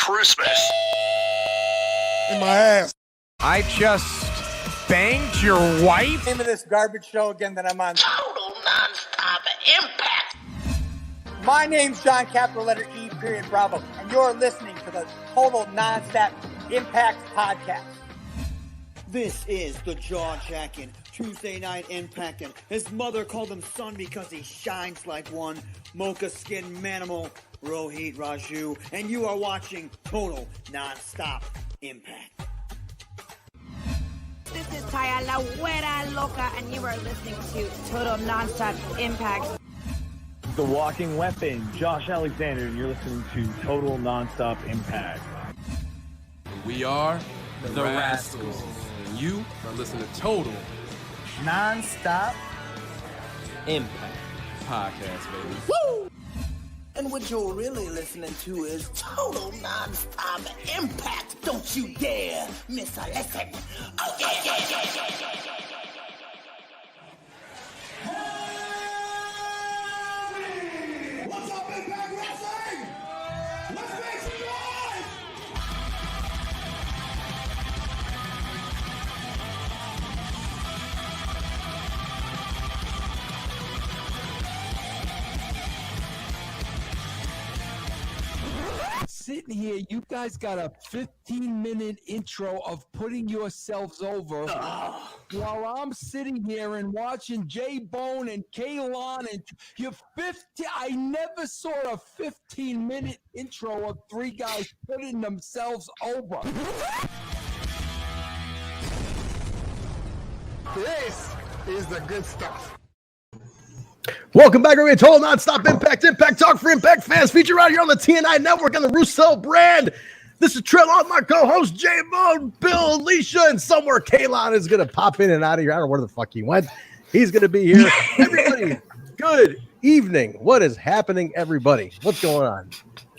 Christmas. In my ass. I just banged your wife? Name of this garbage show again that I'm on. Total Nonstop Impact. My name's John, capital letter E, period, Bravo, and you're listening to the Total Nonstop Impact podcast. This is the jaw-jacking Tuesday Night Impact, and his mother called him son because he shines like one. Mocha Skin Manimal, Rohit Raju, and you are watching Total Nonstop Impact. This is Taya, la güera loca, and you are listening to Total Nonstop Impact. The Walking Weapon, Josh Alexander, and you're listening to Total Nonstop Impact. We are the Rascals, and you are listening to Total Nonstop Impact podcast, baby. Woo! And what you're really listening to is Total Nonstop Impact. Don't you dare miss a lesson. Oh yeah, yeah, yeah, yeah, yeah, yeah. What's up, Impact Wrestling? Let's make some noise! Sitting here, you guys got a 15-minute intro of putting yourselves over while I'm sitting here and watching Jaybone and Kaylon and your 50. I never saw a 15-minute intro of three guys putting themselves over. This is the good stuff. Welcome back, everybody. Total Nonstop Impact, Impact Talk for Impact fans, featured right here on the TNI Network on the Russo brand. This is Trent, my co-host, Jaybone, Bill, Alicia, and somewhere Kaylon is going to pop in and out of here. I don't know where the fuck he went. He's going to be here. Everybody, good evening. What is happening, everybody? What's going on?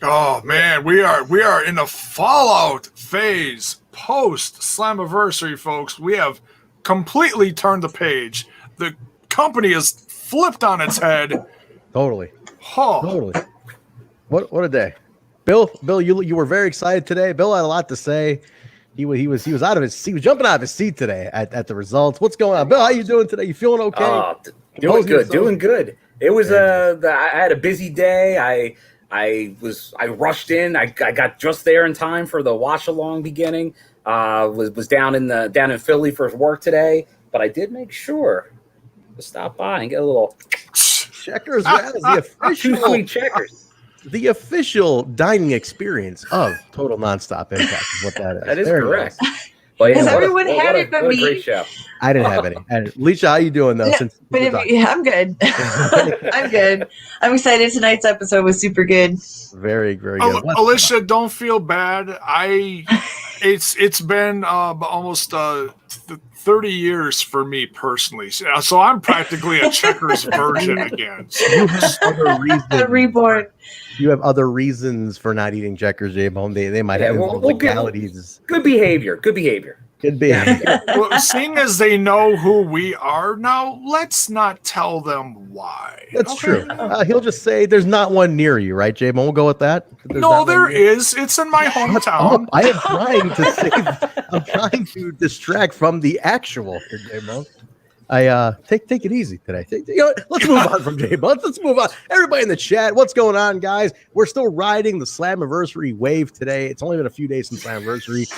Oh man, we are in the fallout phase post-Slammiversary, folks. We have completely turned the page. The company is flipped on its head. Totally. Oh. Totally. What a day. Bill, you were very excited today. Bill had a lot to say. He was out of his seat. He was jumping out of his seat today at the results. What's going on, Bill? How you doing today? You feeling okay? Doing good. It was I had a busy day. I rushed in. I got just there in time for the watch along beginning. Was down in Philly for work today, but I did make sure to stop by and get a little Checkers. The official sweet Checkers. The official dining experience of Total Nonstop Impact is what that is. That is there correct. But has everyone had it but me? Great show. I didn't have any. Alicia, how you doing though? No, I'm good. I'm good. I'm excited. Tonight's episode was super good. Very, very good. Alicia, don't feel bad. It's been almost 30 years for me personally, so I'm practically a Checkers version again. You have other reasons. Reborn. You have other reasons for not eating Checkers, Jaybone. They might have legalities. Good behavior. Well, seeing as they know who we are now, let's not tell them why. That's true. He'll just say there's not one near you, right, Jaybone? We'll go with that. No, there is. It's in my hometown. I am trying to save. I'm trying to distract from the actual Jaybone. Take it easy today. Let's move on from Jaybone. Let's move on. Everybody in the chat, what's going on, guys? We're still riding the Slammiversary wave today. It's only been a few days since Slammiversary.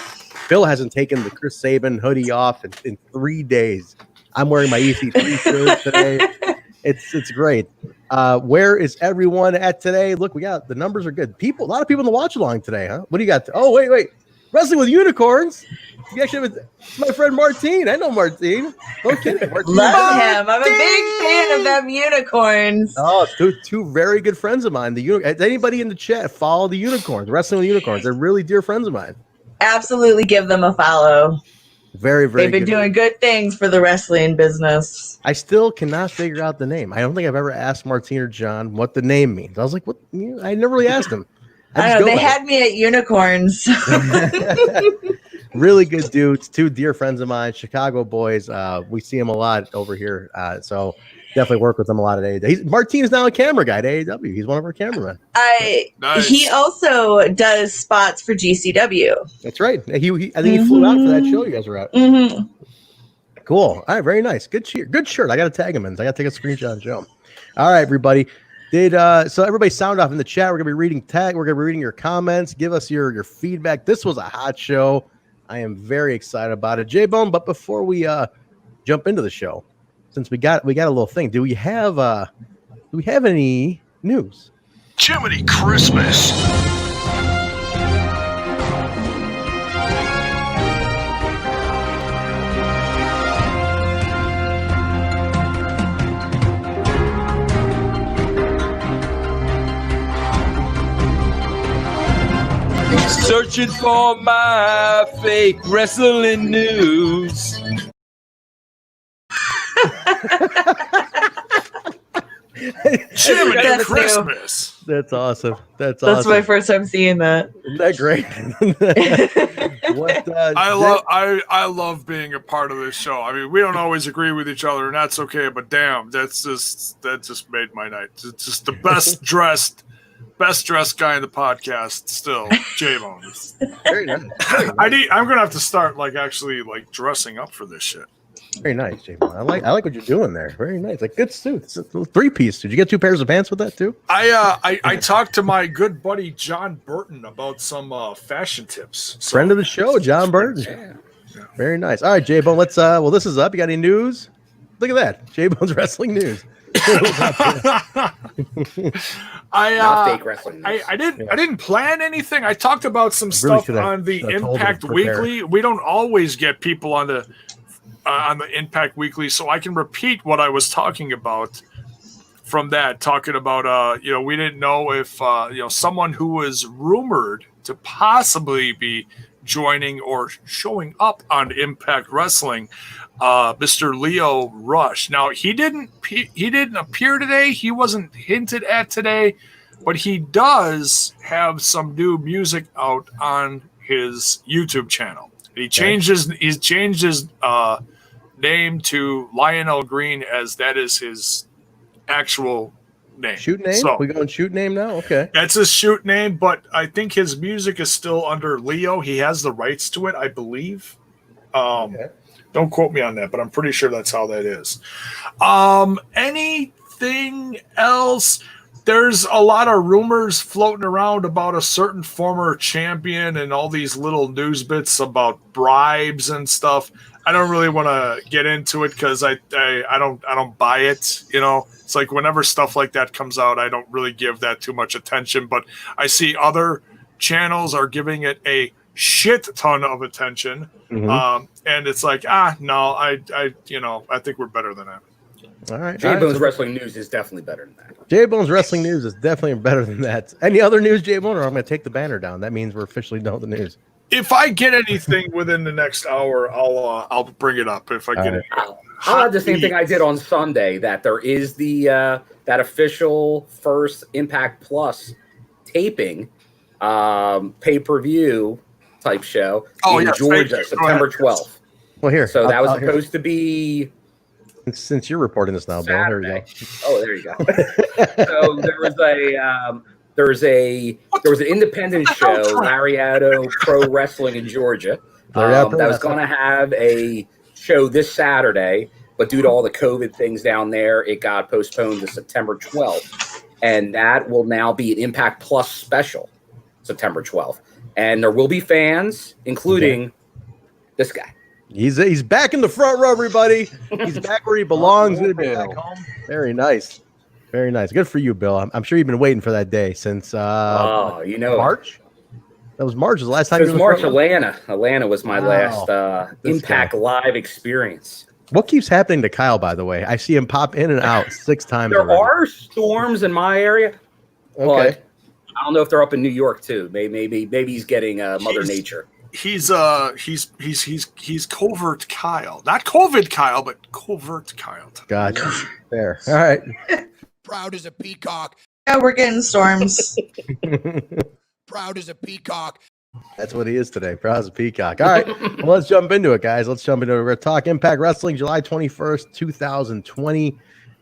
Bill hasn't taken the Chris Sabin hoodie off in 3 days. I'm wearing my EC3 shirt today. It's great. Where is everyone at today? Look, the numbers are good. A lot of people in the watch along today, huh? What do you got? Oh, wait. Wrestling with Unicorns. You actually it's my friend Martine. I know Martine. Okay, love him. I'm a big fan of them Unicorns. Oh, two very good friends of mine. Anybody in the chat follow the Unicorns? Wrestling with Unicorns. They're really dear friends of mine. Absolutely, give them a follow. Very, very. They've been doing good things for the wrestling business. I still cannot figure out the name. I don't think I've ever asked Martine or John what the name means. I was like, what? I never really asked them. I don't know. They had me at Unicorns. Really good dudes, two dear friends of mine, Chicago boys. We see them a lot over here. So Definitely work with him a lot at AEW. Martin is now a camera guy at AEW. He's one of our cameramen. Nice. He also does spots for GCW. That's right. I think he flew out for that show you guys were at. Mm-hmm. Cool. All right, very nice. Good shirt. Good shirt. I got to tag him in. I got to take a screenshot and show him. All right, everybody. So everybody sound off in the chat. We're gonna be reading We're gonna be reading your comments. Give us your feedback. This was a hot show. I am very excited about it, Jaybone. But before we jump into the show, since we got a little thing, do we have any news? Jiminy Christmas. Searching for my fake wrestling news. Jiminy Christmas. That's awesome. That's my first time seeing that. Isn't that great? I love being a part of this show. I mean, we don't always agree with each other, and that's okay. But damn, that just made my night. It's just the best dressed guy in the podcast. Still, Jaybone. Very nice. I'm gonna have to start actually dressing up for this shit. Very nice, Jaybone. I like what you're doing there. Very nice. Like good suit. It's a 3-piece. Did you get 2 pairs of pants with that too? I talked to my good buddy John Burton about some fashion tips. Friend of the show, John Burton. Yeah. Very nice. All right, Jaybone. Let's this is up. You got any news? Look at that. Jaybone's wrestling news. Not fake wrestling news. I didn't plan anything. I talked about some stuff on the Impact Weekly. We don't always get people on the Impact Weekly, so I can repeat what I was talking about from that. Talking about we didn't know if someone who was rumored to possibly be joining or showing up on Impact Wrestling, Mr. Leo Rush. Now he didn't appear today. He wasn't hinted at today, but he does have some new music out on his YouTube channel. He changed his name to Lionel Green, as that is his actual name. Shoot name? So, we going shoot name now? Okay. That's his shoot name, but I think his music is still under Leo. He has the rights to it, I believe. Don't quote me on that, but I'm pretty sure that's how that is. Anything else? There's a lot of rumors floating around about a certain former champion and all these little news bits about bribes and stuff. I don't really want to get into it because I don't buy it. It's like whenever stuff like that comes out, I don't really give that too much attention. But I see other channels are giving it a shit ton of attention, and it's like no, I think we're better than that. All right. Jaybone's Wrestling News is definitely better than that. Jaybone's Wrestling News is definitely better than that. Any other news, Jaybone, or I'm going to take the banner down? That means we're officially done with the news. If I get anything within the next hour, I'll bring it up. If I get it, I'll add the same thing I did on Sunday. That there is the that official first Impact Plus taping, pay-per-view type show in Georgia, September 12th. Well, here. So that was supposed to be. Since you're reporting this now, Bill, here you go. Oh, there you go. So there was an independent show, Lariato Pro Wrestling in Georgia, that was going to have a show this Saturday, but due to all the COVID things down there, it got postponed to September 12th, and that will now be an Impact Plus special, September 12th, and there will be fans, including this guy. He's back in the front row, everybody. He's back where he belongs. Going to be back home. Very nice. Very nice. Good for you, Bill. I'm sure you've been waiting for that day since March. That was March. Was the last time? It was March. Atlanta was my last Impact Live experience. What keeps happening to Kyle, by the way? I see him pop in and out 6 times. There already. are storms in my area. Okay. But I don't know if they're up in New York too. Maybe he's getting Mother Nature. He's covert Kyle, not COVID Kyle, but covert Kyle. Gotcha. There. All right. Proud as a peacock. Yeah, we're getting storms. Proud as a peacock. That's what he is today. Proud as a peacock. All right. Well, let's jump into it, guys. Let's jump into it. We're going to talk Impact Wrestling, July 21st, 2020.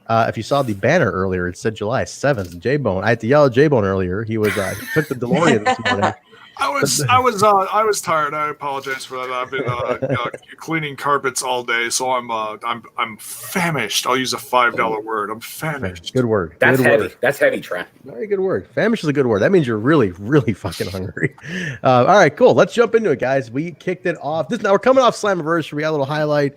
If you saw the banner earlier, it said July 7th. Jaybone. I had to yell at Jaybone earlier. He was he took the DeLorean this morning. I was tired. I apologize for that. I've been cleaning carpets all day, so I'm famished. I'll use a $5 word. I'm famished. Good word. That's good heavy. Word. That's heavy, Trent. Very good word. Famished is a good word. That means you're really, really fucking hungry. All right, cool. Let's jump into it, guys. We kicked it off. Now we're coming off Slammiversary. We got a little highlight.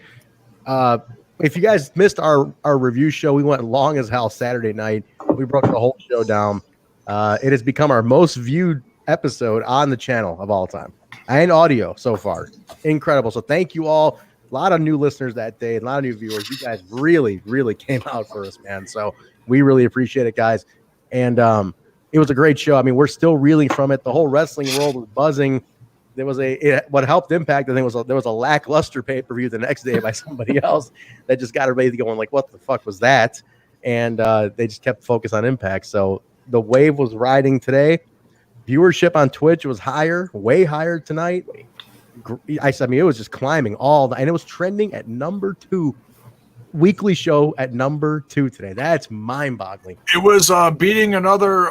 If you guys missed our review show, we went long as hell Saturday night. We broke the whole show down. It has become our most viewed episode on the channel of all time and audio so far. Incredible. So thank you all. A lot of new listeners that day, a lot of new viewers. You guys really, really came out for us, man. So we really appreciate it, guys. And it was a great show. I mean, we're still reeling from it. The whole wrestling world was buzzing. There was what helped Impact, I think, there was a lackluster pay-per-view the next day by somebody else that just got everybody going like, what the fuck was that? And they just kept focused on Impact. So the wave was riding today. Viewership on Twitch was higher, way higher tonight. I mean, it was just climbing and it was trending at number 2. Weekly show at number 2 today. That's mind-boggling. It was beating another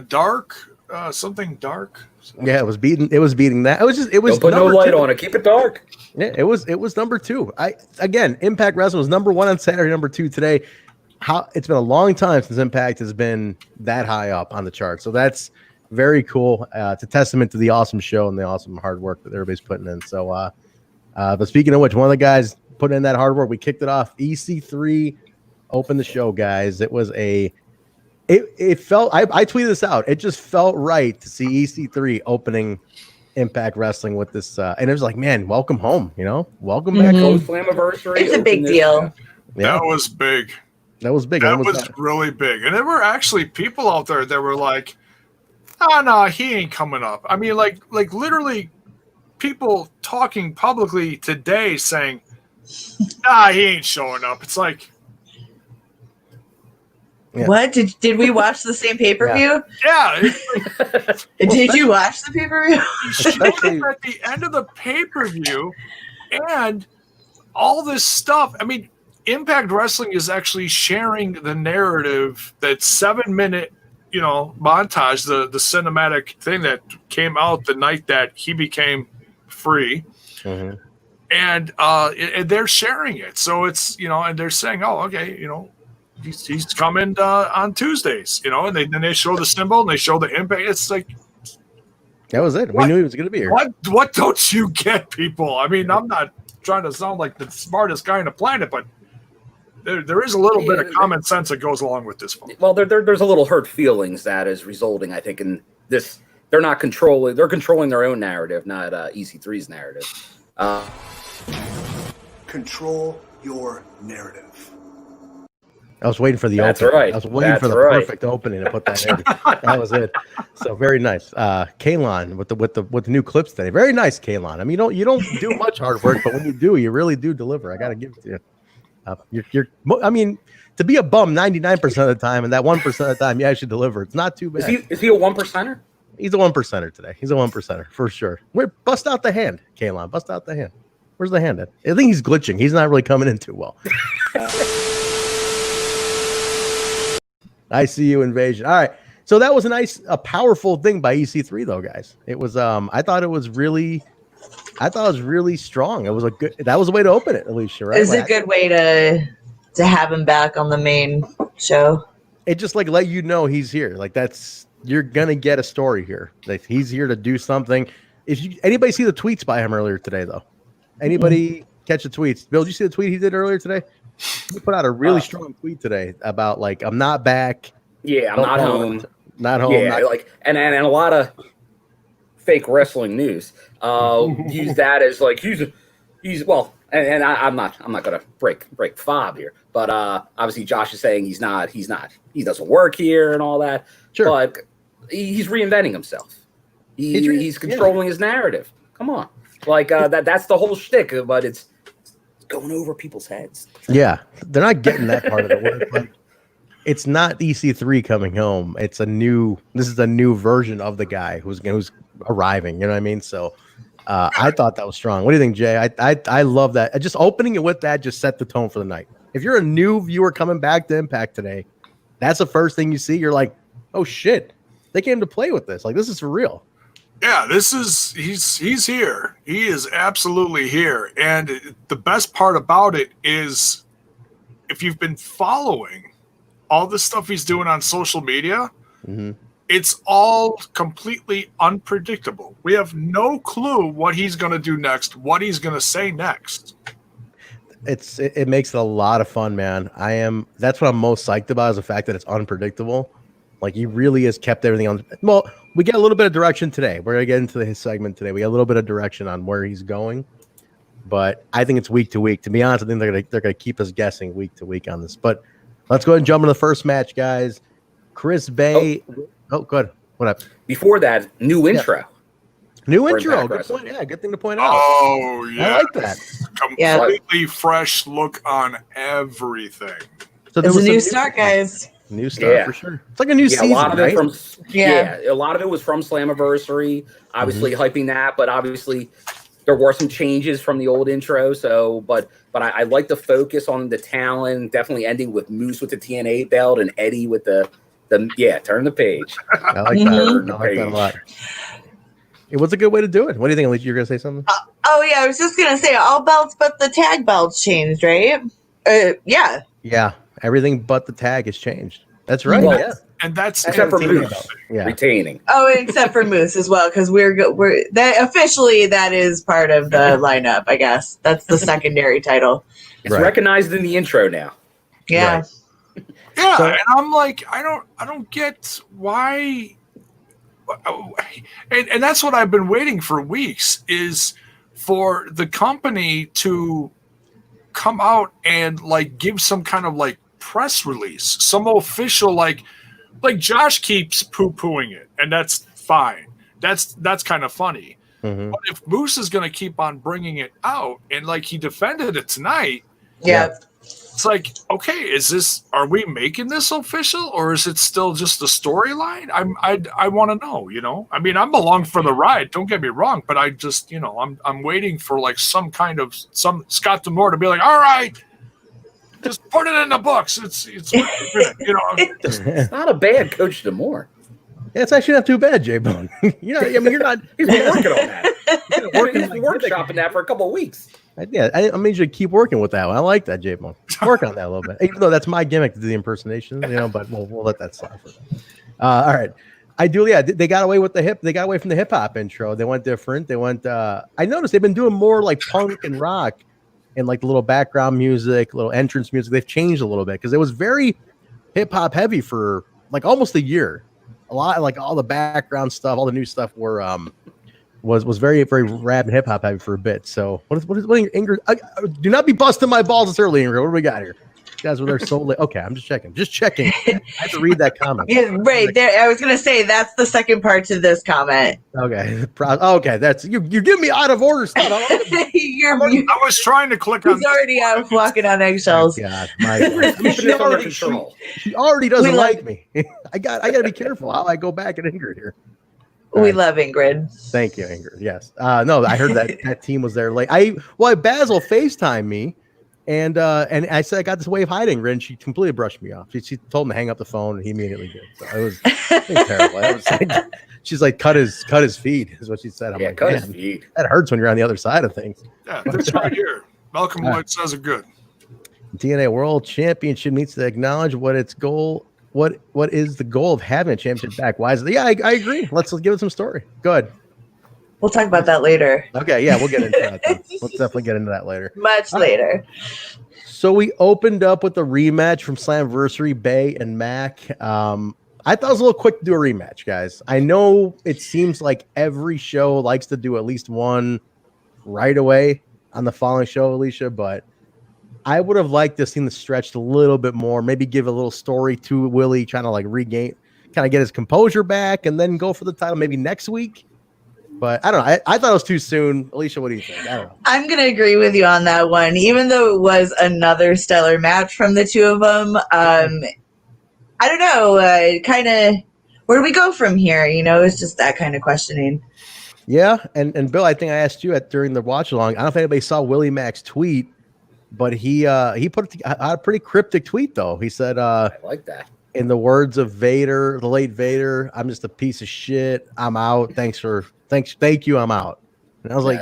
dark, something dark. Yeah, it was beating that. It was Don't put no light on it. Keep it dark. Yeah, it was number 2. Again, Impact Wrestling was number 1 on Saturday, number 2 today. It's been a long time since Impact has been that high up on the chart. So that's very cool. It's a testament to the awesome show and the awesome hard work that everybody's putting in. So, but speaking of which, one of the guys putting in that hard work, we kicked it off. EC3 opened the show, guys. It was it felt, I tweeted this out. It just felt right to see EC3 opening Impact Wrestling with this. And it was like, man, welcome home, welcome back home. Slammiversary. It's a big deal. Yeah. That was big. That was big. That was really big. And there were actually people out there that were like, oh, no, he ain't coming up. I mean, like literally people talking publicly today saying, he ain't showing up. It's like, yeah. What? Did we watch the same pay-per-view? Yeah. Did you watch the pay-per-view? He showed up at the end of the pay-per-view and all this stuff. I mean, Impact Wrestling is actually sharing the narrative, that 7-minute, montage, the cinematic thing that came out the night that he became free. Mm-hmm. And they're sharing it. So it's, and they're saying, oh, okay, he's coming on Tuesdays, and then they show the symbol and they show the Impact. It's like, that was it. We knew he was going to be here. What don't you get, people? I mean, I'm not trying to sound like the smartest guy on the planet, but there is a little bit of common sense that goes along with this. Well, there's a little hurt feelings that is resulting, I think, in this. They're not controlling. They're controlling their own narrative, not EC3's narrative. Control your narrative. I was waiting for the That's opening. right. I was waiting for the perfect opening to put that in. That was it. So very nice. Kalon with the new clips today. Very nice, Kalon. I mean, you don't do much hard work, but when you do, you really do deliver. I got to give it to you. I mean, to be a bum 99% of the time, and that 1% of the time you actually deliver, it's not too bad. Is he a 1%er? He's a 1%er today. He's a 1%er for sure. Bust out the hand, Kalon. Bust out the hand. Where's the hand at? I think he's glitching. He's not really coming in too well. I see you, Invasion. All right. So that was a powerful thing by EC3, though, guys. It was. I thought it was really strong. That was a way to open it, Alicia. Right? It was a good way to have him back on the main show. It just let you know he's here. You're gonna get a story here. Like he's here to do something. Anybody see the tweets by him earlier today, though? Anybody catch the tweets? Bill, did you see the tweet he did earlier today? He put out a really strong tweet today about I'm not back. Yeah, I'm not home. Not home. Yeah, and a lot of fake wrestling news use that as he's well, and I'm not gonna break fob here, but obviously Josh is saying he doesn't work here and all that. Sure, but he's reinventing himself. He's controlling his narrative. Come on, that's the whole shtick, but it's going over people's heads. Yeah, they're not getting that part of the work. It's not EC3 coming home. This is a new version of the guy who's arriving. You know what I mean? So I thought that was strong. What do you think, Jay? I love that. Just opening it with that just set the tone for the night. If you're a new viewer coming back to Impact today, that's the first thing you see. You're like, oh shit, they came to play with this. Like, this is for real. Yeah, he's here. He is absolutely here. And the best part about it is, if you've been following all the stuff he's doing on social media, it's all completely unpredictable. We have no clue what he's going to do next, what he's going to say next. It makes it a lot of fun, man. That's what I'm most psyched about, is the fact that it's unpredictable. Like, he really has kept everything on. Well, we get a little bit of direction today. We're gonna get into his segment today. We got a little bit of direction on where he's going, but I think it's week to week. To be honest, I think they're gonna keep us guessing week to week on this. But let's go ahead and jump into the first match, guys. Chris Bay. Oh, good. What up? Before that, new intro. Yeah. New intro. Good point. Yeah, good thing to point out. Oh, yeah. I like that. Completely fresh look on everything. So it's a new start, guys. New start for sure. It's like a new season, a lot of right? it a lot of it was from Slammiversary, obviously hyping that, but obviously there were some changes from the old intro. So, but I like the focus on the talent, definitely ending with Moose with the TNA belt and Eddie with the turn the page. I like that. I like that a lot. It was a good way to do it. What do you think, Alicia? You're gonna say something? I was just gonna say all belts but the tag belts changed, right? Yeah. Yeah. Everything but the tag has changed. That's right. Well, yeah. And that's except for Moose retaining. Oh, except for Moose as well, because we're that officially that is part of the lineup. I guess that's the secondary title. It's recognized in the intro now. Yeah. Right. Yeah, and I'm like, I don't get why. And that's what I've been waiting for weeks, is for the company to come out and like give some kind of like press release, some official like Josh keeps poo-pooing it, and that's fine. That's kind of funny. But if Moose is going to keep on bringing it out, and like he defended it tonight, it's like, okay, are we making this official, or is it still just a storyline? I want to know, you know. I mean, I'm along for the ride. Don't get me wrong, but I just, you know, I'm waiting for like some Scott D'Amore to be like, all right, just put it in the books. It's you know. It's not a bad Coach D'Amore. Yeah, it's actually not too bad, Jaybone. You know, I mean, you're not. He's been working on that. He's been workshopping that for a couple of weeks. I mean, you should keep working with that one. I like that, Jaybone. Work on that a little bit. Even though that's my gimmick to do the impersonation, you know, but we'll let that slide for now. All right. They got away with they got away from the hip hop intro. They went different. They went, I noticed they've been doing more like punk and rock and like little background music, little entrance music. They've changed a little bit because it was very hip hop heavy for like almost a year. A lot, like all the background stuff, all the new stuff were, was very, very rap and hip hop heavy for a bit. So what is Ingrid? Do not be busting my balls this early, Ingrid. What do we got here? You guys were there so late. Okay, I'm just checking. I had to read that comment. Yeah, right there. I was gonna say that's the second part to this comment. Okay, okay. That's you give me out of order stuff. I was trying to click on. He's already out walking on eggshells. God, she already doesn't like me. I got to be careful how I go back at Ingrid here. We love Ingrid. Thank you, Ingrid. Yes. No, I heard that team was there late. Basil FaceTimed me, and I said I got this way of hiding Ingrid, and she completely brushed me off. She told him to hang up the phone, and he immediately did. So it was terrible. It was like, she's like, cut his feed, is what she said. I'm like, cut his feed. That hurts when you're on the other side of things. Yeah, that's right here. Malcolm White says it good. TNA World Championship needs to acknowledge what its goal. What is the goal of having a championship back? Why is it? Yeah, I agree. Let's give it some story. Good. We'll talk about that later. Okay, yeah, we'll get into that. Let's definitely get into that later. Much later. So we opened up with a rematch from Slammiversary, Bay and Mack. I thought it was a little quick to do a rematch, guys. I know it seems like every show likes to do at least one right away on the following show, Alicia, but I would have liked to seen the stretched a little bit more, maybe give a little story to Willie, trying to like regain, kind of get his composure back, and then go for the title maybe next week. But I don't know. I thought it was too soon. Alicia, what do you think? I don't know. I'm going to agree with you on that one. Even though it was another stellar match from the two of them, I don't know. Kind of, where do we go from here? You know, it's just that kind of questioning. Yeah, and Bill, I think I asked you during the watch along. I don't know if anybody saw Willie Mack's tweet but he put a pretty cryptic tweet though. He said, I like that. In the words of Vader, the late Vader, I'm just a piece of shit. I'm out. Thank you. I'm out. And I was like,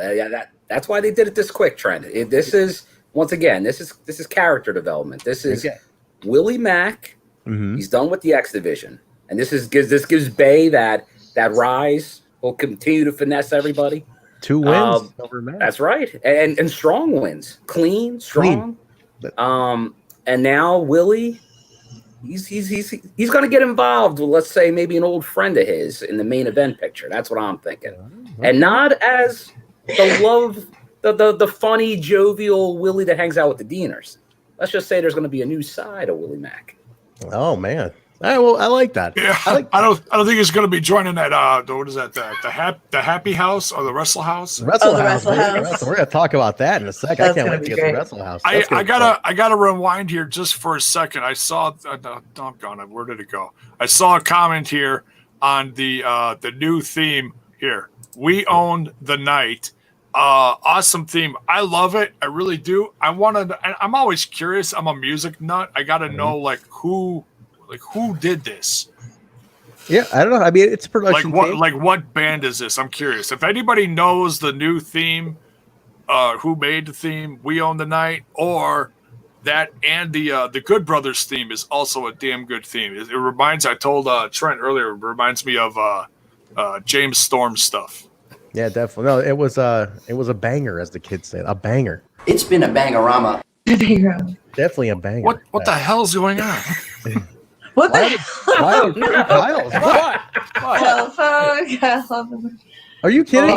that's why they did it this quick, Trent. This is once again, this is character development. This is Willie Mack. He's done with the X Division, and this gives Bay that rise. Will continue to finesse everybody. 2 wins over Mack. That's right, and strong wins, clean, strong. And now Willie. He's going to get involved with, let's say, maybe an old friend of his in the main event picture. That's what I'm thinking, and not as the funny, jovial Willie that hangs out with the Deaners. Let's just say there's going to be a new side of Willie Mack. Oh man, I like that. Yeah, I don't think he's going to be joining that. What is that? The Happy House or the Wrestle House? Wrestle House. We're going to talk about that in a second. I can't wait to get to the Wrestle House. I gotta rewind here just for a second. I saw. I'm gone. Where did it go? I saw a comment here on the new theme here. We own the night. Awesome theme. I love it. I really do. I'm always curious. I'm a music nut. I gotta know who did this. Yeah, I don't know. I mean, it's a production team. What band is this? I'm curious. If anybody knows the new theme, who made the theme, We Own the Night, or that, and the Good Brothers theme is also a damn good theme. It reminds. I told Trent earlier. It reminds me of James Storm stuff. Yeah, definitely. No, it was a banger, as the kids say, a banger. It's been a bangorama. Definitely a banger. What the hell's going on? What the hell? Are you kidding?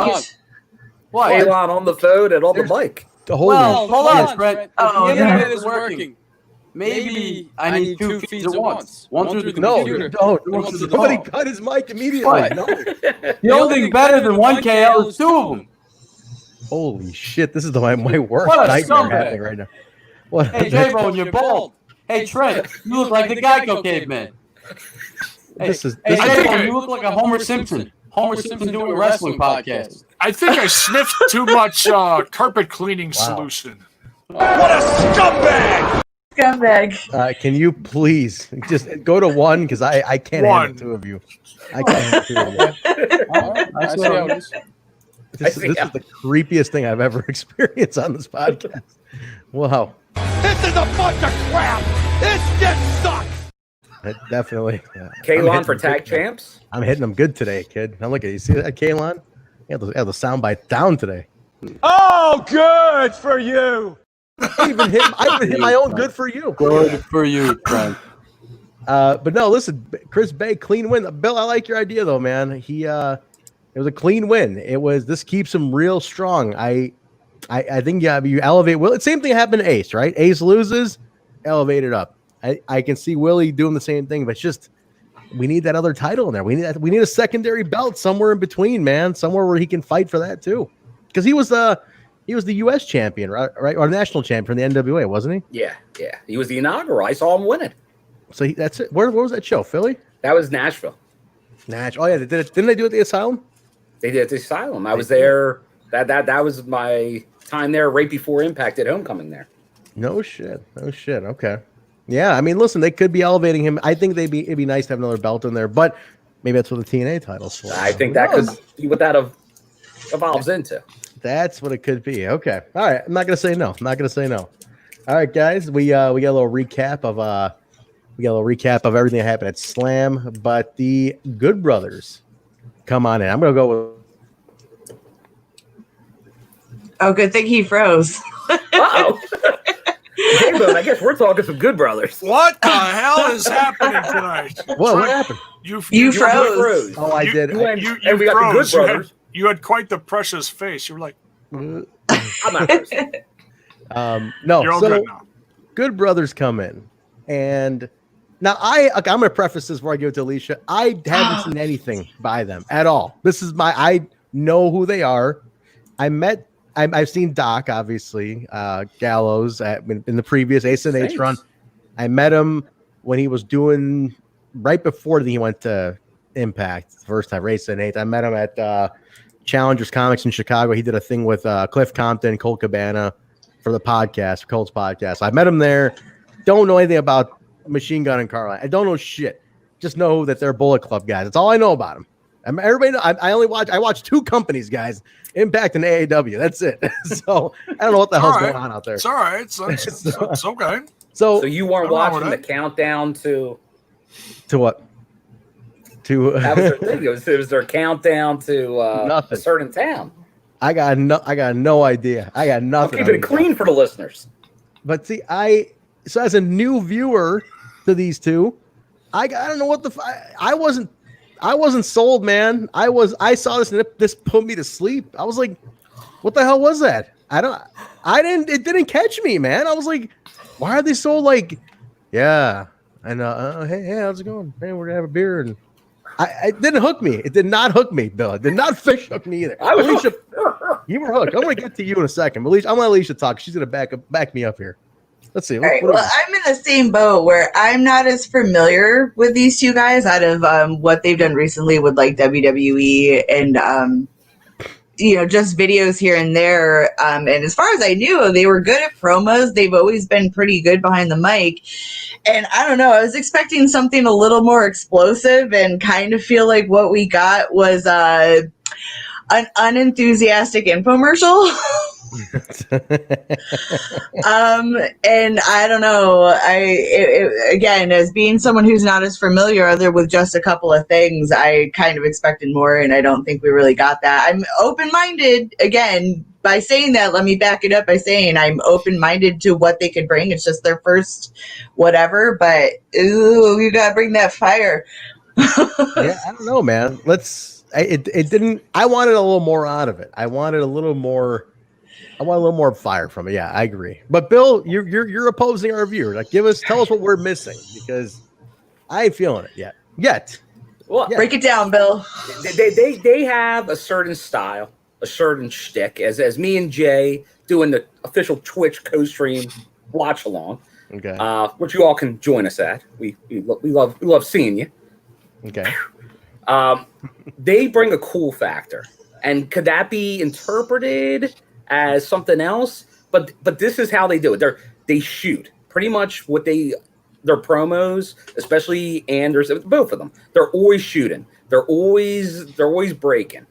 What? Elon on the phone and on the mic. Hold on, Trent. The internet is working. Maybe I need 2 feeds at once. One through the computer. No. Somebody cut his mic immediately. No. The only thing better than 1KL is 2 of them. Holy shit! This is my worst What a nightmare scumbag. happening right now. What? Hey, Jaybone, you're bald. Hey, Trent, you look like the Geico caveman. Hey, Jaybone, you look like a Homer Simpson. Homer Simpson doing a wrestling podcast. I think I sniffed too much carpet cleaning solution. What a scumbag! Scumbag. Can you please just go to 1 because I can't handle 2 of you. I can't handle 2 of you. I see how it is. This is the creepiest thing I've ever experienced on this podcast. Wow. This is a bunch of crap! This just sucks! Definitely. Kalon for tag champs? I'm hitting them good today, kid. Now look at you. See that, Kalon? I had the soundbite down today. Oh, good for you! I even hit my own good for you. Good for you, Trent. But no, listen, Chris Bay, clean win. Bill, I like your idea though, man. It was a clean win. This keeps him real strong. I think you elevate Will. Same thing happened to Ace, right? Ace loses, elevated up. I can see Willie doing the same thing, but it's just we need that other title in there. We need a secondary belt somewhere in between, man. Somewhere where he can fight for that too, because he was the U.S. champion, right, or national champion in the NWA, wasn't he? Yeah. He was the inaugural. I saw him win it. So that's it. Where was that show? Philly? That was Nashville. Oh yeah, didn't they do it at the Asylum? They did at the Asylum. I was there. That was my time there right before Impact at Homecoming there. No shit. Okay. Yeah, I mean, listen, they could be elevating him. I think it'd be nice to have another belt in there, but maybe that's what the TNA title's for. I think that could be what that evolves into. That's what it could be. Okay. All right. I'm not gonna say no. All right, guys. We got a little recap of everything that happened at Slam, but the Good Brothers come on in. I'm gonna go with. Oh, good thing he froze. Uh-oh. Jaybone, I guess we're talking some Good Brothers. What the hell is happening tonight? What happened? You froze. Oh, I did. And we got the Good Brothers. You had quite the precious face. You were like, I'm not frozen. No, you're all so good now. Good Brothers come in, and now I'm going to preface this before I give it to Alisha. I haven't seen anything by them at all. I know who they are. I've seen Doc, obviously, Gallows in the previous Ace and H run. I met him when he was doing right before he went to Impact the first time, Ace and H. I met him at Challengers Comics in Chicago. He did a thing with Cliff Compton, Colt Cabana, for the podcast, Colts podcast. I met him there. Don't know anything about Machine Gun and Carline. I don't know shit. Just know that they're Bullet Club guys. That's all I know about them. Everybody know, I watch two companies, guys, Impact and AAW. That's it. So I don't know what the hell's going on out there. It's all right. It's okay. So you weren't watching the countdown to what? To that was their thing. It was their countdown to a certain town. I got no idea. I got nothing. I'm keeping it clean for the listeners. But see, so as a new viewer to these two, I don't know what I wasn't sold, man. I saw this and this put me to sleep. I was like, what the hell was that? It didn't catch me, man. I was like, why are they so like, yeah. And hey, how's it going? Hey, we're gonna have a beer. And it didn't hook me. It did not hook me, Bill. It did not fish hook me either. Alicia, you were hooked. I'm gonna get to you in a second. Alicia, I'm gonna let Alicia talk. She's gonna back me up here. Let's see. All right. Well, I'm in the same boat where I'm not as familiar with these two guys out of what they've done recently with like WWE and just videos here and there. And as far as I knew, they were good at promos. They've always been pretty good behind the mic. And I don't know, I was expecting something a little more explosive and kind of feel like what we got was an unenthusiastic infomercial. And I don't know, again, as being someone who's not as familiar other with just a couple of things, I kind of expected more, and I don't think we really got that. I'm open-minded, again, by saying that, let me back it up by saying I'm open-minded to what they could bring. It's just their first whatever, but you gotta bring that fire. Yeah, I don't know, man. It didn't. I wanted a little more out of it. I wanted a little more fire from it. Yeah, I agree. But Bill, you're opposing our viewer. Like, tell us what we're missing, because I ain't feeling it yet. Well, break it down, Bill. They have a certain style, a certain shtick. As me and Jay doing the official Twitch co-stream watch along, okay, which you all can join us at. We love seeing you. Okay. They bring a cool factor, and could that be interpreted as something else? But this is how they do it. They shoot pretty much what their promos, especially Anders, both of them. They're always shooting. They're always breaking.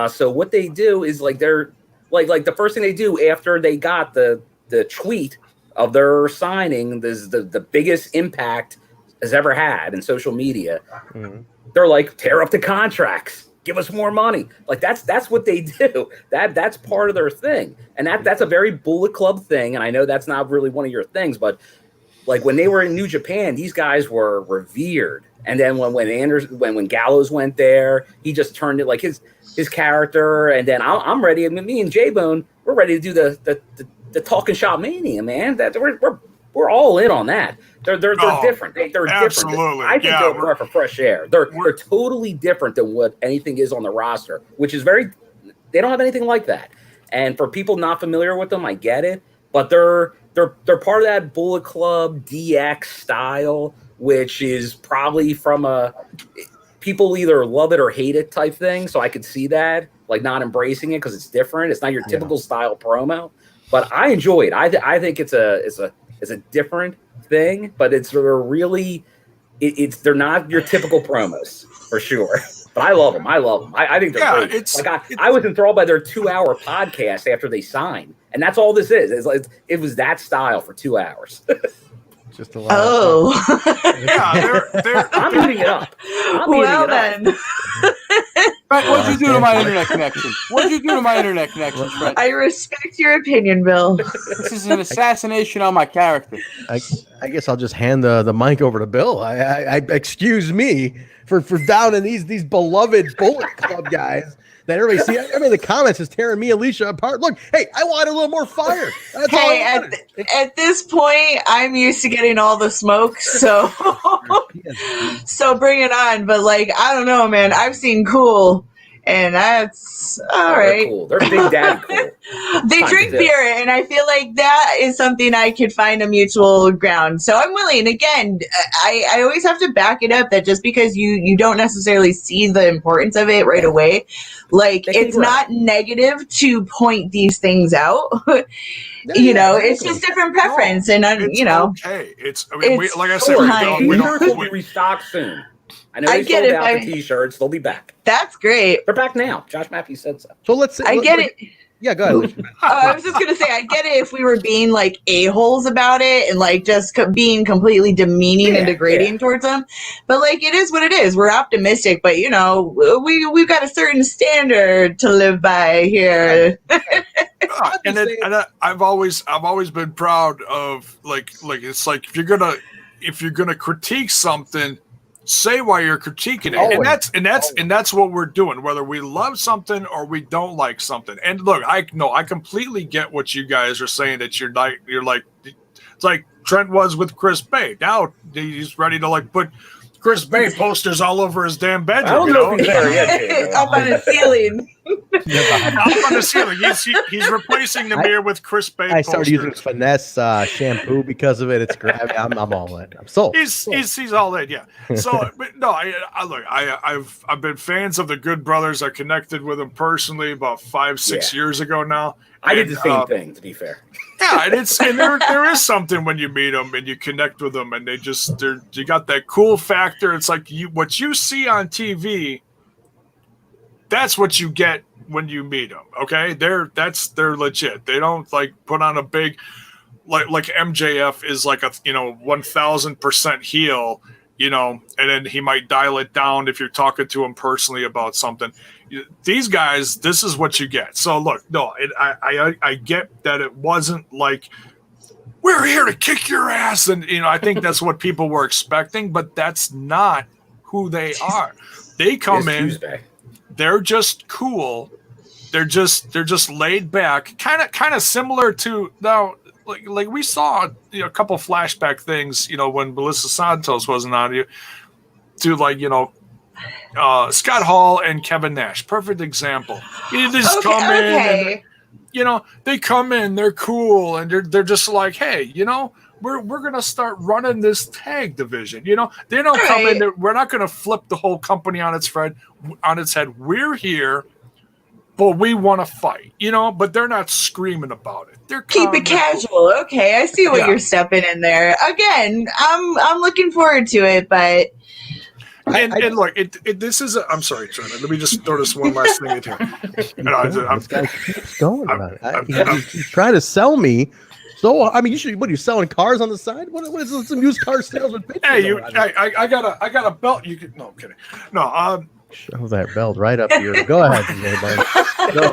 So what they do is they're like the first thing they do after they got the tweet of their signing, the biggest impact has ever had in social media. Mm-hmm. They're like, tear up the contracts, give us more money. Like that's what they do. That's part of their thing, and that's a very Bullet Club thing. And I know that's not really one of your things, but like when they were in New Japan, these guys were revered. And then when Gallows went there, he just turned it like his character. And then I'm ready. I mean, me and Jaybone, we're ready to do the Talking Shop Mania, man. That we're all in on that. They're different. They're absolutely different. I think they're more for fresh air. They're totally different than what anything is on the roster, which is they don't have anything like that. And for people not familiar with them, I get it, but they're part of that Bullet Club DX style, which is probably from people either love it or hate it type thing. So I could see that, like not embracing it because it's different. It's not your typical style promo, but I enjoy it. I think it's a different thing, but they're not your typical promos for sure. But I love them. I think they're great. I was enthralled by their 2-hour podcast after they signed, and that's all this is. It was that style for 2 hours. Just a lot. I'm eating it up. Well then. Right, what'd you do to my internet connection? Trent? I respect your opinion, Bill. This is an assassination on my character. I guess I'll just hand the mic over to Bill. I excuse me for downing these beloved Bullet Club guys that everybody see. I mean, the comments is tearing me, Alicia, apart. Look, hey, I wanted a little more fire. That's at this point, I'm used to getting all the smoke, so so bring it on. But like, I don't know, man. I've seen cool, and that's all They're right. cool. They're big daddy cool. They drink beer, and I feel like that is something I could find a mutual ground. So I'm willing. Again, I always have to back it up that just because you don't necessarily see the importance of it right away, like it's not negative to point these things out. You know, it's just different preference, and you know, okay. I mean, it's like I said, T-shirts will be restocked soon. I know they sold out the T-shirts. They'll be back. That's great. They're back now. Josh Mappy said so. So let's. I get it. Yeah, go ahead. Alicia. I was just gonna say, I get it if we were being like a-holes about it and like just being completely demeaning and degrading towards them, but like it is what it is. We're optimistic, but you know, we've got a certain standard to live by here. I've always been proud of like it's like if you're gonna critique something, say why you're critiquing it. And that's what we're doing, whether we love something or we don't like something. And look, I completely get what you guys are saying, that you're like it's like Trent was with Chris Bay. Now he's ready to like put Chris Bay posters all over his damn bedroom. I don't know if he's there yet. Up on his ceiling. Up on the ceiling. He's replacing the mirror with Chris Bay. I started using Finesse shampoo because of it. It's great. I'm all in. I'm sold. He's all in. Yeah. So, but no, I've been fans of the Good Brothers. I connected with them personally about 5-6 years ago now. I did the same thing, to be fair. Yeah, and there is something when you meet them and you connect with them, and you got that cool factor. It's like what you see on TV. That's what you get when you meet them. Okay, they're legit. They don't like put on a big like MJF is like a 1000% heel, and then he might dial it down if you're talking to him personally about something. These guys, this is what you get. So look, no, I get that it wasn't like we're here to kick your ass, and I think that's what people were expecting, but that's not who they are. They come in. Tuesday. They're just cool. They're just laid back, kind of similar to now. Like we saw a couple flashback things, when Melissa Santos wasn't on you, to Scott Hall and Kevin Nash. Perfect example. You just come in, and, they come in, they're cool, and they're just like, hey, we're gonna start running this tag division. They don't come in. We're not gonna flip the whole company on its head. We're here, but we want to fight. But they're not screaming about it. They're keep it casual. Okay, I see what you're stepping in there. Again, I'm looking forward to it, but. And look, this is. I'm sorry, Trent. Let me just throw this one last thing in here. This guy keeps going about it. He's trying to sell me. So I mean, what are you selling cars on the side? What is this, some used car salesman? Hey, I got a belt. You could no I'm kidding. No, show that belt right up here. Go ahead, Jaybone. Go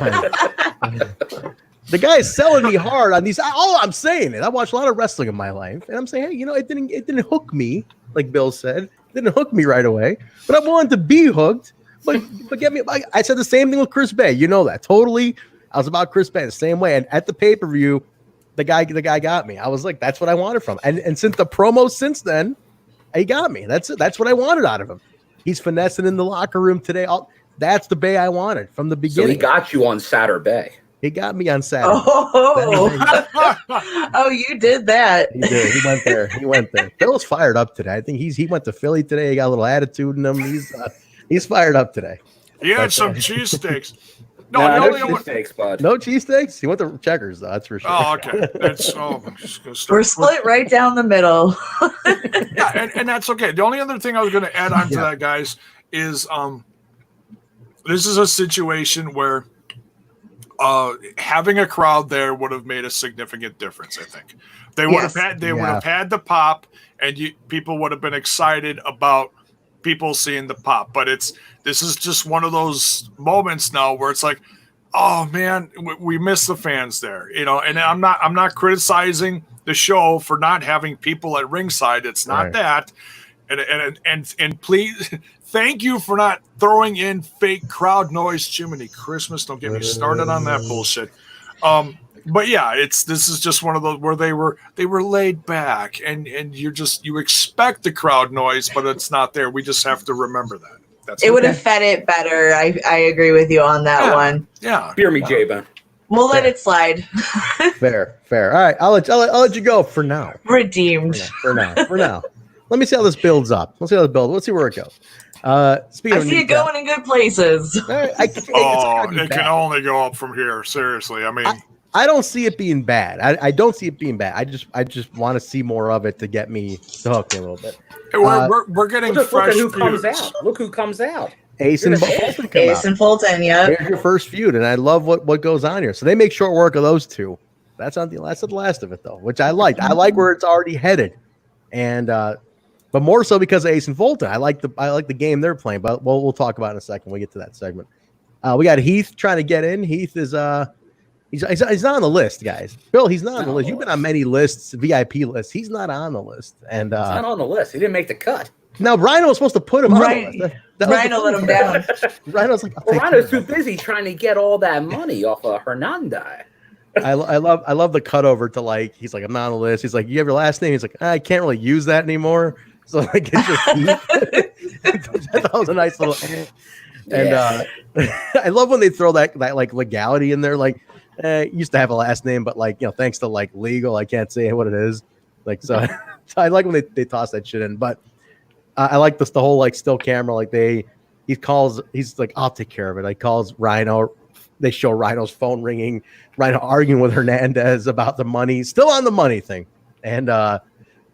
ahead. The guy's selling me hard on these. All I'm saying is, I watched a lot of wrestling in my life, and I'm saying, hey, it didn't hook me, like Bill said. It didn't hook me right away, but I wanted to be hooked. But get me. I said the same thing with Chris Bay. You know that totally. I was about Chris Bay the same way, and at the pay-per-view, the guy got me. I was like, that's what I wanted from him. And since the promo since then, he got me. That's what I wanted out of him. He's finessing in the locker room today. That's the Bay I wanted from the beginning. So he got you on Saturday. He got me on Saturday. Oh, you did that. He did. He went there. Bill's fired up today. I think he went to Philly today. He got a little attitude in him. He's fired up today. He had some cheesesteaks. No cheesesteaks, bud. No cheesesteaks? He went to Checkers, though. That's for sure. Oh, okay. We're split right down the middle. Yeah, and that's okay. The only other thing I was going to add on to that, guys, is this is a situation where having a crowd there would have made a significant difference. I think they would have had the pop, and people would have been excited about people seeing the pop. But this is just one of those moments now where it's like, oh man, we miss the fans there, And I'm not criticizing the show for not having people at ringside. It's not that. And please, thank you for not throwing in fake crowd noise. Jiminy Christmas, don't get me started on that bullshit. But yeah, this is just one of those where they were laid back, and you expect the crowd noise, but it's not there. We just have to remember that. It would have fed it better. I agree with you on that one. Yeah. Beer me, Jaybone. We'll let it slide. Fair. All right, I'll let you go for now. Redeemed. For now. Let me see how this builds up. Let's see how it builds. Let's see where it goes. Speaking I of see it going in good places. It can only go up from here. Seriously, I mean, I don't see it being bad. I don't see it being bad. I just want to see more of it to get me to hook a little bit. We're getting Look fresh at who comes feuds. out. Look who comes out. Ace and Fulton come Ace out. and Fulton, yeah. Here's your first feud, and I love what goes on here. So they make short work of those two. That's not the last of it though, which I liked. I like where it's already headed, and but more so because of Ace and Fulton. I like the game they're playing. But we'll talk about it in a second when we get to that segment. We got Heath trying to get in. Heath is he's not on the list, guys. Bill, he's not on the list. You've been on many lists, VIP lists. He's not on the list, and he's not on the list. He didn't make the cut. Now Rhino was supposed to put him on the list. Rhino let him down. Rhino's like, Rhino's too busy trying to get all that money off of Hernandez. I love the cutover to like, he's like, I'm not on the list. He's like, you have your last name. He's like, I can't really use that anymore. So like, it's just that was a nice little. And I love when they throw that like legality in there. Like, used to have a last name, but like, thanks to like legal, I can't say what it is. Like, so I like when they toss that shit in. But I like the whole like still camera. Like he's like, I'll take care of it. He calls Rhino. They show Rhino's phone ringing. Rhino arguing with Hernandez about the money, still on the money thing, and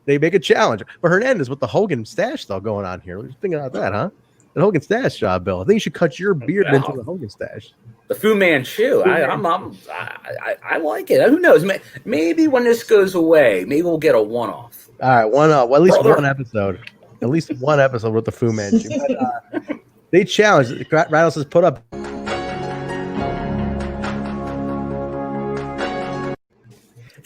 they make a challenge. But Hernandez with the Hogan stash though going on here. What are you thinking about that, huh? The Hogan stash job, Bill. I think you should cut your beard into the Hogan stash. The Fu Manchu. I like it. Who knows? Maybe when this goes away, maybe we'll get a one-off. All right, one-off. Well, at least one episode. At least one episode with the Fu Manchu. But, they challenged. Rhino says, put up.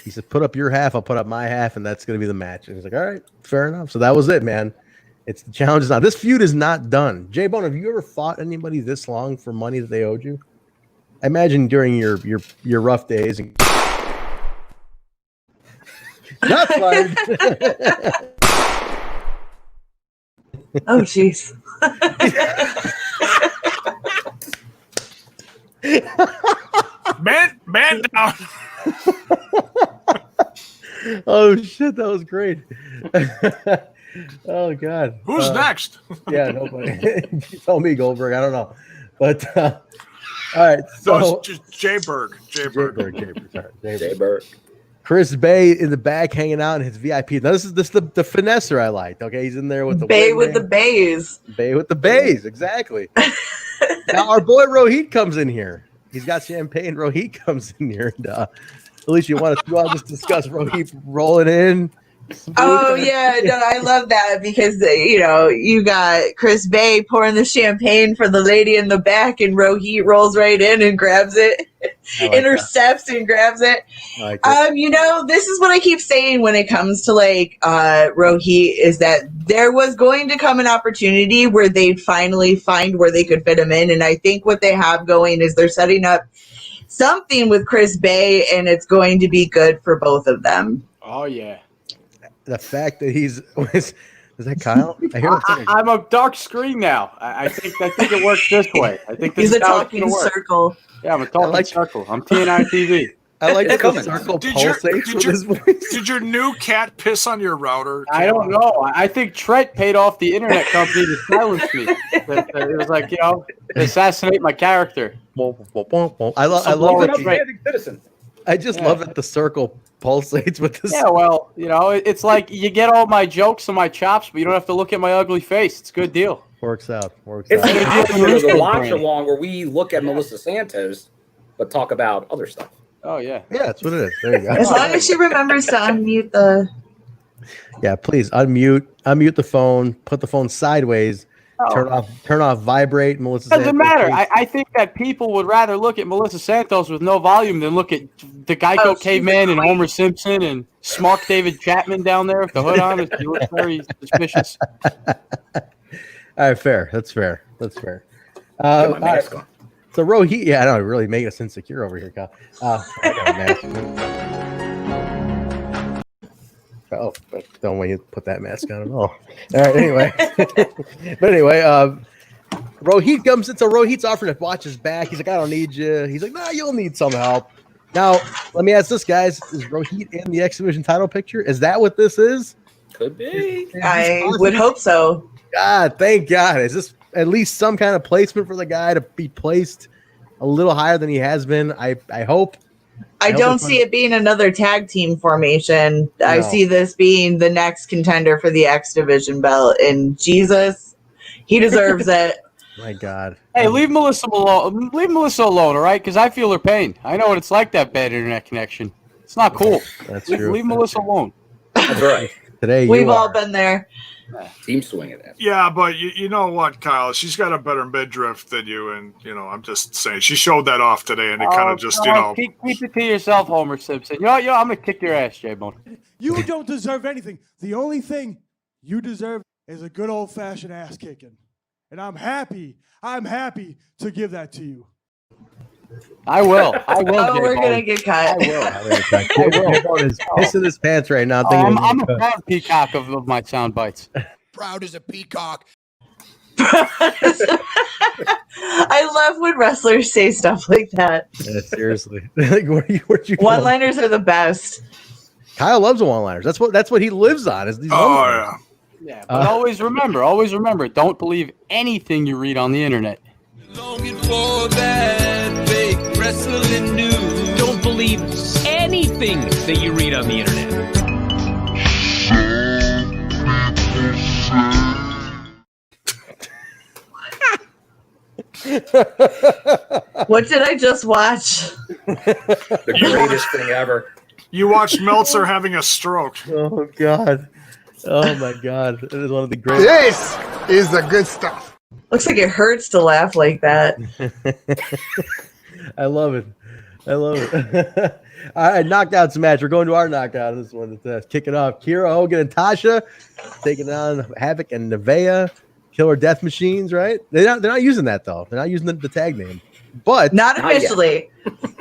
He said, put up your half, I'll put up my half, and that's going to be the match. And he's like, all right, fair enough. So that was it, man. It's the challenge is not. This feud is not done. Jaybone, have you ever fought anybody this long for money that they owed you? I imagine during your rough days. And... Not fired. Oh, jeez. Man down. Oh shit, that was great. Oh god. Who's next? Yeah, nobody. You tell me, Goldberg. I don't know. But all right, so no, it's just Jayberg. Jayberg. Chris Bay in the back hanging out in his VIP. Now this is the finesser I liked. Okay, he's in there with the Bay with the bays. Bay with the bays, exactly. Now our boy Rohit comes in here. He's got champagne. Rohit comes in here. And, Alicia, you want to just discuss Rohit rolling in? Oh yeah, no, I love that because you got Chris Bay pouring the champagne for the lady in the back, and Rohit rolls right in and grabs it, intercepts and grabs it. This is what I keep saying when it comes to like Rohit is that there was going to come an opportunity where they'd finally find where they could fit him in, and I think what they have going is they're setting up something with Chris Bay, and it's going to be good for both of them. Oh yeah. The fact that is that Kyle? I hear I'm a dark screen now. I think it works this way. I think this He's is a how it's talking gonna work. circle. Yeah, I'm a talking circle. I'm TNI TV. I like that the circle pulsates with his voice. Did your new cat piss on your router? I don't know. I think Trent paid off the internet company to silence me. It was like, assassinate my character. I love citizen. I just love that the circle pulsates with this. Yeah, well, it's like you get all my jokes and my chops, but you don't have to look at my ugly face. It's a good deal. Works out. It's the watch along where we look at Melissa Santos, but talk about other stuff. Oh yeah, that's what it is. There you go. As long as she remembers to unmute the. Yeah, please unmute the phone. Put the phone sideways. Turn off vibrate. Melissa doesn't Santos, matter. I think that people would rather look at Melissa Santos with no volume than look at the Geico Caveman and Homer Simpson and Smart David Chapman down there with the hood on. It looks very suspicious. All right, fair. That's fair. All right. So Rohit, yeah, I know, really making us insecure over here, Kyle. I got a mask. Oh, but don't want you to put that mask on at all. All right, anyway. But anyway, Rohit comes in, so Rohit's offering to watch his back. He's like, I don't need you. He's like, nah, you'll need some help. Now, let me ask this, guys. Is Rohit in the X Division title picture? Is that what this is? Could be. I would hope so. God, thank God. Is this at least some kind of placement for the guy to be placed a little higher than he has been? I hope. I don't see it being another tag team formation. No. I see this being the next contender for the X Division belt. And Jesus, he deserves it. My God. Hey, leave Melissa alone. Leave Melissa alone, all right? Because I feel her pain. I know what it's like, that bad internet connection. It's not cool. That's true. Leave Melissa alone. That's right. Today we've all been there. Team swinging it. Yeah, but you know what, Kyle? She's got a better midriff than you, and I'm just saying she showed that off today, and it kind of just keep it to yourself, Homer Simpson. I'm gonna kick your ass, Jaybone. You don't deserve anything. The only thing you deserve is a good old fashioned ass kicking, and I'm happy to give that to you. I will. Oh, we're gonna get cut. I will. Jaybone is pissing his pants right now. I'm a proud peacock of my sound bites. Proud as a peacock. I love when wrestlers say stuff like that. Yeah, seriously. Like, where'd you one-liners are the best. Kyle loves the one-liners. That's what he lives on. Is these one-liners. Yeah, but always remember, don't believe anything you read on the internet. Longing for that fake wrestling news. Don't believe anything that you read on the internet. What did I just watch? The greatest thing ever. You watched Meltzer having a stroke. Oh God. Oh my God. It is one of the greatest. This is the good stuff. Looks like it hurts to laugh like that. I love it. All right, knockouts match. We're going to our knockout. This one to kick it off. Kiera, Hogan, and Tasha taking on Havok and Nevaeh. Killer Death Machines, right? They're not using that though. They're not using the tag name, but not officially.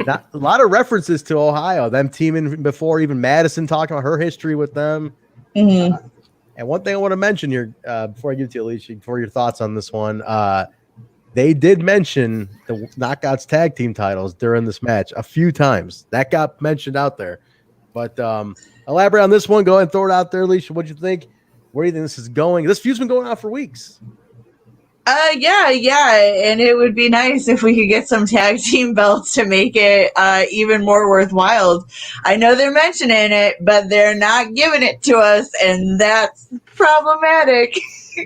Not a lot of references to Ohio. Them teaming before even Madison talking about her history with them. Mm-hmm. And one thing I want to mention here before I give it to you, Alicia, for your thoughts on this one, they did mention the Knockouts tag team titles during this match a few times. That got mentioned out there. But elaborate on this one. Go ahead and throw it out there, Alicia. What do you think? Where do you think this is going? This feud's been going on for weeks. Yeah, and it would be nice if we could get some tag team belts to make it even more worthwhile. I know they're mentioning it, but they're not giving it to us, and that's problematic.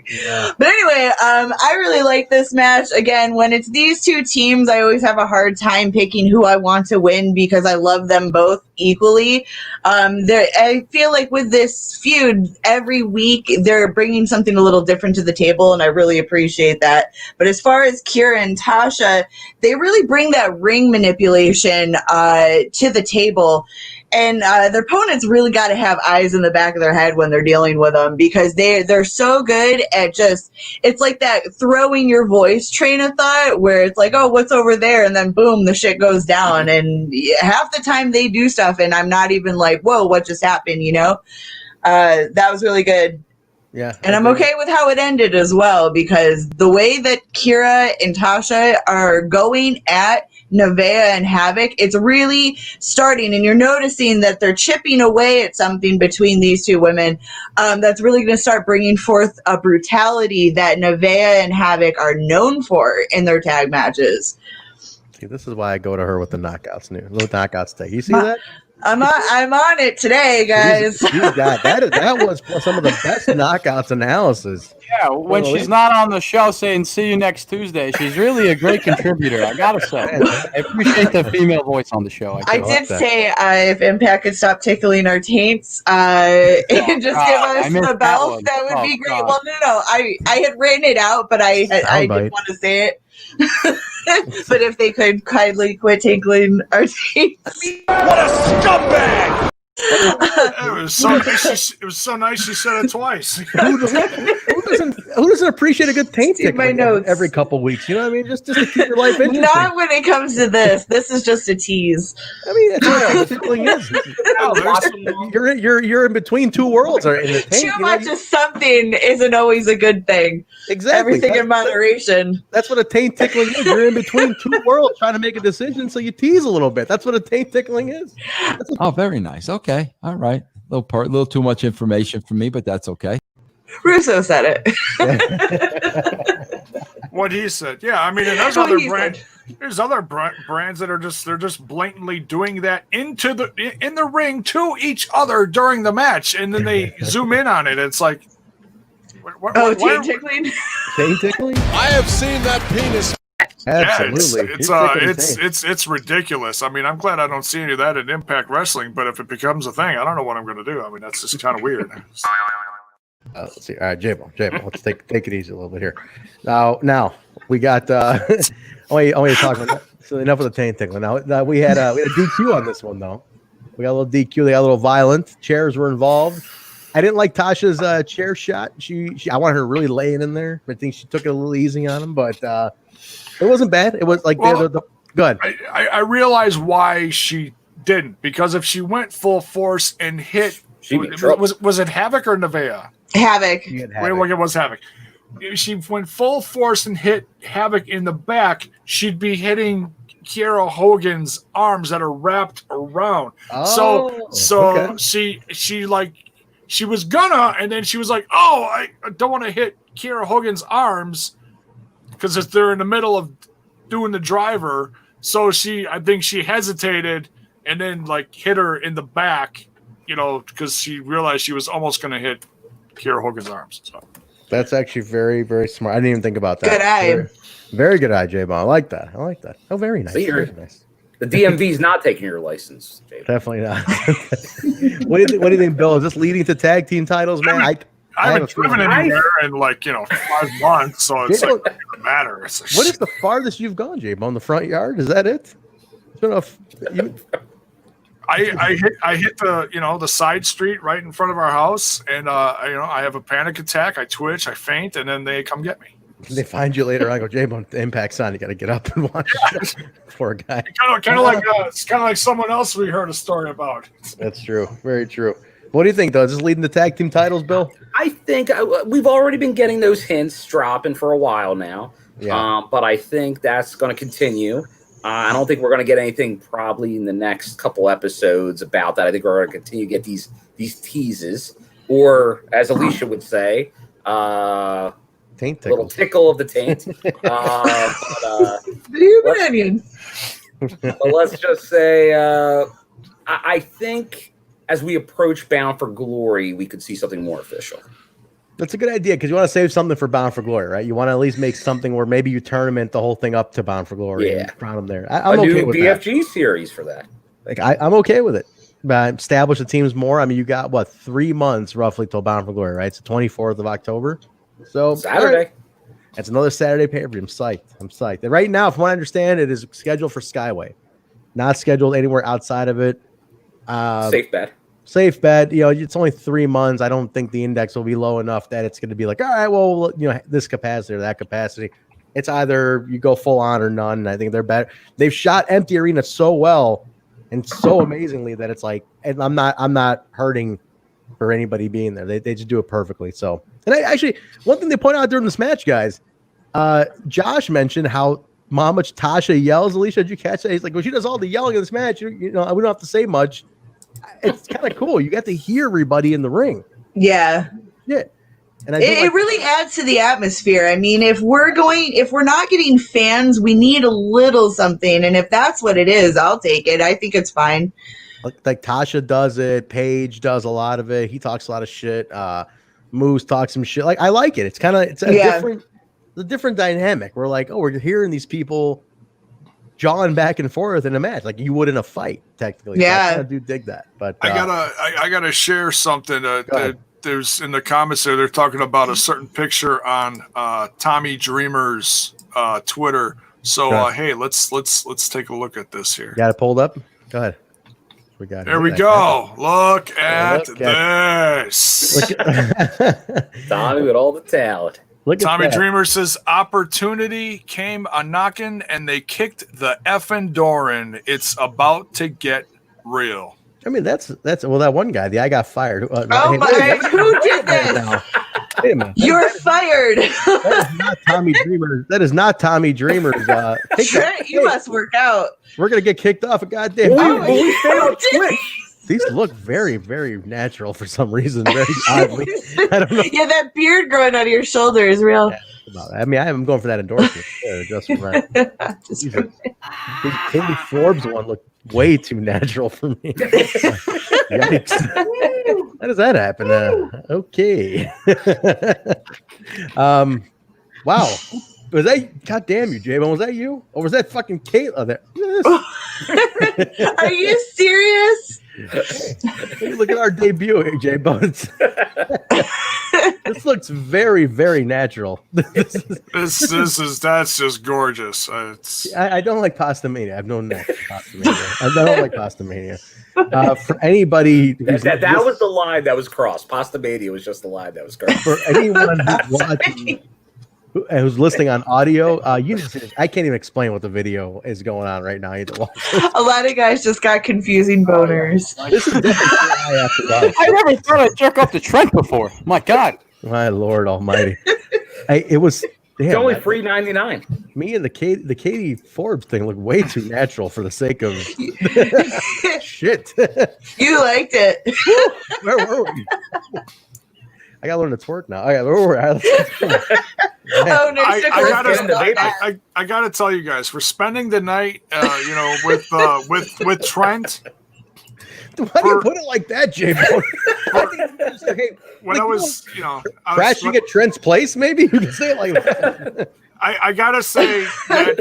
Yeah. But anyway, I really like this match. Again, when it's these two teams, I always have a hard time picking who I want to win because I love them both equally. I feel like with this feud, every week they're bringing something a little different to the table, and I really appreciate that. But as far as Kiera and Tasha, they really bring that ring manipulation to the table. And their opponents really got to have eyes in the back of their head when they're dealing with them because they're so good at it's like that throwing your voice train of thought where it's like, oh, what's over there? And then boom, the shit goes down. And half the time they do stuff and I'm not even like, whoa, what just happened? That was really good. Yeah. And I'm okay with how it ended as well because the way that Kiera and Tasha are going at Nevaeh and Havok, it's really starting, and you're noticing that they're chipping away at something between these two women that's really going to start bringing forth a brutality that Nevaeh and Havok are known for in their tag matches. See, this is why I go to her with the knockouts tag. You see that? I'm on it today, guys. She's got that was some of the best knockouts analysis. Yeah, when she's not on the show saying "see you next Tuesday," she's really a great contributor. I gotta say, I appreciate the female voice on the show. I did say if Impact could stop tickling our taints and just give us the belts, that would be great. God. Well, no, I had written it out, but I didn't want to say it. But if they could kindly quit tickling our taints. What a scumbag! It was so nice. It was so nice. She said it twice. Who doesn't who doesn't appreciate a good taint See my tickling notes. every couple weeks? You know what I mean? Just to keep your life interesting. Not when it comes to this. This is just a tease. I mean, that's what taint tickling is. You're in between two worlds. In the taint, Too much of something isn't always a good thing. Exactly. Everything in moderation. That's what a taint tickling is. You're in between two worlds trying to make a decision, so you tease a little bit. That's what a taint tickling is. Oh, very nice. Okay. All right. Little too much information for me, but that's okay. Russo said it. What he said. Yeah, I mean, and there's other brands that are just blatantly doing that in the ring to each other during the match, and then they zoom in on it. It's like, taint tickling. Taint tickling. I have seen that penis. Absolutely. Yeah, it's ridiculous. I mean, I'm glad I don't see any of that in Impact Wrestling, but if it becomes a thing, I don't know what I'm going to do. I mean, that's just kind of weird. Let's see. All right, Jaybone, let's take it easy a little bit here. Now we got only talking about so enough of the taint tickling. Now we had a DQ on this one though. We got a little DQ. They got a little violent. Chairs were involved. I didn't like Tasha's chair shot. I wanted her really laying in there. I think she took it a little easy on him, but it wasn't bad. It was like go ahead. I realize why she didn't, because if she went full force and hit, was it Havok or Nevaeh? Havok. It was Havok. If she went full force and hit Havok in the back, she'd be hitting Kiera Hogan's arms that are wrapped around. So she was gonna, and then she was like, "Oh, I don't want to hit Kiera Hogan's arms because they're in the middle of doing the driver." So I think she hesitated and then like hit her in the back, because she realized she was almost going to hit Kiera Hogan's arms. So that's actually very, very smart. I didn't even think about that. Good eye. Very, very good eye, Jaybone. I like that. Oh, very nice. Very nice. The DMV's not taking your license, Jaybone. Definitely not. What do you think, Bill? Is this leading to tag team titles, man? I haven't driven anywhere in 5 months, so it's like, it doesn't matter. What is the farthest you've gone, Jaybone? The front yard? Is that it? It's been I hit the side street right in front of our house, and I have a panic attack. I twitch, I faint, and then they come get me. They find you later. I go, Jaybone, the Impact's on. You got to get up and watch. Poor guy. Kind of like it's kind of like someone else we heard a story about. That's true. Very true. What do you think, though? Is this leading to tag team titles, Bill? I think we've already been getting those hints dropping for a while now. Yeah. But I think that's going to continue. I don't think we're going to get anything probably in the next couple episodes about that. I think we're going to continue to get these teases, or as Alisha would say, taint little tickle of the taint. But let's just say, I think as we approach Bound for Glory, we could see something more official. That's a good idea, because you want to save something for Bound for Glory, right? You want to at least make something where maybe you tournament the whole thing up to Bound for Glory and crown them there. I'm okay with that. BFG series for that. I'm okay with it. Establish the teams more. I mean, you got 3 months roughly till Bound for Glory, right? It's the 24th of October. So Saturday. Right. That's another Saturday pay-per-view. I'm psyched. And right now, from what I understand, it is scheduled for Skyway, not scheduled anywhere outside of it. Safe bet. It's only 3 months. I don't think the index will be low enough that it's going to be like, all right, well, this capacity or that capacity. It's either you go full on or none. And I think they're better. They've shot empty arena so well and so amazingly that it's like, and I'm not hurting for anybody being there. They just do it perfectly. So, and one thing they point out during this match, guys, Josh mentioned how much Tasha yells. Alicia, did you catch that? He's like, well, she does all the yelling in this match. We don't have to say much. It's kind of cool. You get to hear everybody in the ring. Yeah. And it really adds to the atmosphere. I mean, if we're not getting fans, we need a little something. And if that's what it is, I'll take it. I think it's fine. Like Tasha does it. Paige does a lot of it. He talks a lot of shit. Moose talks some shit. Like, I like it. It's a different dynamic. We're like, we're hearing these people jawing back and forth in a match like you would in a fight, technically. Yeah. So I do dig that. But I gotta share something. There's in the comments there. They're talking about a certain picture on Tommy Dreamer's Twitter. So hey, let's take a look at this here. Got it pulled up. Go ahead. There we go. Look at this. Tommy with all the talent. Tommy Dreamer says opportunity came a knocking and they kicked the effing door in. It's about to get real. I mean, that's well, that one guy, the I got fired. Who did this? Wait a minute. You're fired. That is not Tommy Dreamer. That is not Tommy Dreamer's. Trent, you must work out. We're gonna get kicked off a goddamn. We failed Twitch. These look very, very natural for some reason. Very oddly. I don't know. Yeah, that beard growing out of your shoulder is real. I mean, I'm going for that endorsement. Just for that. The Katie Forbes one looked way too natural for me. Yikes. How does that happen? Okay. Wow. Was that? God damn you, Jaybone. Was that you? Or was that fucking Kayla there? Are you serious? Look at our debut here, Jaybone. This looks very, very natural. That's just gorgeous. I don't like Pasta Mania. I've known that. I don't like Pasta Mania. For anybody, that was the line that was crossed. Pasta Mania was just the line that was crossed. For anyone who's watching, who's listening on audio, I can't even explain what the video is going on right now. A lot of guys just got confusing boners. This is definitely I never thought I'd jerk off to Trent before. My God. My Lord Almighty. It was. It's only $3.99. Me and the Katie Forbes thing look way too natural for the sake of shit. You liked it. Where were we? I gotta learn to twerk now. I gotta tell you guys, for spending the night, with Trent. Why do you put it like that, Jaybone? When I was, crashing at Trent's place, maybe you can say it like that. I gotta say that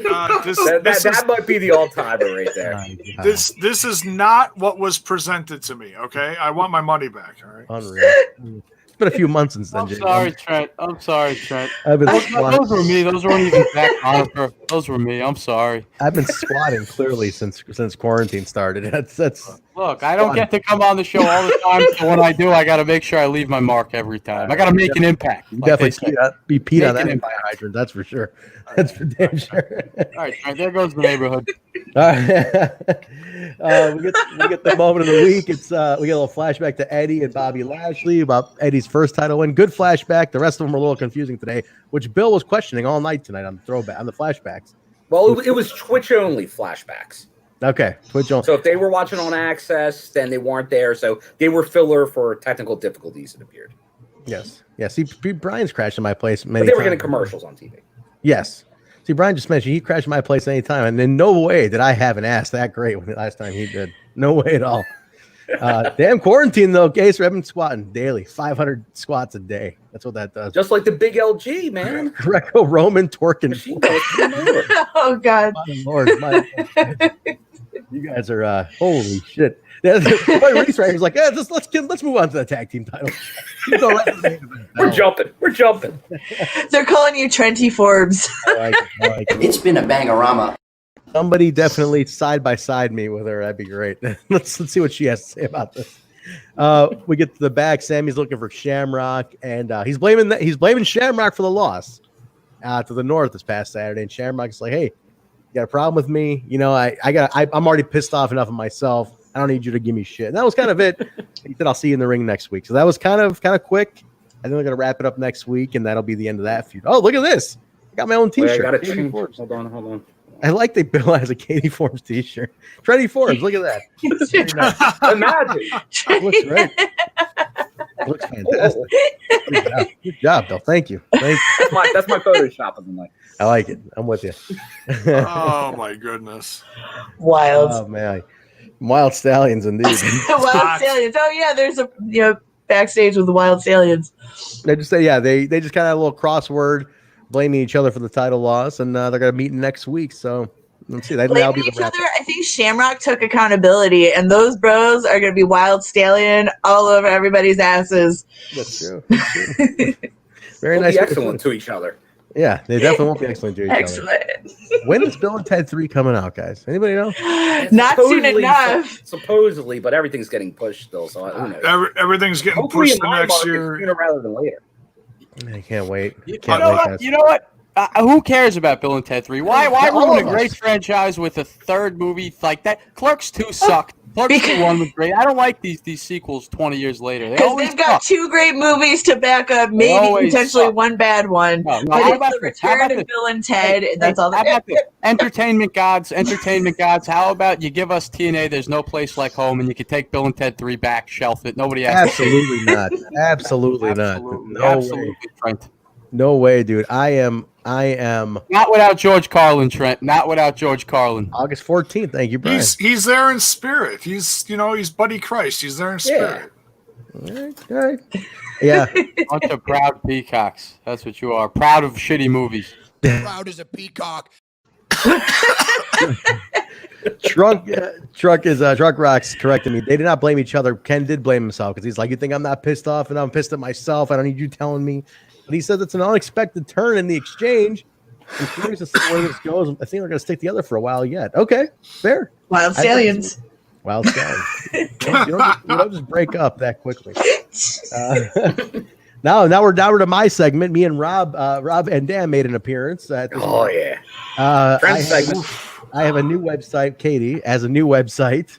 that might be the all-timer right there. This is not what was presented to me. Okay, I want my money back. All right. Unreal. It's been a few months since then. I'm sorry, Trent. I've been those were me. Those weren't even back on. Those were me. I'm sorry. I've been squatting clearly since quarantine started. That's. Look, I don't get to come on the show all the time, so when I do, I got to make sure I leave my mark every time. I got to make an impact. You definitely be Pete on that fire hydrant. That's for sure. That's for damn sure. All right, Trent, there goes the neighborhood. All right. We get the moment of the week. It's we get a little flashback to Eddie and Bobby Lashley about Eddie's first title win. Good flashback. The rest of them were a little confusing today, which Bill was questioning all night tonight on the flashbacks. Well, it was Twitch only flashbacks. Okay, Twitch only. So if they were watching on Access, then they weren't there. So they were filler for technical difficulties, it appeared. Yes. See, Brian's crashed in my place many times. But they were times. getting commercials on TV. Yes. See, Brian just mentioned he crashed my place anytime, and in no way did I have an ass that great when the last time he did. No way at all. Damn quarantine though, Case. I've been squatting daily, 500 squats a day. That's what that does. Just like the big LG, man. Greco-Roman twerking. Oh God. My Lord, you guys are holy shit. Reese right here's like, let's move on to the tag team title. We're jumping. They're calling you Trenty Forbes. I like it. It's been a bangorama. Somebody definitely side by side me with her. That'd be great. Let's see what she has to say about this. We get to the back. Sammy's looking for Shamrock, and he's blaming Shamrock for the loss to the North this past Saturday. And Shamrock's like, "Hey, you got a problem with me? I'm already pissed off enough of myself. I don't need you to give me shit." And that was kind of it. He said, "I'll see you in the ring next week." So that was kind of quick. I think we're gonna wrap it up next week, and that'll be the end of that feud. Oh, look at this! I got my own T-shirt. Wait, I got it. Hold on. I like they bill as a Katie Forbes T-shirt. Trendy Forbes, look at that. Imagine. Looks great. Looks fantastic. Good job, Bill. Thank you. That's my Photoshop of the night. I like it. I'm with you. Oh my goodness. Wild. Oh man. Wild Stallions indeed. Wild Stallions. Oh yeah, there's a backstage with the Wild Stallions. They just say they just kind of had a little crossword, blaming each other for the title loss, and they're gonna meet next week. So let's see. That'll be each other. I think Shamrock took accountability, and those bros are gonna be Wild Stallion all over everybody's asses. That's true. Very We'll nice. be excellent to each other. Yeah, they definitely won't be excellent to each other. When is Bill and Ted 3 coming out, guys? Anybody know? Not soon enough. Supposedly, but everything's getting pushed still. So who knows? Everything's getting Hopefully pushed in to my next market, year. sooner rather than later. I can't wait. You know what? Who cares about Bill and Ted 3? Why ruin a great franchise with a third movie like that? Clerks 2 sucked. Clerks 2 1 was great. I don't like these sequels 20 years later. Because they've got 2 great movies to back up, maybe potentially one bad one. No, but it's the return of Bill and Ted, and that's all. How about this? Entertainment gods. How about you give us TNA, There's No Place Like Home, and you can take Bill and Ted 3 back, shelf it. Nobody has Absolutely not. Absolutely not. No way. Trent. No way, dude. I am not without George Carlin, Trent. Not without George Carlin. August 14th. Thank you, Brian. He's there in spirit. He's Buddy Christ. He's there in spirit. All right. Yeah. Bunch of proud peacocks. That's what you are. Proud of shitty movies. Proud as a peacock. Truck Rock's correcting me. They did not blame each other. Ken did blame himself because he's like, you think I'm not pissed off and I'm pissed at myself. I don't need you telling me. But he says it's an unexpected turn in the exchange. I'm curious to see where this goes. I think they're going to stick together for a while yet. Okay, fair. Wild Stallions. Wild Stallions. you don't just break up that quickly. Now we're to my segment. Me and Rob and Dan made an appearance. Yeah. I have a new website. Katie has a new website,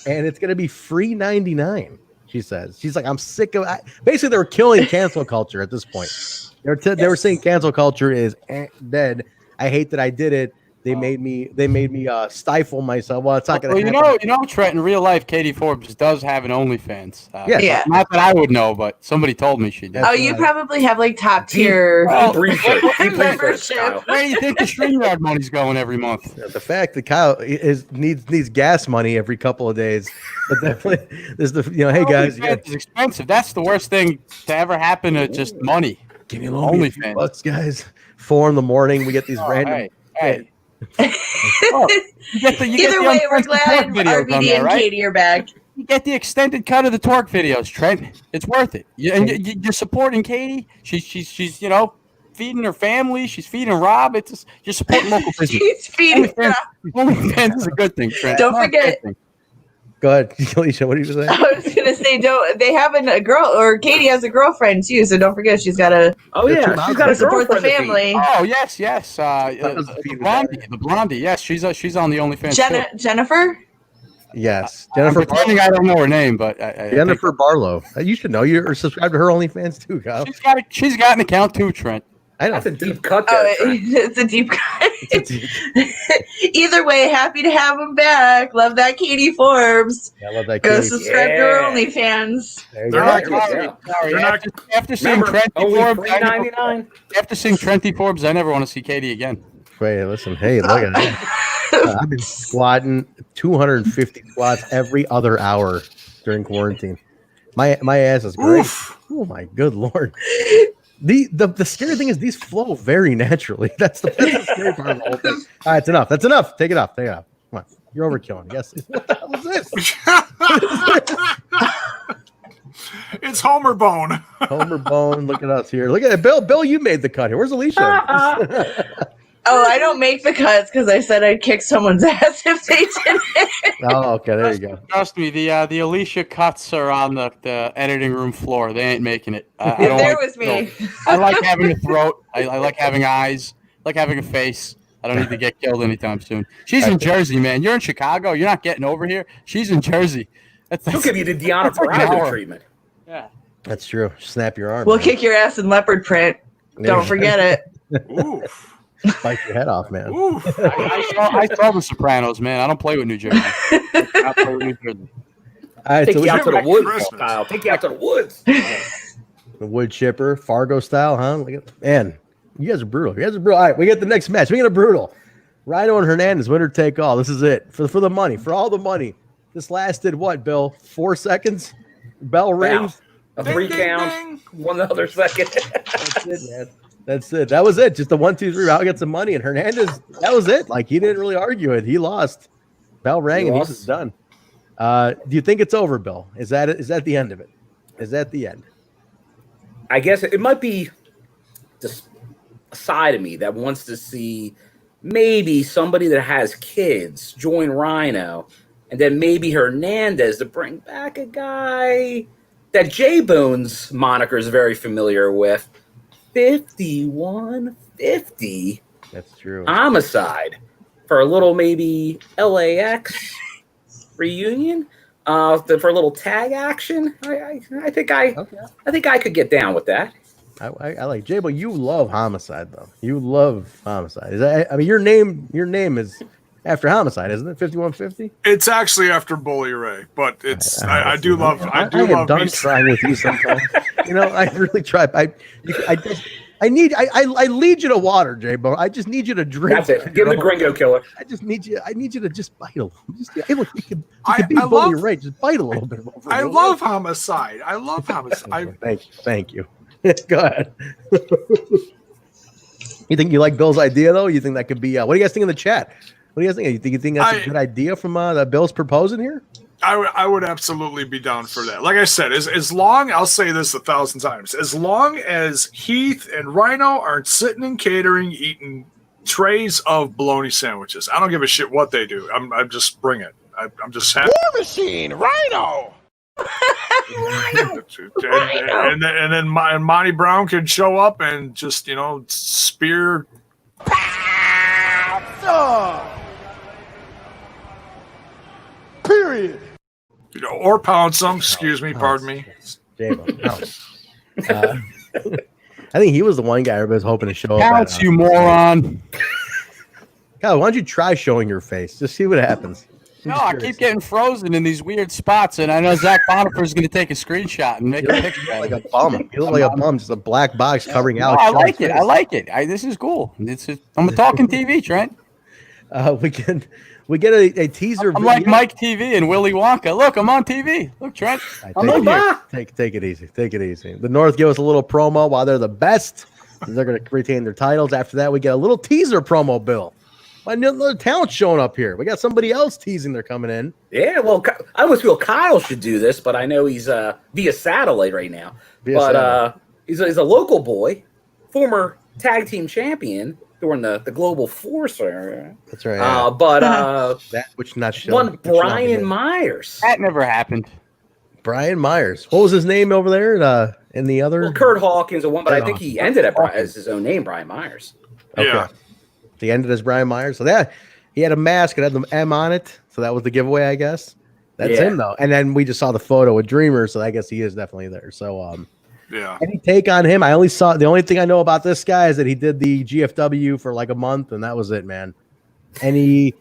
and it's going to be free $99. She says. She's like, I'm sick of. Basically, they were killing cancel culture at this point. They were saying cancel culture is dead. I hate that I did it. They made me stifle myself. Well, it's not going to happen. You know, Trent, in real life, Katie Forbes does have an OnlyFans. Yeah. Not that I would know, but somebody told me she did. Oh, you probably have like top tier membership. Where do you think the StreamYard money's going every month? The fact that Kyle needs gas money every couple of days, but definitely there's hey guys, it's expensive. That's the worst thing to ever happen to just money. Give me $OnlyFans, guys. 4 a.m, we get these random. Hey. Either way, we're glad RVD and Katie are back. You get the extended cut of the Torque videos, Trent. It's worth it. You're supporting Katie. She's feeding her family. She's feeding Rob. It's just, you're supporting local business. She's feeding Rob. OnlyFans is a good thing, Trent. Don't forget. Go ahead, Alicia. What are you saying? I was gonna say, they have a girl, or Katie has a girlfriend too. So don't forget, she's got to. Oh yeah, she's got to support the family. Oh yes. The blondie. Yes, she's on the OnlyFans. Jennifer. Yes, Jennifer. I don't know her name, but Jennifer Barlow. You should know. You're subscribed to her OnlyFans too, Kyle. She's got an account too, Trent. I know. That's a deep cut. It's a deep cut. Either way, happy to have him back. Love that Katie Forbes. Yeah, I love that. Go subscribe to her OnlyFans. After seeing Trenty Forbes, I never want to see Katie again. Wait, listen. Hey, look at that. I've been squatting 250 squats every other hour during quarantine. My ass is great. Oof. Oh my good lord. The scary thing is these flow very naturally. That's the scary part of the whole thing. All right, it's enough. That's enough. Take it off. Come on. You're overkilling. Yes. What the hell is this? It's Homer Bone. Homer Bone. Look at us here. Look at it. Bill, you made the cut here. Where's Alicia? Oh, I don't make the cuts because I said I'd kick someone's ass if they did it. Oh, okay. There you go. Trust me, the Alicia cuts are on the editing room floor. They ain't making it. Me. I like having a throat. I like having eyes. I like having a face. I don't need to get killed anytime soon. She's in Jersey, man. You're in Chicago. You're not getting over here. She's in Jersey. She'll give you the Deanna Purrazzo treatment. Yeah. That's true. Snap your arm. We'll kick your ass in leopard print. Don't forget it. Oof. Bite your head off, man. I saw The Sopranos, man. I don't play with New Jersey. I play with New Jersey. All right, Take you out to the woods, Kyle. Take you out to the woods. The wood chipper, Fargo style, huh? Man, you guys are brutal. All right, we get the next match. We get a brutal. Rhino and Hernandez, winner take all. This is it for the money, for all the money. This lasted what, Bill? 4 seconds. Bell rings. A 3 count. 1 other second. That's it, man. That's it. That was it. Just the 1, 2, 3. I'll get some money. And Hernandez, that was it. Like, he didn't really argue it. He lost. Bell rang and he was done. Do you think it's over, Bill? Is that the end of it? Is that the end? I guess it might be just a side of me that wants to see maybe somebody that has kids join Rhino, and then maybe Hernandez to bring back a guy that Jaybone's moniker is very familiar with. 5150. That's true. Homicide for a little maybe LAX reunion. For a little tag action. I think I could get down with that. I like Jaybone. You love Homicide though. You love Homicide. Is that? I mean, your name is after Homicide, isn't it? 5150. It's actually after Bully Ray, but it's I do love. I am love done trying with you sometimes. I really try. I lead you to water, Jaybone. I just need you to drink. That's it. Give him the Gringo Killer. I need you to just bite a little. Hey, look, you can be Bully Ray. Just bite a little bit. I love Homicide. I love Homicide. Thank you. Go ahead. You think you like Bill's idea though? You think that could be? What do you guys think in the chat? What do you guys think? You think that's a good idea from that Bill's proposing here? I would absolutely be down for that. Like I said, as long, I'll say this 1,000 times, as long as Heath and Rhino aren't sitting in catering eating trays of bologna sandwiches, I don't give a shit what they do. I'm just bring it. I'm just happy. War Machine, Rhino. And then Monty Brown could show up and just spear. Period. Or pounce them. Excuse me. Pardon me. I think he was the one guy everybody's hoping to show up. Pounce, you moron. Kyle, why don't you try showing your face? Just see what happens. No, I keep getting frozen in these weird spots, and I know Zach Bonifer is going to take a screenshot and make a picture. Like a bum. You look like a bum, just a black box covering out. I like it. I like it. This is cool. I'm a talking TV, Trent. We get a teaser. I'm like Mike TV and Willy Wonka. Look, I'm on TV. Look, Trent. I'm on here. Take it easy. Take it easy. The North give us a little promo while they're the best. They're going to retain their titles. After that, we get a little teaser promo, Bill. Another talent showing up here. We got somebody else teasing they're coming in. Yeah, well, I always feel Kyle should do this, but I know he's via satellite right now. He's a local boy, former tag team champion during the Global Force. That's right. Yeah. That which not one Brian Meyers. That never happened. Brian Meyers. What was his name over there in the other? Well, Kurt Hawkins, but I think he ended up as his own name, Brian Meyers. Okay. Yeah. He ended as Brian Meyers. So that he had a mask. It had the M on it. So that was the giveaway, I guess. That's him, though. And then we just saw the photo with Dreamer. So I guess he is definitely there. So, any take on him? I only saw the only thing I know about this guy is that he did the GFW for like a month, and that was it, man. Any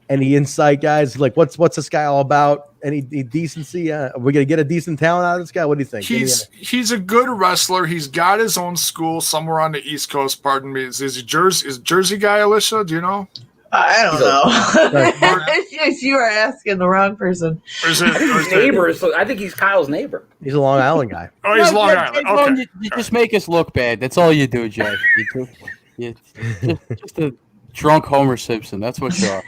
insight, guys? Like, what's this guy all about? Any decency? Are we gonna get a decent talent out of this guy? What do you think? He's a good wrestler. He's got his own school somewhere on the East Coast. Pardon me. Is he Jersey guy, Alicia? Do you know? I don't know. You are asking the wrong person. I think he's Kyle's neighbor. He's a Long Island guy. Oh, he's Long Island. Okay. You just make us look bad. That's all you do, Jay. Just a drunk Homer Simpson. That's what you are.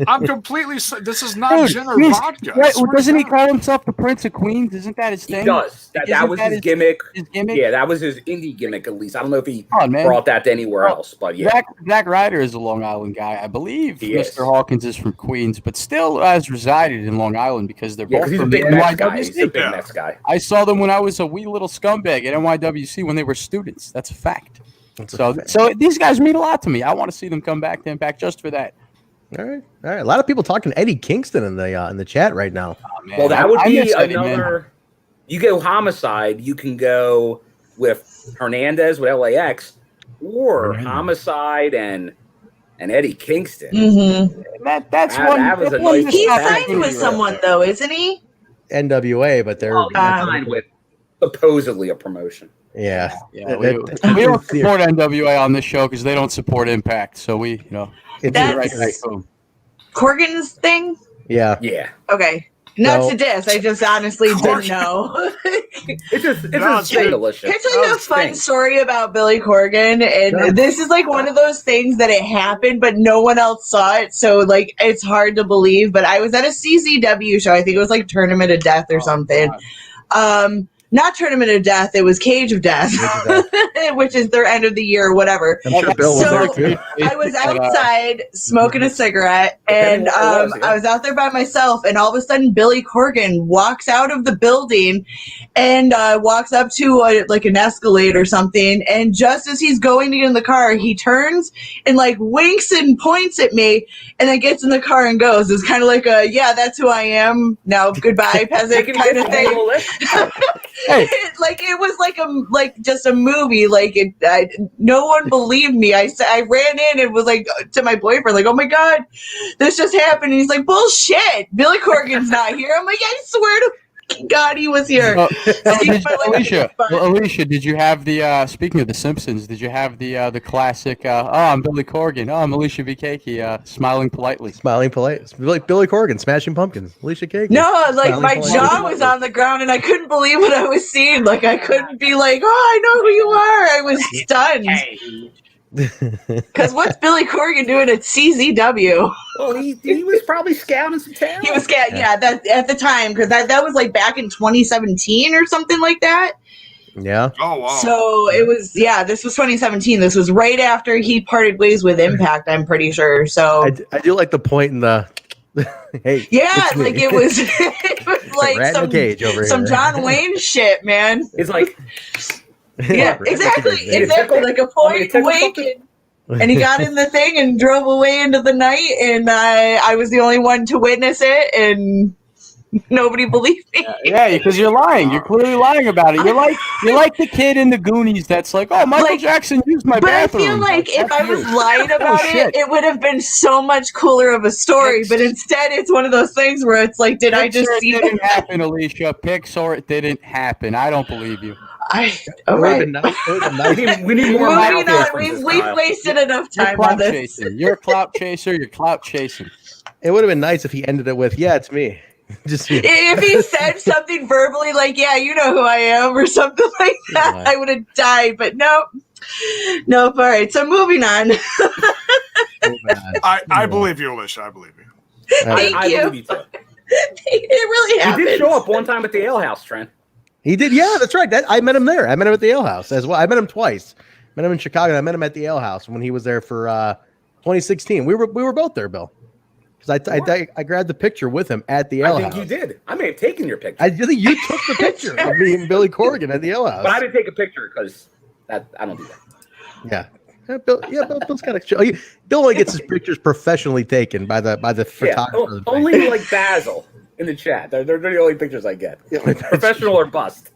I'm completely. This is not gin or vodka. Doesn't he call himself the Prince of Queens? Isn't that his thing? He does. That was his gimmick. Yeah, that was his indie gimmick, at least. I don't know if he brought that to anywhere else, but yeah. Zack Ryder is a Long Island guy. I believe Mr. Hawkins is from Queens, but still has resided in Long Island because they're both from the NYWC. He's a big Mets guy. I saw them when I was a wee little scumbag at NYWC when they were students. That's a fact. So these guys mean a lot to me. I want to see them come back to Impact just for that. All right. A lot of people talking Eddie Kingston in the chat right now. Oh, well, that would be another. You go Homicide. You can go with Hernandez with LAX, or Homicide and Eddie Kingston. Mm-hmm. That's one. That was a nice. He's signed with someone though, isn't he? NWA, but they're signed with supposedly a promotion. Yeah. We don't support NWA on this show because they don't support Impact. So we, that's Corgan's thing. Yeah. Okay. Not to diss. I just honestly didn't know. It's a thing, Alicia. Here's like a fun story about Billy Corgan, and this is like one of those things that it happened, but no one else saw it, so like it's hard to believe. But I was at a CZW show. I think it was like Tournament of Death or something. not Tournament of Death. It was Cage of Death, which is their end of the year or whatever. I'm sure Bill was there too. I was outside smoking a cigarette, and I was out there by myself, and all of a sudden Billy Corgan walks out of the building and walks up to like an Escalade or something, and just as he's going to get in the car, he turns and like winks and points at me, and then gets in the car and goes. It's kind of like a, yeah, that's who I am. Now, goodbye, peasant kind of thing. Like it was like just a movie. Like no one believed me. I ran in and was like to my boyfriend, like, "Oh my god, this just happened." And he's like, "Bullshit, Billy Corgan's not here." I'm like, "I swear to God, he was here." Alicia, did you have the speaking of The Simpsons? Did you have the classic? I'm Billy Corgan. Oh, I'm Alicia Kyle, smiling politely. Billy Corgan, Smashing Pumpkins. Alicia Kyle. No, like smiling my politely. jaw was on the ground and I couldn't believe what I was seeing. Like I couldn't be like, "Oh, I know who you are." I was stunned. Because what's Billy Corgan doing at CZW? Well, he was probably scouting some talent. He was scouting, yeah, that at the time, because that was like back in 2017 or something like that. Yeah. Oh wow. So it was, yeah, this was 2017. This was right after he parted ways with Impact, I'm pretty sure. So I do like the point in the hey. yeah, it's me. like it was like rat in a cage over some here. John Wayne shit, man. It's like yeah, exactly. Like a point wink, and he got in the thing and drove away into the night, and I was the only one to witness it, and nobody believed me. Yeah, because you're lying. You're clearly lying about it. You're like the kid in the Goonies that's like, "Oh, Michael Jackson used my bathroom." I feel like if I was lying about shit. it would have been so much cooler of a story. But instead, it's one of those things where it's like, did I just see it? Didn't happen, Alicia. Pixar, it didn't happen. I don't believe you. All right. We need more. Moving on. We've wasted enough time on this. You're a clout chaser. You're clout chasing. It would have been nice if he ended it with, "Yeah, it's me." Just if he said something verbally like, "Yeah, you know who I am," or something like that, I would have died. But nope. All right. So moving on. I believe you, Alisha. I believe you. Thank you. I believe you too. It really happened. He did show up one time at the Ale House, Trent. He did, yeah, that's right. I met him there. I met him at the Ale House as well. I met him twice. Met him in Chicago. And I met him at the Ale House when he was there for 2016. We were both there, Bill. Because I grabbed the picture with him at the Ale House. I think you did. I may have taken your picture. I think you took the picture of me and Billy Corgan at the Ale House. But I didn't take a picture because I don't do that. Bill's kind of chill. Bill only gets his pictures professionally taken by the photographer. Only like Basil in the chat. They're the only pictures I get. Professional or bust.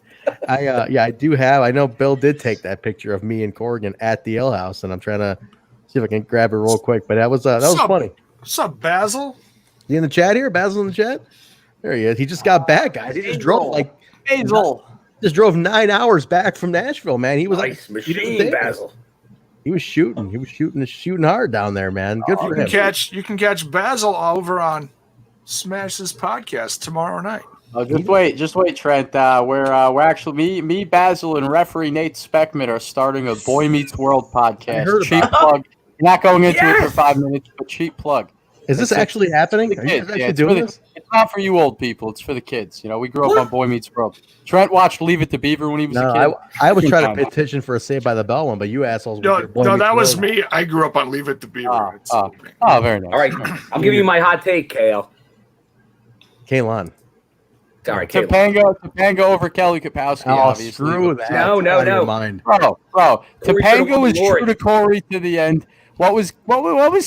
I do have. I know Bill did take that picture of me and Corgan at the Ale House, and I'm trying to see if I can grab it real quick. But that was funny. What's up, Basil? You in the chat here? Basil in the chat? There he is. He just got back, guys. He just drove just drove 9 hours back from Nashville, man. He was nice machine, Basil. He was shooting hard down there, man. Good for him. You can catch Basil over on Smash This Podcast tomorrow night. Oh, just wait, Trent. We're actually me, Basil, and referee Nate Speckman are starting a Boy Meets World podcast. Cheap plug. You're not going into it for 5 minutes, but cheap plug. Is this actually happening? Are you guys actually doing this? It's not for you old people. It's for the kids. You know, we grew up on Boy Meets World. Trent watched Leave It to Beaver when he was a kid. I was trying to petition for a Saved by the Bell one, but you assholes. No, that was me. I grew up on Leave It to Beaver. Oh, very nice. All right, I'm giving you my hot take, Kale. Kalon. All right, Topanga over Kelly Kapowski. Obviously. Screw that. No. Bro. Topanga was true to Corey to the end. What was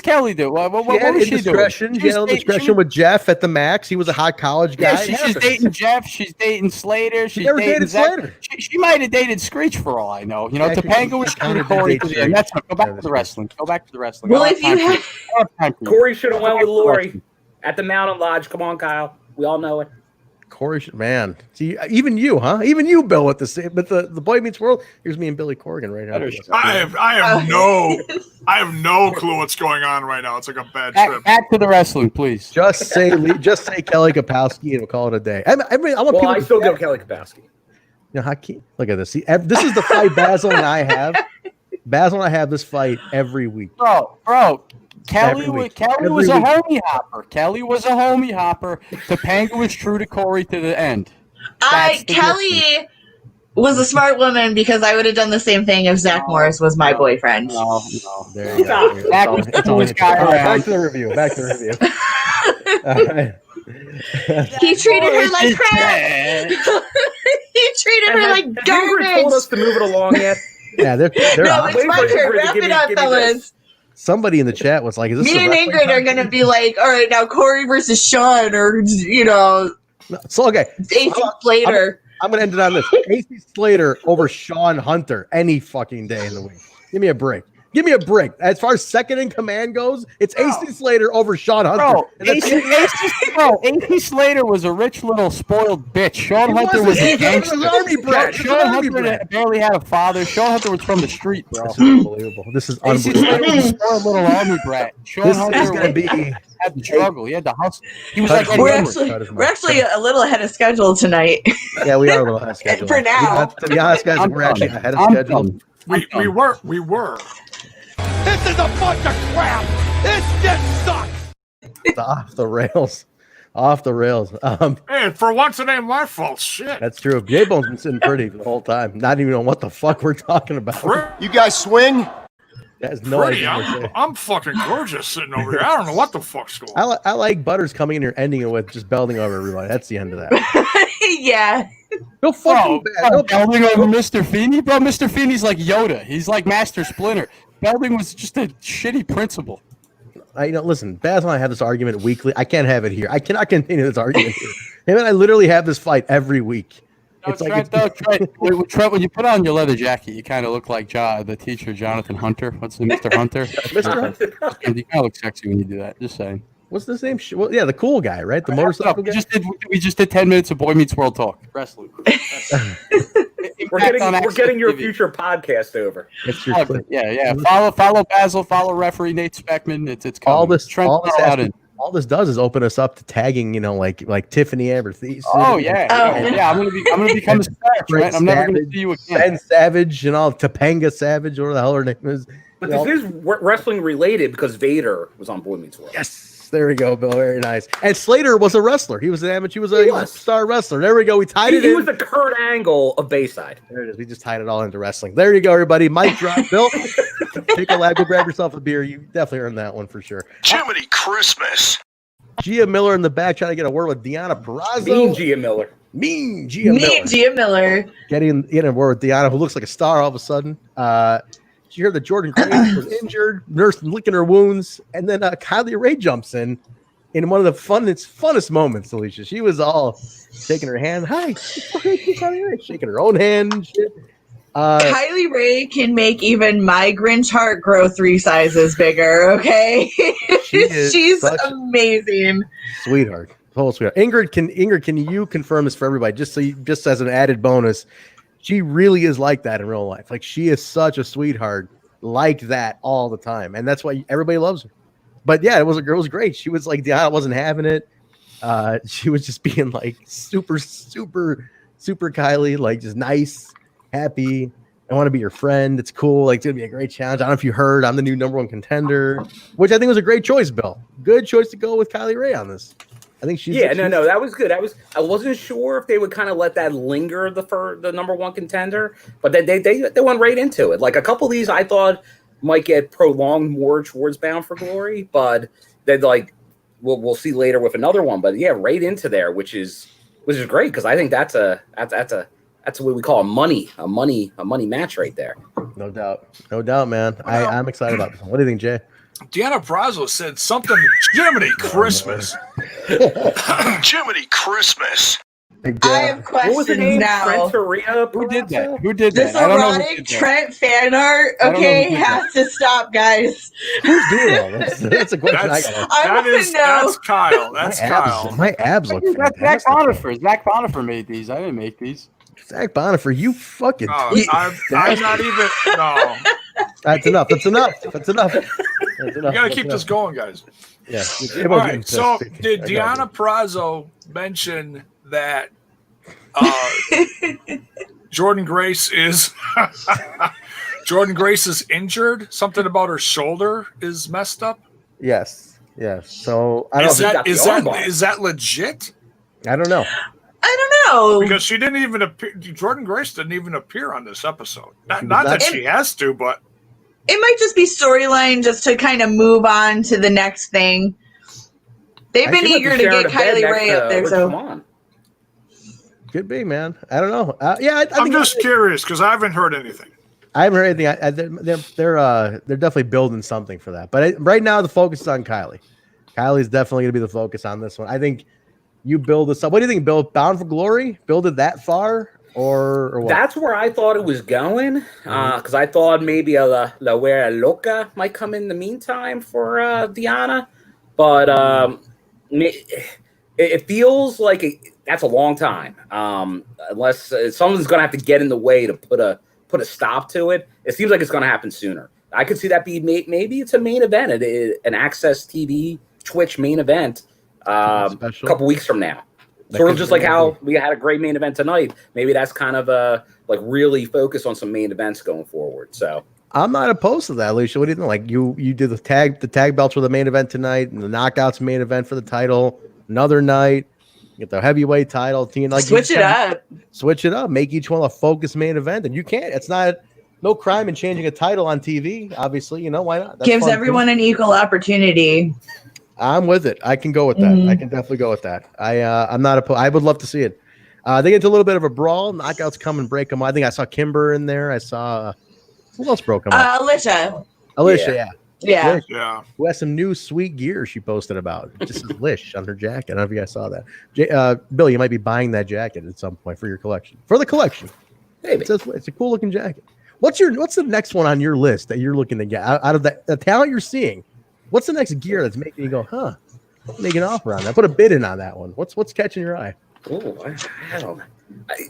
Kelly do? What was she doing? She had a little discretion with Jeff at the Max. He was a hot college guy. Yeah, she's dating Jeff. She's dating Slater. She's never dating dated Zach. Slater. She might have dated Screech for all I know. You know, Topanga was true to Corey to the end. That's go back to the wrestling. Well, if you have Corey should have went with Lori at the Mountain Lodge. Come on, Kyle. We all know it. Corey, man. See, even you, huh? Even you, Bill, with the Boy Meets World. Here's me and Billy Corgan right now. I have no clue what's going on right now. It's like a bad trip. Back to the wrestling, please. Just say Kelly Kapowski and we'll call it a day. I still go Kelly Kapowski. You know, look at this. See, this is the fight Basil and I have. Basil and I have this fight every week. Bro. Kelly was a homie hopper. Topanga was true to Corey to the end. Kelly was a smart woman because I would have done the same thing if Zach Morris was my boyfriend. No. There you go. Zach was the coolest guy Back around. to the review. All right. He treated her like crap. He treated her like Have you ever told us garbage. to move it along yet? Yeah, they're No, on. it's my turn. Wrap it up, fellas. Somebody in the chat was like, "Is this Me a and wrestling Ingrid are going to be like, all right, now Corey versus Sean, or, No, so okay. AC Slater. I'm gonna end it on this. AC Slater over Sean Hunter any fucking day in the week. Give me a break. Give me a break. As far as second in command goes, it's AC Slater over Sean Hunter. AC Slater was a rich little spoiled bitch. Sean Hunter was a gangster. army brat. Sean Hunter barely had a father. Sean Hunter was from the street, bro. This is unbelievable. This is AC unbelievable. Slater was a spoiled little army brat. Sean This Hunter is gonna be. had the struggle. He had the hustle. He was Cut like his Eddie mic. Edwards. We're actually a little ahead of schedule tonight. Yeah, we are a little ahead of schedule. For now. To be honest, guys, we're actually ahead of schedule. We were. This is a bunch of crap. This just sucks. It's off the rails. Off the rails. Hey, for once it ain't my fault. Shit. That's true. Jaybone's been sitting pretty the whole time. Not even know what the fuck we're talking about. You guys swing? Has no Pretty. idea. what to say. I'm fucking gorgeous sitting over here. I don't know what the fuck's going on. I like Butters coming in here, ending it with just belting over everybody. That's the end of that. Yeah. No fucking bad. No Belding over Mr. Feeney? Bro, Mr. Feeney's like Yoda. He's like Master Splinter. Belding was just a shitty principal. Listen, Baz and I have this argument weekly. I can't have it here. I cannot continue this argument here. Him and I literally have this fight every week. No, Trent, when you put on your leather jacket, you kind of look like the teacher, Jonathan Hunter. What's the Mr. Hunter? Mr. Hunter. You kind of look sexy when you do that. Just saying. What's the name? Well, yeah, the cool guy, right? The motorcycle guy. We just did 10 minutes of Boy Meets World talk. Wrestling. We're getting your future podcast over. It's your Yeah. Follow Basil. Follow referee Nate Speckman. It's coming. All this does is open us up to tagging, like Tiffany Amber Thies. Oh yeah. I'm gonna become a star, Trent. I'm never gonna see you again. Ben Savage and all Topanga Savage, whatever the hell her name is. But this is wrestling related because Vader was on Boy Meets World. Yes. There we go, Bill. Very nice. And Slater was a wrestler. He was an amateur. He was a star wrestler. There we go. We tied it in. He was the Kurt Angle of Bayside. There it is. We just tied it all into wrestling. There you go, everybody. Mic drop. Bill, take a lap. Go grab yourself a beer. You definitely earned that one for sure. Jiminy Christmas. Gia Miller in the back trying to get a word with Deanna Peraza. Mean Gia Miller. Mean Gia Miller. Getting a word with Deanna, who looks like a star all of a sudden. You hear that Jordan Grace was injured, nurse licking her wounds, and then Kylie Ray jumps in one of the funnest moments, Alicia. She was all shaking her hand. Hi, Kylie Ray, shaking her own hand and shit. Kylie Ray can make even my Grinch heart grow 3 sizes bigger, okay? She's amazing. Sweetheart. Total sweetheart. Ingrid, can you confirm this for everybody? Just as an added bonus. She really is like that in real life. Like, she is such a sweetheart like that all the time. And that's why everybody loves her. But yeah, it was great. She was like, Deanna wasn't having it. She was just being like super, super, super Kylie, like just nice, happy. I want to be your friend. It's cool. Like, it's going to be a great challenge. I don't know if you heard, I'm the new #1 contender, which I think was a great choice, Bill. Good choice to go with Kylie Ray on this. I think she's no, that was good. I wasn't sure if they would kind of let that linger for the #1 contender, but they went right into it. Like a couple of these I thought might get prolonged more towards Bound for Glory, but they we'll see later with another one. But yeah, right into there, which is great because I think that's what we call a money match right there. No doubt, man. I'm excited about this one. What do you think, Jay? Deanna Peraza said something. Jiminy Christmas. Jiminy Christmas. I have questions now. Who did that? Who did this that? I don't know erotic Trent fan art, okay, has to stop, guys. Who's doing all this? That's a question I got. That's Kyle. That's Kyle. My abs look Zach Bonifer. Zach Bonifer made these. I didn't make these. Zach Bonifer, you fucking. I'm not even. No. That's enough. That's enough. You gotta keep this going, guys. Yeah. All right. So, did Deanna Peraza mention that Jordan Grace is injured? Something about her shoulder is messed up. Yes. So I don't. Is that legit? I don't know. I don't know. Because she didn't even appear. Jordan Grace didn't even appear on this episode. Not that she has to, but it might just be storyline just to kind of move on to the next thing. They've been eager to get Kylie Ray up there, so could be, man. I don't know. I'm just curious because I haven't heard anything. I haven't heard anything. They're definitely building something for that. But right now, the focus is on Kylie. Kylie's definitely going to be the focus on this one. I think you build this up. What do you think, Bill? Bound for Glory? Build it that far, or what? That's where I thought it was going. Because I thought maybe La Wera Loca might come in the meantime for Diana, but it feels like that's a long time. Unless someone's going to have to get in the way to put a stop to it. It seems like it's going to happen sooner. I could see that be maybe it's a main event, an Access TV Twitch main event a couple weeks from now. Sort of just like how we had a great main event tonight. Maybe that's kind of like really focus on some main events going forward. So I'm not opposed to that, Alicia. What do you think? Like you did the tag belts for the main event tonight, and the knockouts main event for the title. Another night, you get the heavyweight title. Switch it up. Make each one a focus main event, and you can't. It's not no crime in changing a title on TV. Obviously, why not? That's gives everyone an equal opportunity. I'm with it. I can go with that. I can definitely go with that. I'm not opposed. I would love to see it. They get into a little bit of a brawl. Knockouts come and break them. I think I saw Kimber in there. I saw who else broke them up? Alicia, yeah. Who has some new sweet gear she posted about. It just says Lish on her jacket. I don't know if you guys saw that. Bill, you might be buying that jacket at some point for your collection. For the collection. Maybe. It's a cool looking jacket. What's the next one on your list that you're looking to get out of the talent you're seeing? What's the next gear that's making you go, make an offer on that? Put a bid in on that one. What's catching your eye? Oh, I don't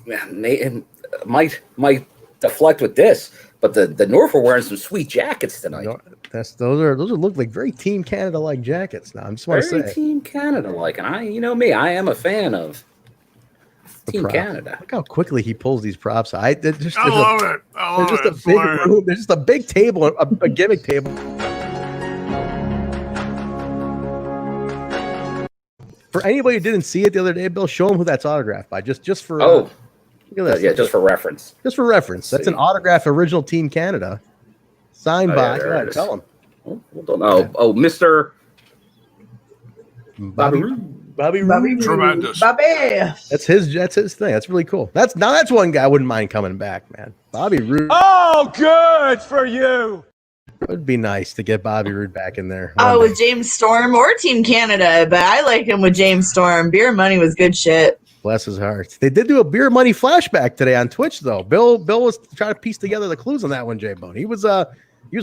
know. Might deflect with this, but the North are wearing some sweet jackets tonight. Those look like very Team Canada like jackets. Now I just want to say Team Canada like, and I am a fan of Team Canada. Look how quickly he pulls these props. I love it. There's just a big table, a gimmick table. For anybody who didn't see it the other day, Bill, show them who that's autographed by. Just for look at this. Yeah, just for reference. Just for reference. That's an autograph, original Team Canada, signed by. Tell them. Mr. Bobby Roode. Tremendous. Bobby. That's his thing. That's really cool. That's one guy I wouldn't mind coming back, man. Bobby Roode. Oh, good for you. It would be nice to get Bobby Roode back in there. With James Storm or Team Canada, but I like him with James Storm. Beer Money was good shit. Bless his heart. They did do a Beer Money flashback today on Twitch, though. Bill was trying to piece together the clues on that one. Jaybone. He was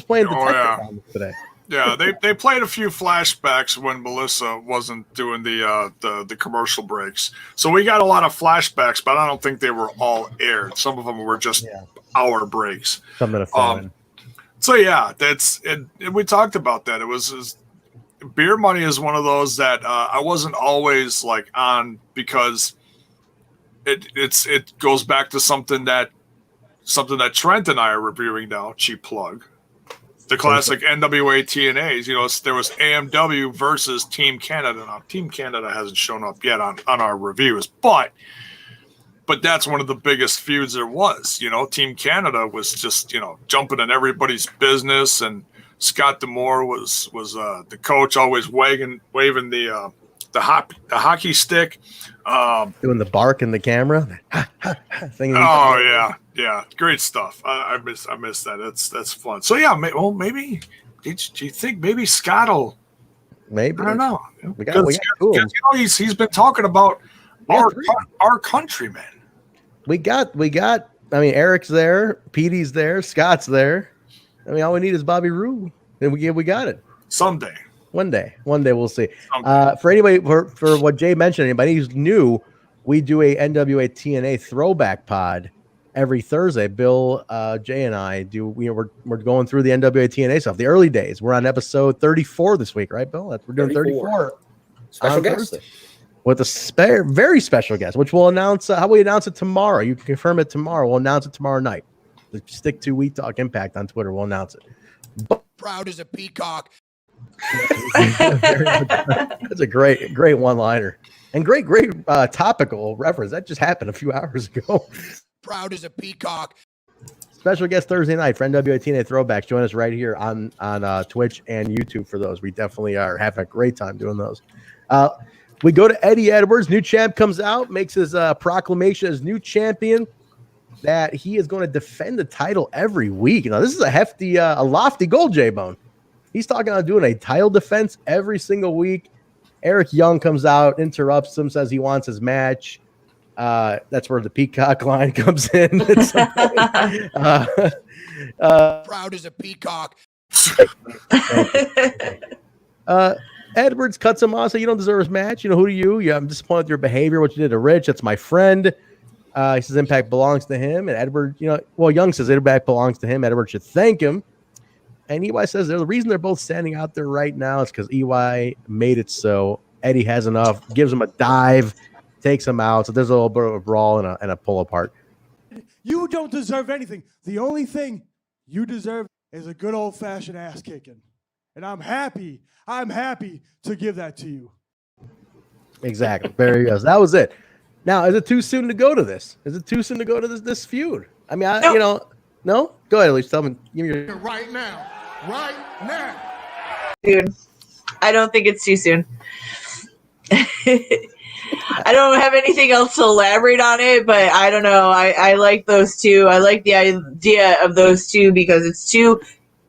playing detective today. Yeah, they played a few flashbacks when Melissa wasn't doing the commercial breaks. So we got a lot of flashbacks, but I don't think they were all aired. Some of them were just hour breaks. Something to fill in. So yeah, that's it. We talked about that. It was Beer Money is one of those that I wasn't always like on because it goes back to something that Trent and I are reviewing now. Cheap plug. The classic NWA TNAs. There was AMW versus Team Canada. Now Team Canada hasn't shown up yet on our reviews, but that's one of the biggest feuds there was. Team Canada was just, jumping in everybody's business, and Scott D'Amore was the coach, always waving the hockey stick. Doing the bark in the camera. Thing. Oh yeah, great stuff. I miss that. That's fun. So yeah, maybe. Do you think maybe Scott will? Maybe, I don't know. We got he's been talking about our countrymen. We got. I mean, Eric's there, Petey's there, Scott's there. I mean, all we need is Bobby Roode, and we got it. Someday. One day we'll see. For anybody, for what Jay mentioned, anybody who's new, we do a NWA TNA throwback pod every Thursday. Bill, Jay, and I do. We're going through the NWA TNA stuff. The early days. We're on episode 34 this week, right, Bill? We're doing 34. Special guest with a very special guest, which we'll announce. How we announce it tomorrow? You can confirm it tomorrow. We'll announce it tomorrow night. Stick to We Talk Impact on Twitter. We'll announce it. Proud as a peacock. That's a great one-liner and great topical reference. That just happened a few hours ago. Proud as a peacock. Special guest Thursday night, Friend WATNA Throwbacks. Join us right here on Twitch and YouTube for those. We definitely are having a great time doing those. We go to Eddie Edwards. New champ comes out, makes his proclamation as new champion that he is going to defend the title every week. Now, this is a hefty, a lofty goal, Jaybone. He's talking about doing a title defense every single week. Eric Young comes out, interrupts him, says he wants his match. That's where the peacock line comes in. Proud as a peacock. Edwards cuts him off, so you don't deserve his match. You know, who are you? Yeah, I'm disappointed with your behavior, what you did to Rich. That's my friend. He says Impact belongs to him. And Edwards, Young says Impact belongs to him. Edwards should thank him. And EY says the reason they're both standing out there right now is because EY made it so. Eddie has enough, gives him a dive, takes him out. So there's a little bit of a brawl and a pull apart. You don't deserve anything. The only thing you deserve is a good old-fashioned ass kicking. And I'm happy to give that to you. Exactly. There he goes. That was it. Now, is it too soon to go to this? Is it too soon to go to this feud? I mean, no? Go ahead, Alicia. Tell me. Give me your... Right now. Right now. Dude, I don't think it's too soon. I don't have anything else to elaborate on it, but I don't know. I like those two. I like the idea of those two because it's two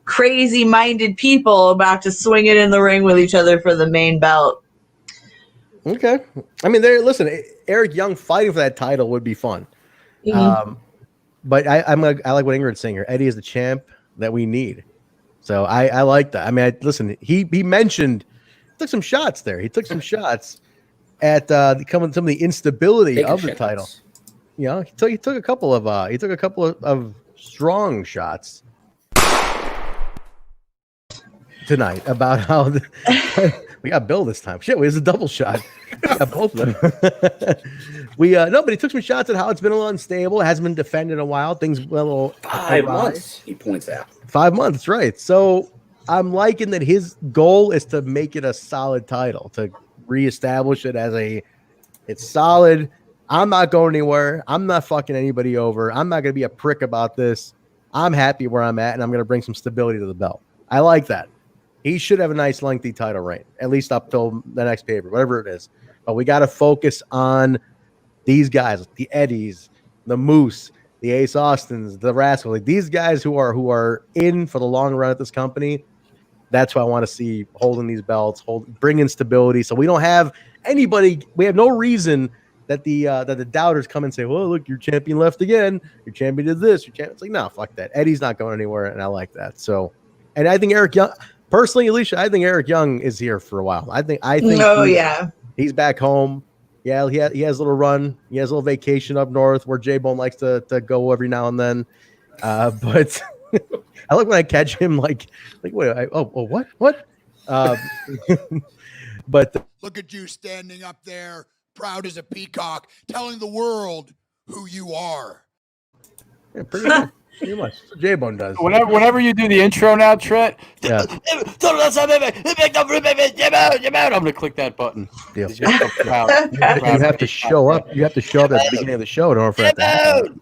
crazy-minded people about to swing it in the ring with each other for the main belt. Okay. I mean, listen, Eric Young fighting for that title would be fun. Mm-hmm. But I like what Ingrid's saying here. Eddie is the champ that we need. So I like that. I mean, listen, he mentioned, took some shots there. He took some shots at some of the instability of the title. You know, he took a couple of strong shots tonight about how we got Bill this time. Shit, it's a double shot. We got both of them. But he took some shots at how it's been a little unstable. It hasn't been defended in a while. Things went a little 5 months. He points out 5 months, right? So I'm liking that his goal is to make it a solid title, to reestablish it as it's solid. I'm not going anywhere. I'm not fucking anybody over. I'm not going to be a prick about this. I'm happy where I'm at, and I'm going to bring some stability to the belt. I like that. He should have a nice lengthy title reign, at least up till the next paper, whatever it is. But we got to focus on these guys, the Eddies, the Moose, the Ace Austins, the Rascal, like these guys who are in for the long run at this company. That's what I want to see holding these belts, bringing stability. So we don't have anybody. We have no reason that the doubters come and say, "Well, look, your champion left again. Your champion did this. Your champion." It's like, no, fuck that. Eddie's not going anywhere, and I like that. So, and I think Eric Young, personally, Alicia, I think Eric Young is here for a while. I think. He's back home. Yeah, he has a little run. He has a little vacation up north where Jaybone likes to go every now and then. But I like when I catch him like what? But look at you standing up there, proud as a peacock, telling the world who you are. Yeah, pretty much. Jaybone does. Whenever you do the intro now, Trent. Yeah. I'm gonna click that button. Deal. You have to show up. You have to show up at the beginning of the show in order for that to happen.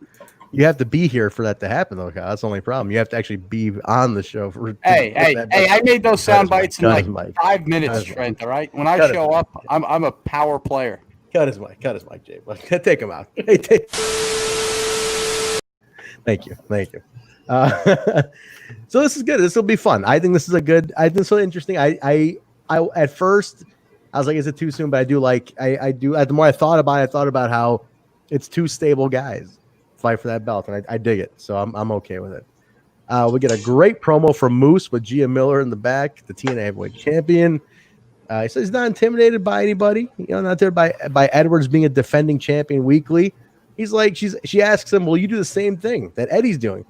You have to be here for that to happen, though. That's the only problem. You have to actually be on the show. Hey! I made those sound bites in like 5 minutes, Trent. All right. When I show up, I'm a power player. Cut his mic, Jay. Take him out. Hey, Thank you. So this is good. This will be fun. I think this is this is interesting. I at first I was like, is it too soon? But I do like the more I thought about how it's two stable guys fight for that belt, and I dig it. So I'm okay with it. We get a great promo from Moose with Gia Miller in the back, the TNA heavyweight champion. He says he's not intimidated by anybody, not intimidated by Edwards being a defending champion weekly. He's like, she asks him, will you do the same thing that Eddie's doing?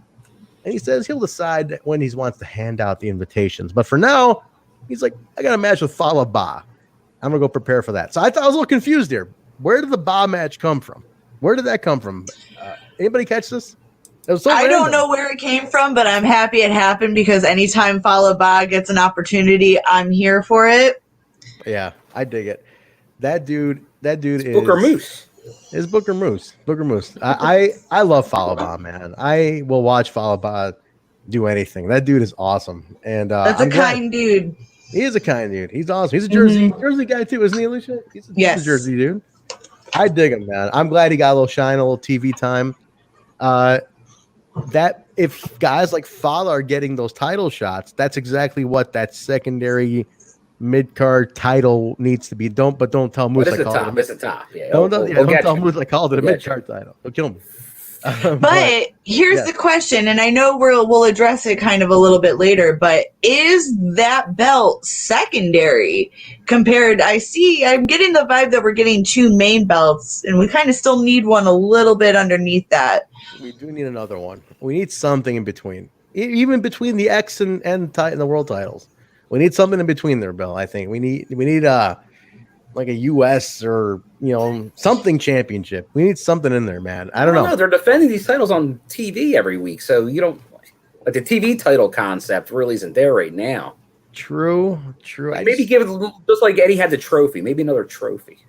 And he says he'll decide when he wants to hand out the invitations. But for now, he's like, I got a match with Fallah Bahh. I'm going to go prepare for that. So I thought I was a little confused here. Where did the Bahh match come from? Where did that come from? Anybody catch this? I don't know where it came from, but I'm happy it happened because anytime Fallah Bahh gets an opportunity, I'm here for it. Yeah, I dig it. That dude is Booker Moose. Is Booker Moose. Booker Moose. I love Fallah Bahh, man. I will watch Fallah Bahh do anything. That dude is awesome. And that's a kind dude. He is a kind dude. He's awesome. He's a Jersey guy too, isn't he, Alicia? He's a Jersey dude. I dig him, man. I'm glad he got a little shine, a little TV time. That if guys like Fallah are getting those title shots, that's exactly what that secondary mid-card title needs to be. Don't tell Moose I called it. It's a top. Yeah. Don't tell Moose I called it a mid-card title. He'll kill me. But here's the question, and I know we'll address it kind of a little bit later, but is that belt secondary compared? I'm getting the vibe that we're getting 2 main belts, and we kind of still need one a little bit underneath that. We do need another one. We need something in between, even between the X and the world titles. We need something in between there, Bill. I think we need like a U.S. or something championship. We need something in there, man. I don't know. They're defending these titles on TV every week, so you don't like the TV title concept really isn't there right now. True. Maybe give it just like Eddie had the trophy. Maybe another trophy.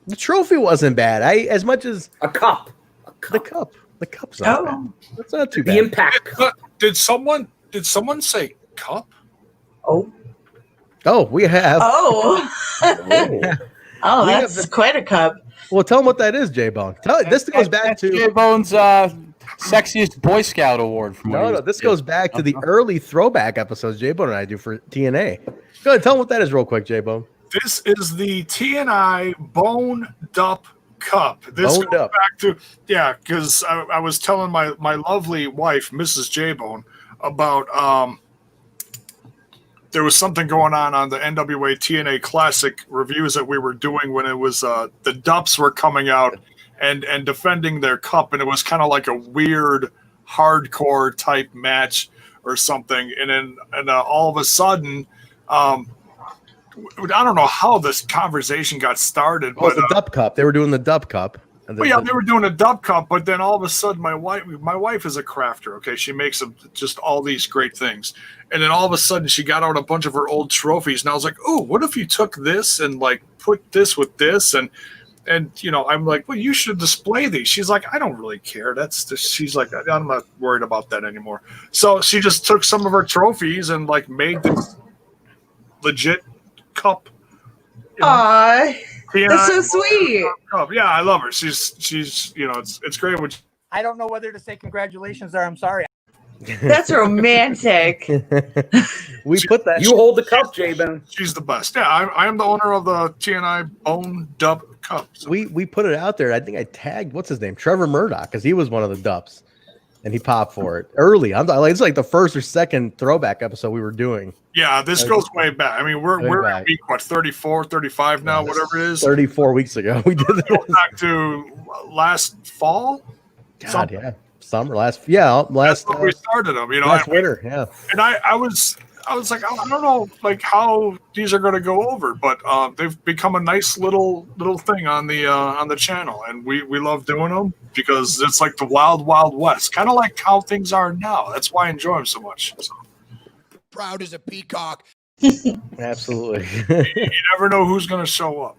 The trophy wasn't bad. As much as a cup. The cup's not bad. That's not too bad. The Impact Cup. Did someone say cup? Oh, we have. Oh, that's quite a cup. Well, tell them what that is, Jaybone. This goes back to Jaybone's sexiest Boy Scout award. This goes back to the early throwback episodes Jaybone and I do for TNA. Go ahead, tell them what that is real quick, Jaybone. This is the TNI Bone Dup Cup. This goes back to because I was telling my lovely wife, Mrs. Jaybone, about there was something going on the NWA TNA Classic reviews that we were doing when it was the Dups were coming out and defending their cup, and it was kind of like a weird hardcore type match or something, and then all of a sudden, I don't know how this conversation got started. But the Dup Cup. They were doing the Dup Cup. They were doing a Dup Cup, but then all of a sudden, my wife is a crafter. Okay, she makes just all these great things, and then all of a sudden, she got out a bunch of her old trophies, and I was like, "Oh, what if you took this and like put this with this?" And I'm like, "Well, you should display these." She's like, "I don't really care. She's like, I'm not worried about that anymore." So she just took some of her trophies and like made this legit cup. Aww. That's so sweet. Yeah, I love her. She's it's great. I don't know whether to say congratulations or I'm sorry. That's romantic. We put that. You hold the cup, Jaybone. She's the best. Yeah, I am the owner of the TNI Bone Dup Cup. So. We put it out there. I think I tagged what's his name, Trevor Murdoch, because he was one of the Dups, and he popped for it early. It's like the first or second throwback episode we were doing. Yeah, this goes way back. I mean, we're at week 34, 35 now, whatever it is. 34 weeks ago we did this. Back to last fall. God, yeah, summer last. That's when we started them. Last winter. Yeah, and I was like, I don't know, like how these are going to go over, but they've become a nice little thing on the channel, and we love doing them because it's like the wild west, kind of like how things are now. That's why I enjoy them so much. So. Proud as a peacock. Absolutely. You never know who's going to show up.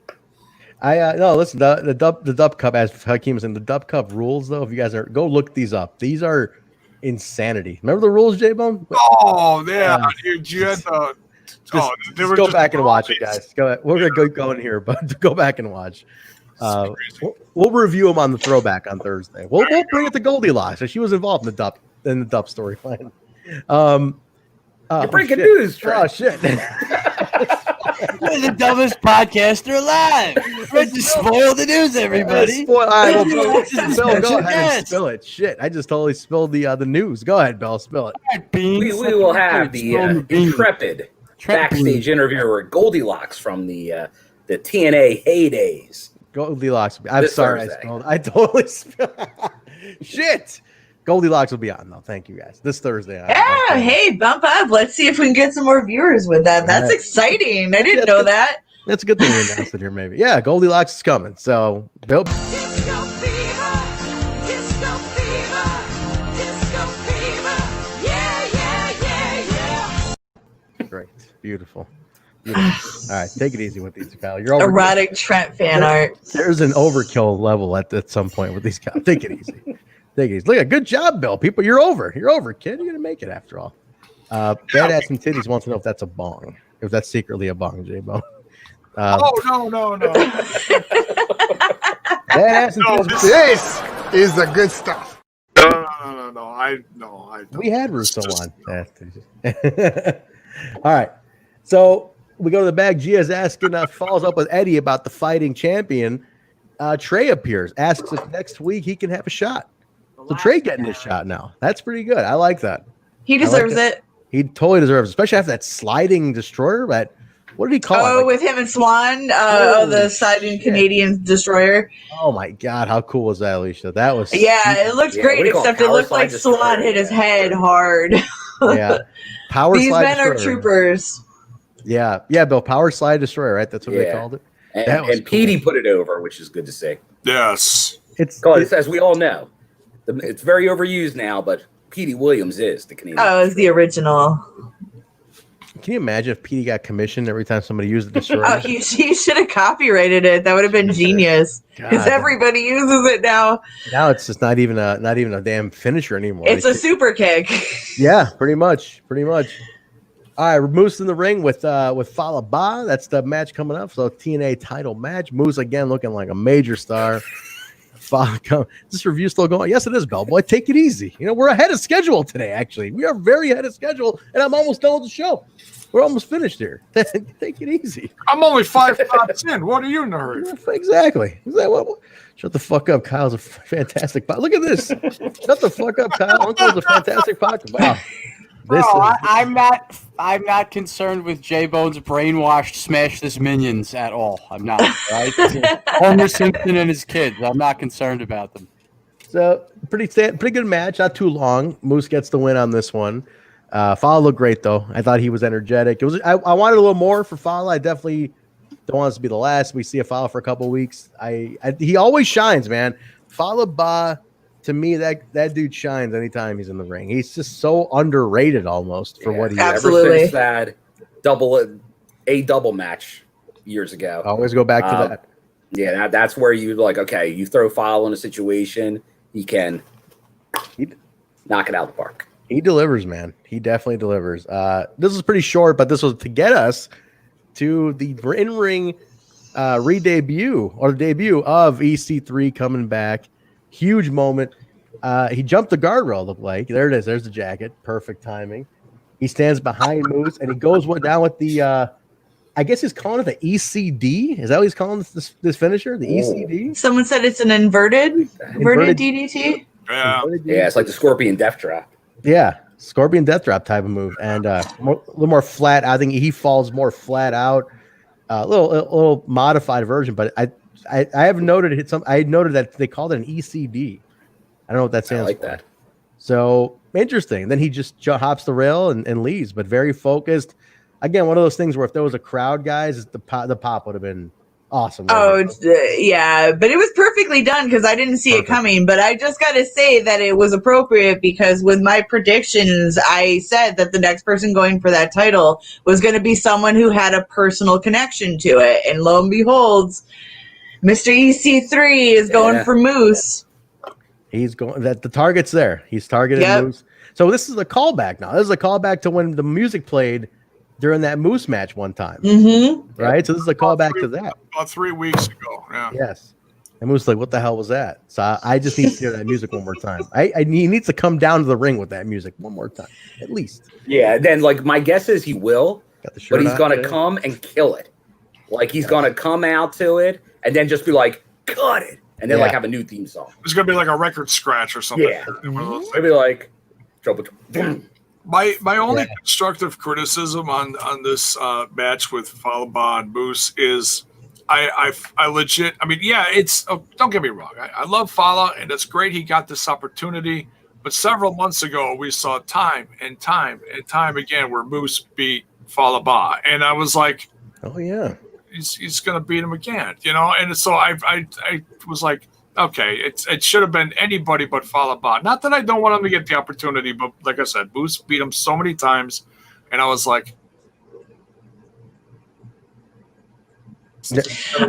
No, listen, the Dup Cup, as Hakeem was in, the Dup Cup rules, though, if you guys go look these up. These are insanity. Remember the rules, Jaybone? Oh, yeah. You had the... Just go back and watch it, guys. Go ahead. We're going to go going here, but go back and watch. We'll review them on the throwback on Thursday. We'll bring it to Goldilocks. She was involved in the Dup storyline. You're breaking news, Trent. Oh, shit. We're the dumbest podcaster alive. We're just spoil the news, everybody. All right, Bill, go ahead and spill it. Shit, I just totally spilled the news. Go ahead, Bill, spill it. We will have the intrepid backstage interviewer Goldilocks from the TNA heydays. Goldilocks. I'm sorry, I totally spilled. Shit. Goldilocks will be on, though. Thank you, guys. This Thursday. Yeah, hey, bump up. Let's see if we can get some more viewers with that. That's exciting. I didn't know that. That's a good thing we announced it here, maybe. Yeah, Goldilocks is coming. So, Bill. Disco fever, disco fever, disco Beautiful. Beautiful. All right, take it easy with these, Kyle. You're over. Erotic Trent fan art. There's an overkill level at some point with these guys. Take it easy. Take it easy. Look at good job, Bill. People, you're over. You're over, kid. You're gonna make it after all. Badass and Titties wants to know if that's a bong. If that's secretly a bong, Jaybone. No. Badass and Titties. This is the good stuff. No. I don't. We had Russo on. All right. So we go to the bag. Gia's asking, follows up with Eddie about the fighting champion. Trey appears, asks if next week he can have a shot. So Trey getting his shot now. That's pretty good. I like that. He deserves it. He totally deserves it, especially after that sliding destroyer. But what did he call it? Oh, with him and Swan, the sliding Canadian destroyer. Oh my God, how cool was that, Alicia? That was it looked great, except it looked like Swan hit his head hard. Yeah, power. These slide men destroyer. are troopers. Yeah, Bill, power slide destroyer, right? That's what they called it. And Petey put it over, which is good to see. Yes, it's as we all know, it's very overused now, but Petey Williams is the Canadian. Oh, it's the original. Can you imagine if Petey got commissioned every time somebody used the destroyer? Oh, he should have copyrighted it. That would have been genius. Because everybody uses it now. Now it's just not even a damn finisher anymore. It's a super kick. Yeah, pretty much. All right, Moose in the ring with Fallah Bahh. That's the match coming up. So TNA title match. Moose again looking like a major star. Is this review still going? Yes, it is, Bellboy. Take it easy. We're ahead of schedule today, actually. We are very ahead of schedule, and I'm almost done with the show. We're almost finished here. Take it easy. I'm only 5 spots in. What are you in a hurry? Exactly. Shut the fuck up. Kyle's a fantastic podcast. Look at this. Shut the fuck up, Kyle. Uncle's a fantastic podcast. Wow. I'm not concerned with Jaybone's brainwashed smash this minions at all. I'm not. Right? Homer Simpson and his kids. I'm not concerned about them. So pretty good match. Not too long. Moose gets the win on this one. Fallah looked great though. I thought he was energetic. I wanted a little more for Fallah. I definitely don't want this to be the last. We see a Fallah for a couple of weeks. He always shines, man. Fallah Bahh. To me, that dude shines anytime he's in the ring. He's just so underrated almost for what he is. Ever since that double match years ago. Always go back to that. Yeah, that's where you you throw Fallah in a situation, he can knock it out of the park. He delivers, man. He definitely delivers. This was pretty short, but this was to get us to the in-ring re-debut or the debut of EC3 coming back. Huge moment. He jumped the guardrail, looked like. There it is. There's the jacket. Perfect timing. He stands behind Moose, and he goes down with the, I guess he's calling it the ECD. Is that what he's calling this finisher? The ECD? Someone said it's an inverted DDT. Yeah. It's like the Scorpion Death Drop. Yeah, Scorpion Death Drop type of move. And a little more flat. I think he falls more flat out. A little modified version, but I have noted I noted that they called it an ECD. I don't know what that stands for. That. So interesting. Then he just hops the rail and leaves, but very focused. Again, one of those things where if there was a crowd, guys, the pop would have been awesome. Yeah, but it was perfectly done because I didn't see it coming. But I just got to say that it was appropriate because with my predictions, I said that the next person going for that title was going to be someone who had a personal connection to it. And lo and behold, Mr. EC3 is going for Moose. He's going that the target's there. He's targeted Moose. So this is a callback now. This is a callback to when the music played during that Moose match one time. Mm-hmm. Right? So this is a callback to that. About 3 weeks ago. Yeah. Yes. And Moose like, what the hell was that? So I just need to hear that music one more time. He needs to come down to the ring with that music one more time, at least. Yeah, then my guess is he will, but he's gonna come and kill it. He's gonna come out to it and then just be like, cut it. And then have a new theme song. It's gonna be like a record scratch or something. Yeah. Maybe like trouble. My only constructive criticism on this match with Fallah Bahh and Moose is I legit. I mean, it's don't get me wrong. I love Fallah and it's great he got this opportunity. But several months ago we saw time and time again where Moose beat Fallah Bahh, and I was like, oh yeah. He's gonna beat him again, and so I was like, okay, it should have been anybody but Fallah Bahh. Not that I don't want him to get the opportunity, but like I said, Moose beat him so many times, and I was like,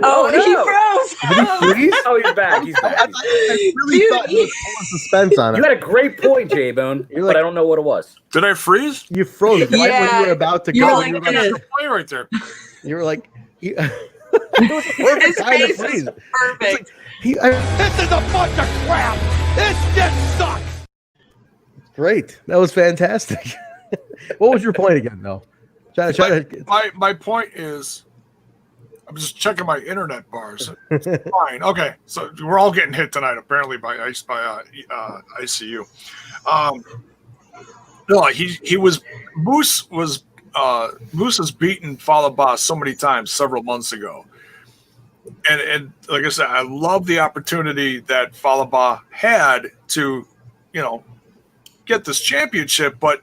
Oh, he froze. Did he freeze? Oh, he's back. He's back. I really thought you were pulling suspense on it. You had a great point, Jaybone, but I don't know what it was. Did I freeze? You froze right when you were about to go. Like You were about to play right there. You were like, it was a perfect time to freeze. Perfect. This is a bunch of crap. This just sucks. Great. That was fantastic. What was your point again, though? My point is, I'm just checking my internet bars. Fine. Okay. So we're all getting hit tonight, apparently, by ICU. No, he was Moose has beaten Fallah Bahh so many times several months ago. And like I said, I love the opportunity that Fallah Bahh had to, get this championship, but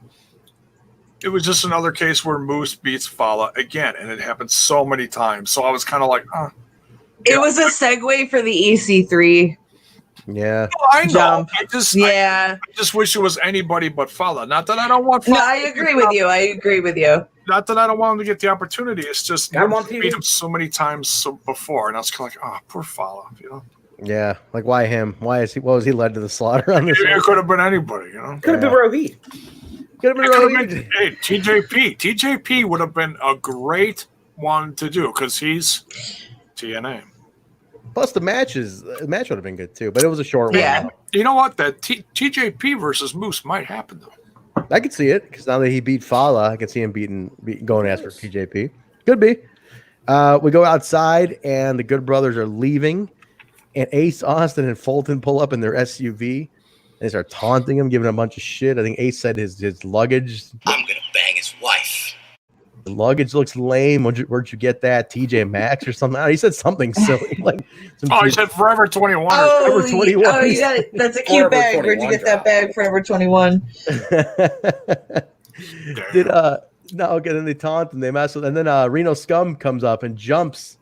it was just another case where Moose beats Fallah again, and it happened so many times. So I was kind of like, It was a segue for the EC3. Yeah. Oh, I know. Jump. I just wish it was anybody but Fallah. Not that I don't want Fallah. No, I agree with you. Not that I don't want him to get the opportunity. It's just I beat him so many times before, and I was kind of like, poor Fallah, Yeah, like why him? Why is he? What was he led to the slaughter on this? It could have been anybody, Could have been Rohit. Could have been Rohit. Hey, TJP. TJP would have been a great one to do because he's TNA. Plus the match would have been good too, but it was a short one. Yeah. You know what? That TJP versus Moose might happen though. I could see it because now that he beat Fallah, I could see him going after TJP. Could be. We go outside and the Good Brothers are leaving, and Ace, Austin, and Fulton pull up in their SUV. And they start taunting him, giving him a bunch of shit. I think Ace said his luggage. I'm gonna bang his wife. The luggage looks lame. Where'd you get that? TJ Maxx or something? He said something silly. He said Forever 21. Forever 21. Oh, yeah, that's a cute bag. Where'd you get that bag? Forever 21. Then they taunt and they mess with, and then Reno Scum comes up and jumps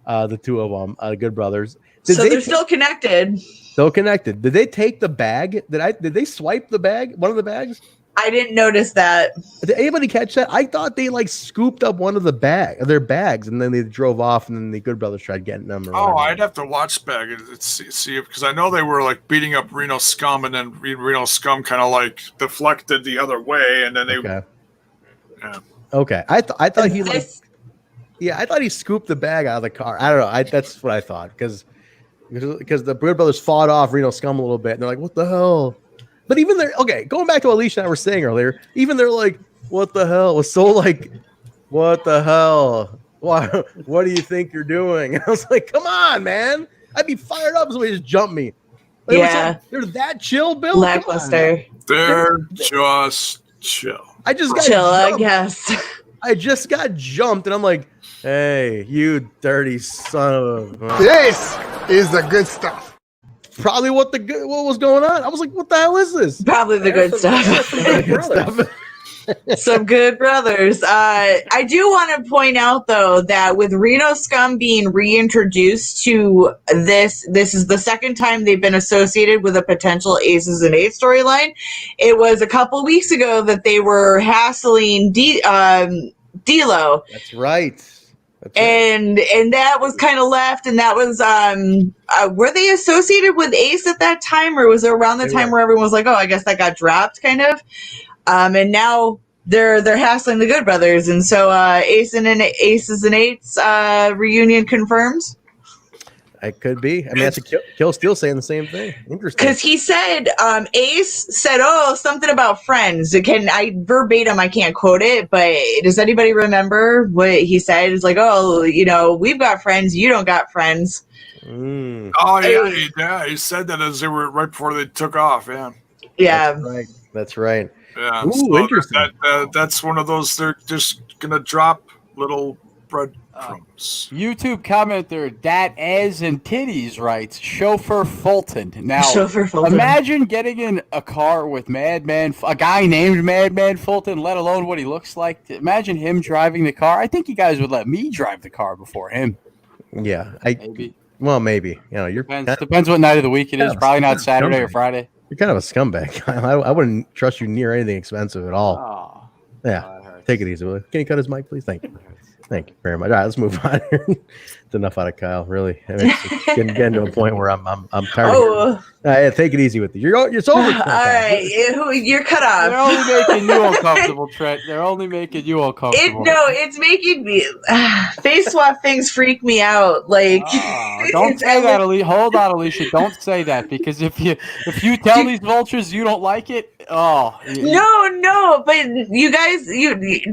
the two of them, the Good Brothers. They're still connected. Still connected. Did they take the bag? Did they swipe the bag? One of the bags? I didn't notice that. Did anybody catch that? I thought they scooped up one of their bags, and then they drove off, and then the Good Brothers tried getting them. I'd have to watch back and see because I know they were beating up Reno Scum, and then Reno Scum kind of deflected the other way, and then they. Okay. Yeah. Okay. I thought he I thought he scooped the bag out of the car. I don't know. That's what I thought because the Good Brothers fought off Reno Scum a little bit, and they're like, "What the hell?" But even they're going back to Alicia and I were saying earlier, even they're like, what the hell? It was so what the hell? What do you think you're doing? And I was like, come on, man. I'd be fired up if somebody just jumped me. Yeah. They're that chill, Bill? Lackluster. They're just chill. I just got chill, jumped. I guess. I just got jumped, and I'm like, hey, you dirty son of a... This is the good stuff. Probably what was going on. I was like, what the hell is this? Probably the good stuff. Some Good Brothers. I do want to point out, though, that with Reno Scum being reintroduced to this is the second time they've been associated with a potential Aces and Eights storyline. It was a couple weeks ago that they were hassling D'Lo. That's right. And that was kind of left, and that was were they associated with Ace at that time, or was it around the time where everyone was like, oh, I guess that got dropped, kind of? And now they're hassling the Good Brothers, and so Aces and Eights reunion confirmed. It could be. I mean, that's Kill still saying the same thing. Interesting. Because he said, Ace said, something about friends. Verbatim, I can't quote it, but does anybody remember what he said? It's like, we've got friends, you don't got friends. Mm. Oh, yeah, he said that as they were right before they took off, yeah. Yeah. That's right. Yeah. Ooh, so interesting. That's one of those, they're just going to drop little breadcrumbs. YouTube commenter Dat As and Titties writes Chauffeur Fulton. Now, imagine getting in a car with a guy named Madman Fulton, let alone what he looks like. Imagine him driving the car. I think you guys would let me drive the car before him. Yeah, maybe. Well, maybe. You're depends what night of the week it is. Probably not Saturday or Friday. You're kind of a scumbag. I wouldn't trust you near anything expensive at all. Oh. Yeah. Take it easy, Willie. Can you cut his mic, please? Thank you. Thank you very much. All right, let's move on. It's enough out of Kyle, really. I mean, it's getting to a point where I'm tired. Oh. Yeah, take it easy with it. It's over. All right, you're cut off. They're only making you uncomfortable, Trent. They're only making you uncomfortable. It's making me face swap things freak me out. Like, don't say that, Alicia. Hold on, Alicia. Don't say that, because if you tell these vultures you don't like it, no. But you guys,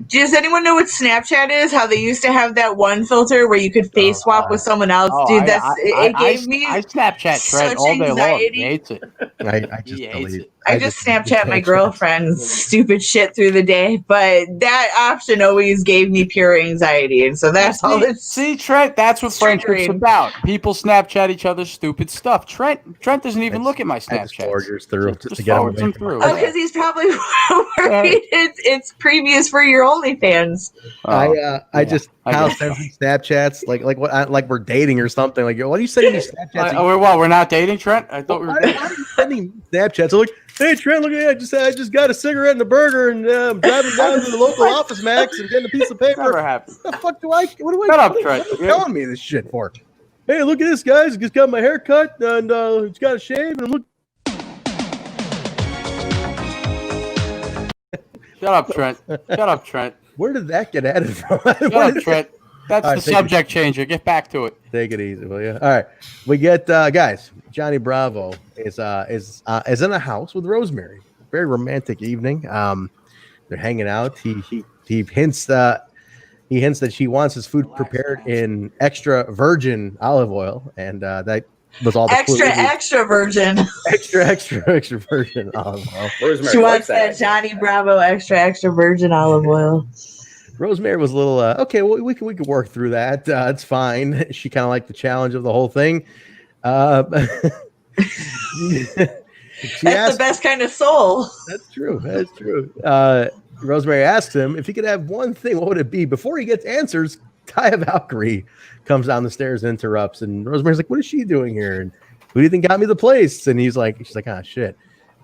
does anyone know what Snapchat is? How they used to have that one filter where you could face swap with someone else, dude. It gave me Snapchat Trent all day long. He hates it. I just delete it. I just Snapchat my girlfriend's stupid shit through the day, but that option always gave me pure anxiety, and so that's all it's. See, Trent, that's what friendship's about. People Snapchat each other's stupid stuff. Trent doesn't even look at my Snapchat. Forgers through just to get them through. Oh, because he's probably worried it's previous for your OnlyFans. Kyle sends me Snapchats like we're dating or something. Like, what are you sending me Snapchats? We're not dating, Trent? I thought we were dating. Why are you sending Snapchats? I'm like, hey Trent, look at that! I just got a cigarette and a burger, and I'm driving down to the local Office Max and getting a piece of paper. Never happened. What the fuck do I? What do I? Shut up, Trent. What are you telling me this shit for? Hey, look at this, guys! I just got my hair cut and it's got a shave, and look. Shut up, Trent. Shut up, Trent. Where did that get added from? Shut up, Trent. That's the subject changer. Get back to it. Take it easy, will you? All right, we get guys. Johnny Bravo is in a house with Rosemary. Very romantic evening. They're hanging out. He hints that she wants his food prepared in extra virgin olive oil, and that was all the extra virgin. extra virgin olive oil. Rosemary she wants that Johnny Bravo extra virgin olive oil. Rosemary was a little okay. Well, we could work through that. It's fine. She kind of liked the challenge of the whole thing. That's the best kind of soul. That's true. Rosemary asked him if he could have one thing. What would it be? Before he gets answers, Taya Valkyrie comes down the stairs and interrupts. And Rosemary's like, "What is she doing here? And who do you think got me the place?" And she's like, "Ah, shit."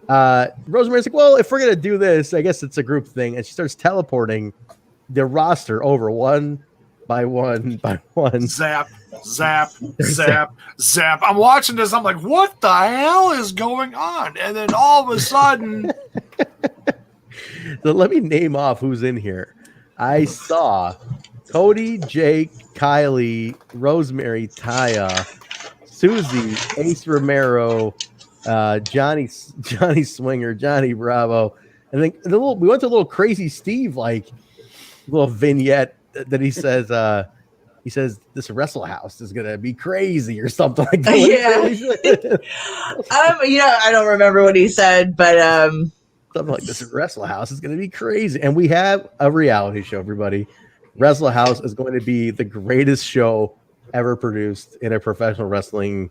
Rosemary's like, "Well, if we're gonna do this, I guess it's a group thing." And she starts teleporting the roster over one by one. Zap, zap, zap, zap. I'm watching this. I'm like, what the hell is going on? And then all of a sudden. So let me name off who's in here. I saw Cody, Jake, Kylie, Rosemary, Taya, Susie, Ace Romero, Johnny Swinger, Johnny Bravo. And then we went to a little Crazy Steve little vignette that he says this wrestle house is gonna be crazy or something like that. I don't remember what he said, but something like this wrestle house is gonna be crazy. And we have a reality show, everybody. Wrestle House is going to be the greatest show ever produced in a professional wrestling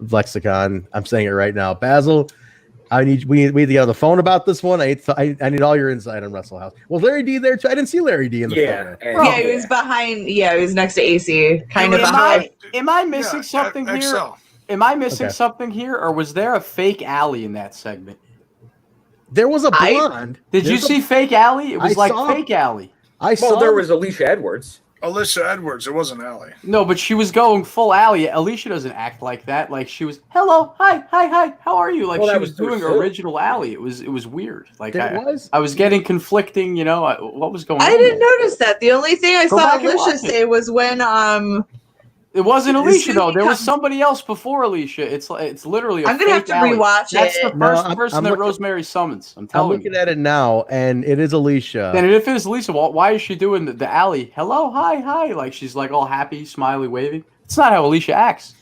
lexicon. I'm saying it right now. Basil, we need to get on the phone about this one. I need all your insight on Wrestle House. Was Larry D there too? I didn't see Larry D in the phone. Yeah, he was behind. Yeah, he was next to AC, kind of behind. Am I missing something here? XL. Am I missing something here, or was there a fake alley in that segment? There was a blonde. Did you see fake alley? It was fake alley. There was Alicia Edwards. Alicia Edwards. It wasn't Allie. No, but she was going full alley. Alicia doesn't act like that. Like she was, hello, hi, how are you? Like she was doing original alley. It was weird. Like I was getting conflicting. What was going on? I didn't notice that. The only thing I saw Alicia say was when It wasn't Alicia though. There was somebody else before Alicia. It's literally. I'm gonna have to rewatch it. That's the first person that Rosemary summons. I'm telling you. I'm looking at it now, and it is Alicia. Then if it is Alicia, why is she doing the alley? Hello, hi, like she's like all happy, smiley, waving. It's not how Alicia acts.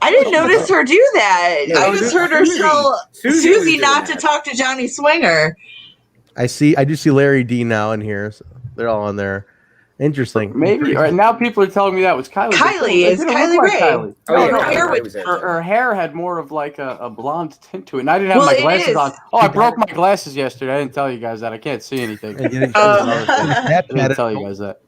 I didn't notice her do that. Yeah, I just heard her tell Susie not to talk to Johnny Swinger. I do see Larry D now in here. So they're all on there. Interesting. Maybe. All right, now people are telling me that was Kylie. Kylie Kylie Ray. Kylie. Oh, her hair had more of like a blonde tint to it. And I didn't have my glasses on. Oh, I broke my glasses yesterday. I didn't tell you guys that. I can't see anything. I didn't tell you guys that.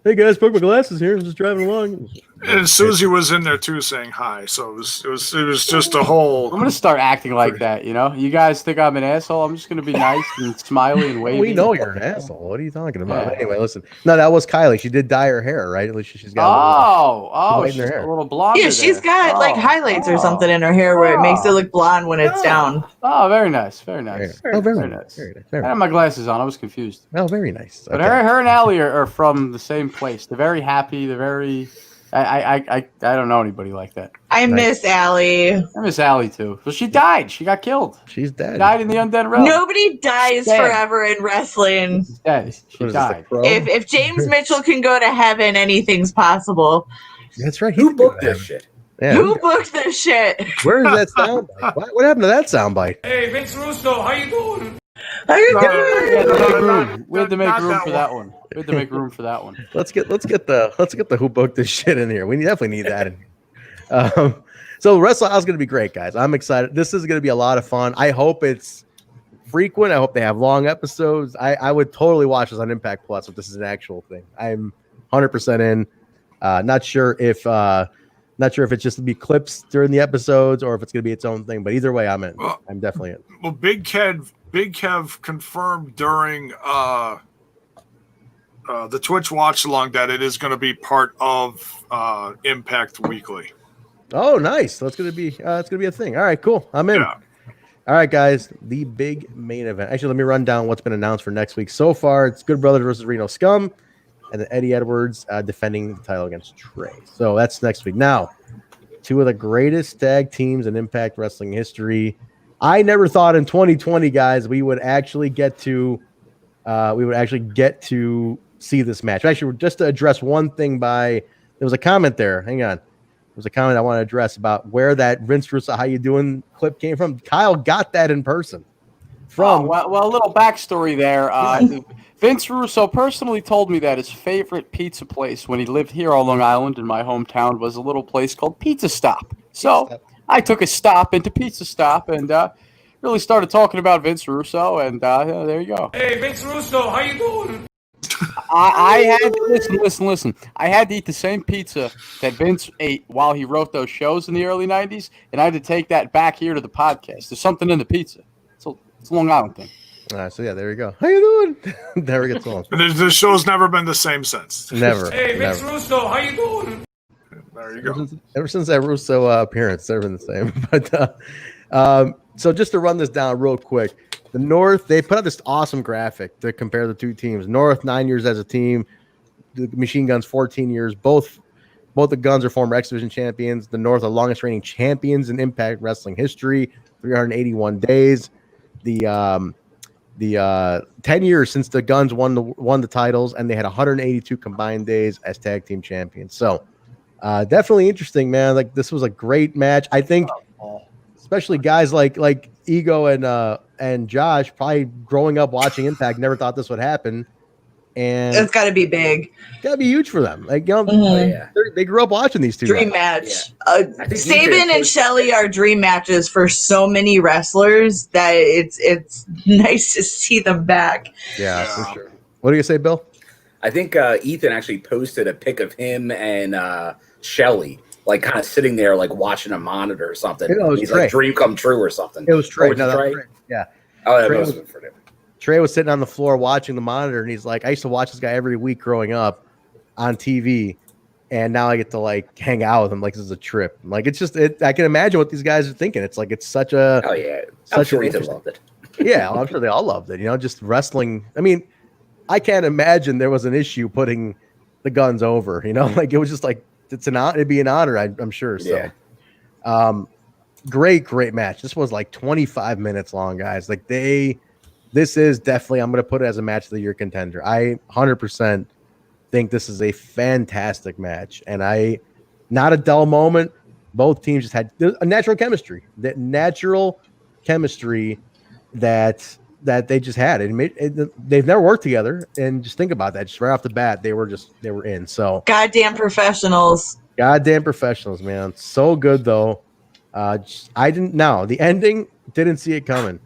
Hey guys, broke my glasses here. I'm just driving along. And Susie was in there too, saying hi. So it was just a whole. I'm gonna start acting like that. You guys think I'm an asshole? I'm just gonna be nice and smiley and wavy. We know you're an asshole. What are you talking about? Yeah. Anyway, listen. No, that was Kylie. She did dye her hair, right? At least she's got. She's a little blonde. Yeah, she's got like highlights or something in her hair where it makes it look blonde when it's down. Oh, very nice, very nice. Very nice. I had my glasses on. I was confused. Oh, very nice. But her and Allie are from the same place. They're very happy. They're very. I don't know anybody like that. I miss Allie. I miss Allie too. So she died. She got killed. She's dead. She died in the undead realm. Nobody dies forever in wrestling. She's dead. She died. If James Mitchell can go to heaven, anything's possible. That's right. Who booked this shit? Yeah. Who booked this shit? Where is that soundbite? What happened to that soundbite? Hey, Vince Russo, how you doing? How you doing? We had to make room for that one. We had to make room for that one. Let's get the who booked this shit in here. We definitely need that in. So Wrestle House is going to be great, guys. I'm excited. This is going to be a lot of fun. I hope it's frequent. I hope they have long episodes. I would totally watch this on Impact Plus if this is an actual thing. I'm 100% in. Not sure if it's just to be clips during the episodes or if it's going to be its own thing. But either way, I'm in. I'm definitely in. Well, Big Kev confirmed during the Twitch watch along that it is going to be part of Impact Weekly. Oh, nice. So it's gonna be a thing. All right, cool. I'm in. Yeah. All right, guys. The big main event. Actually, let me run down what's been announced for next week. So far, it's Good Brothers versus Reno Scum, and then Eddie Edwards defending the title against Trey. So that's next week. Now, two of the greatest tag teams in Impact Wrestling history. I never thought in 2020, guys, we would actually get to see this match. Actually, just to address one thing there was a comment there. Hang on. There was a comment I want to address about where that Vince Russo, how you doing clip came from. Kyle got that in person. Well, a little backstory there. Vince Russo personally told me that his favorite pizza place when he lived here on Long Island in my hometown was a little place called Pizza Stop. So I took a stop into Pizza Stop and really started talking about Vince Russo, and there you go. Hey, Vince Russo, how you doing? I had listen. I had to eat the same pizza that Vince ate while he wrote those shows in the early '90s, and I had to take that back here to the podcast. There's something in the pizza. It's a Long Island thing. All right, so yeah, there you go. How you doing? Never gets long. The show's never been the same since. Never. Hey, Vince Russo, how you doing? There you go. Ever since that Russo appearance, they've been the same. But so just to run this down real quick. The North, they put out this awesome graphic to compare the two teams. North, 9 years as a team. The Machine Guns, 14 years. Both the Guns are former X Division champions. The North are longest reigning champions in Impact Wrestling history, 381 days. The 10 years since the Guns won the titles, and they had 182 combined days as tag team champions. So definitely interesting, man. Like, this was a great match. I think, especially guys like Ego and Josh, probably growing up watching Impact, never thought this would happen. And It's got to be big. Gotta be huge for them. Like, they grew up watching these two. Dream match. Sabin and Shelley are dream matches for so many wrestlers that it's nice to see them back. Yeah, for sure. What do you say, Bill? I think Ethan actually posted a pic of him and Shelley, like kind of sitting there, like watching a monitor or something. He's Trey. like dream come true or something. It was Trey. Oh, Trey? Yeah. Oh, that Trey was for him. Trey was sitting on the floor watching the monitor, and he's like, I used to watch this guy every week growing up on TV, and now I get to like hang out with him like this is a trip. Like, it's just I can imagine what these guys are thinking. It's like it's such a I'm sure Ethan loved it. Yeah, I'm sure they all loved it. Just wrestling. I mean, I can't imagine there was an issue putting the Guns over. Like it was just like it'd be an honor. I'm sure. So, great match. This was like 25 minutes long, guys. Like this is definitely, I'm going to put it as a match of the year contender. I 100% think this is a fantastic match, and not a dull moment. Both teams just had a natural chemistry. That natural chemistry that they just had. They've never worked together, and just think about that. Just right off the bat, they were in. So goddamn professionals. Goddamn professionals, man. So good though. The ending, didn't see it coming.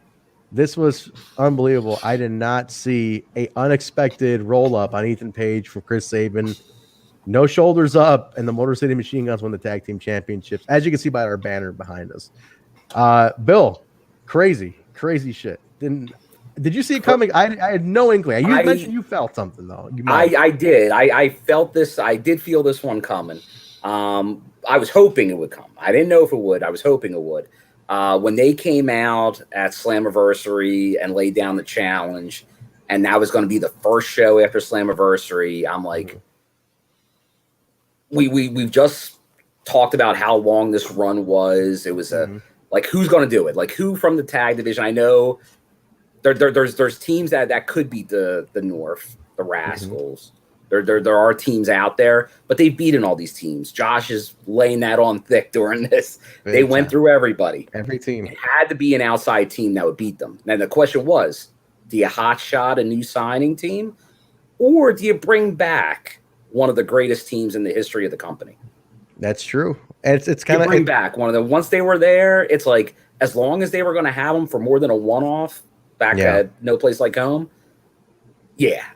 This was unbelievable. I did not see a unexpected roll up on Ethan Page from Chris Sabin. No shoulders up, and the Motor City Machine Guns won the tag team championships, as you can see by our banner behind us. Bill, crazy shit. Did you see it coming? I had no inkling. You mentioned you felt something though. I did. I felt this. I did feel this one coming. I was hoping it would come. I didn't know if it would. I was hoping it would. When they came out at Slammiversary and laid down the challenge, and that was going to be the first show after Slammiversary, I'm like, we've just talked about how long this run was. It was like, who's going to do it? Like, who from the tag division? I know there's teams that could beat the North, the Rascals. There are teams out there, but they've beaten all these teams. Josh is laying that on thick during this. They went through everybody. Every team. It had to be an outside team that would beat them. Now, the question was, do you hot shot a new signing team, or do you bring back one of the greatest teams in the history of the company? That's true. And it's kind of bring back one of them. Once they were there, it's like, as long as they were going to have them for more than a one-off back at No Place Like Home,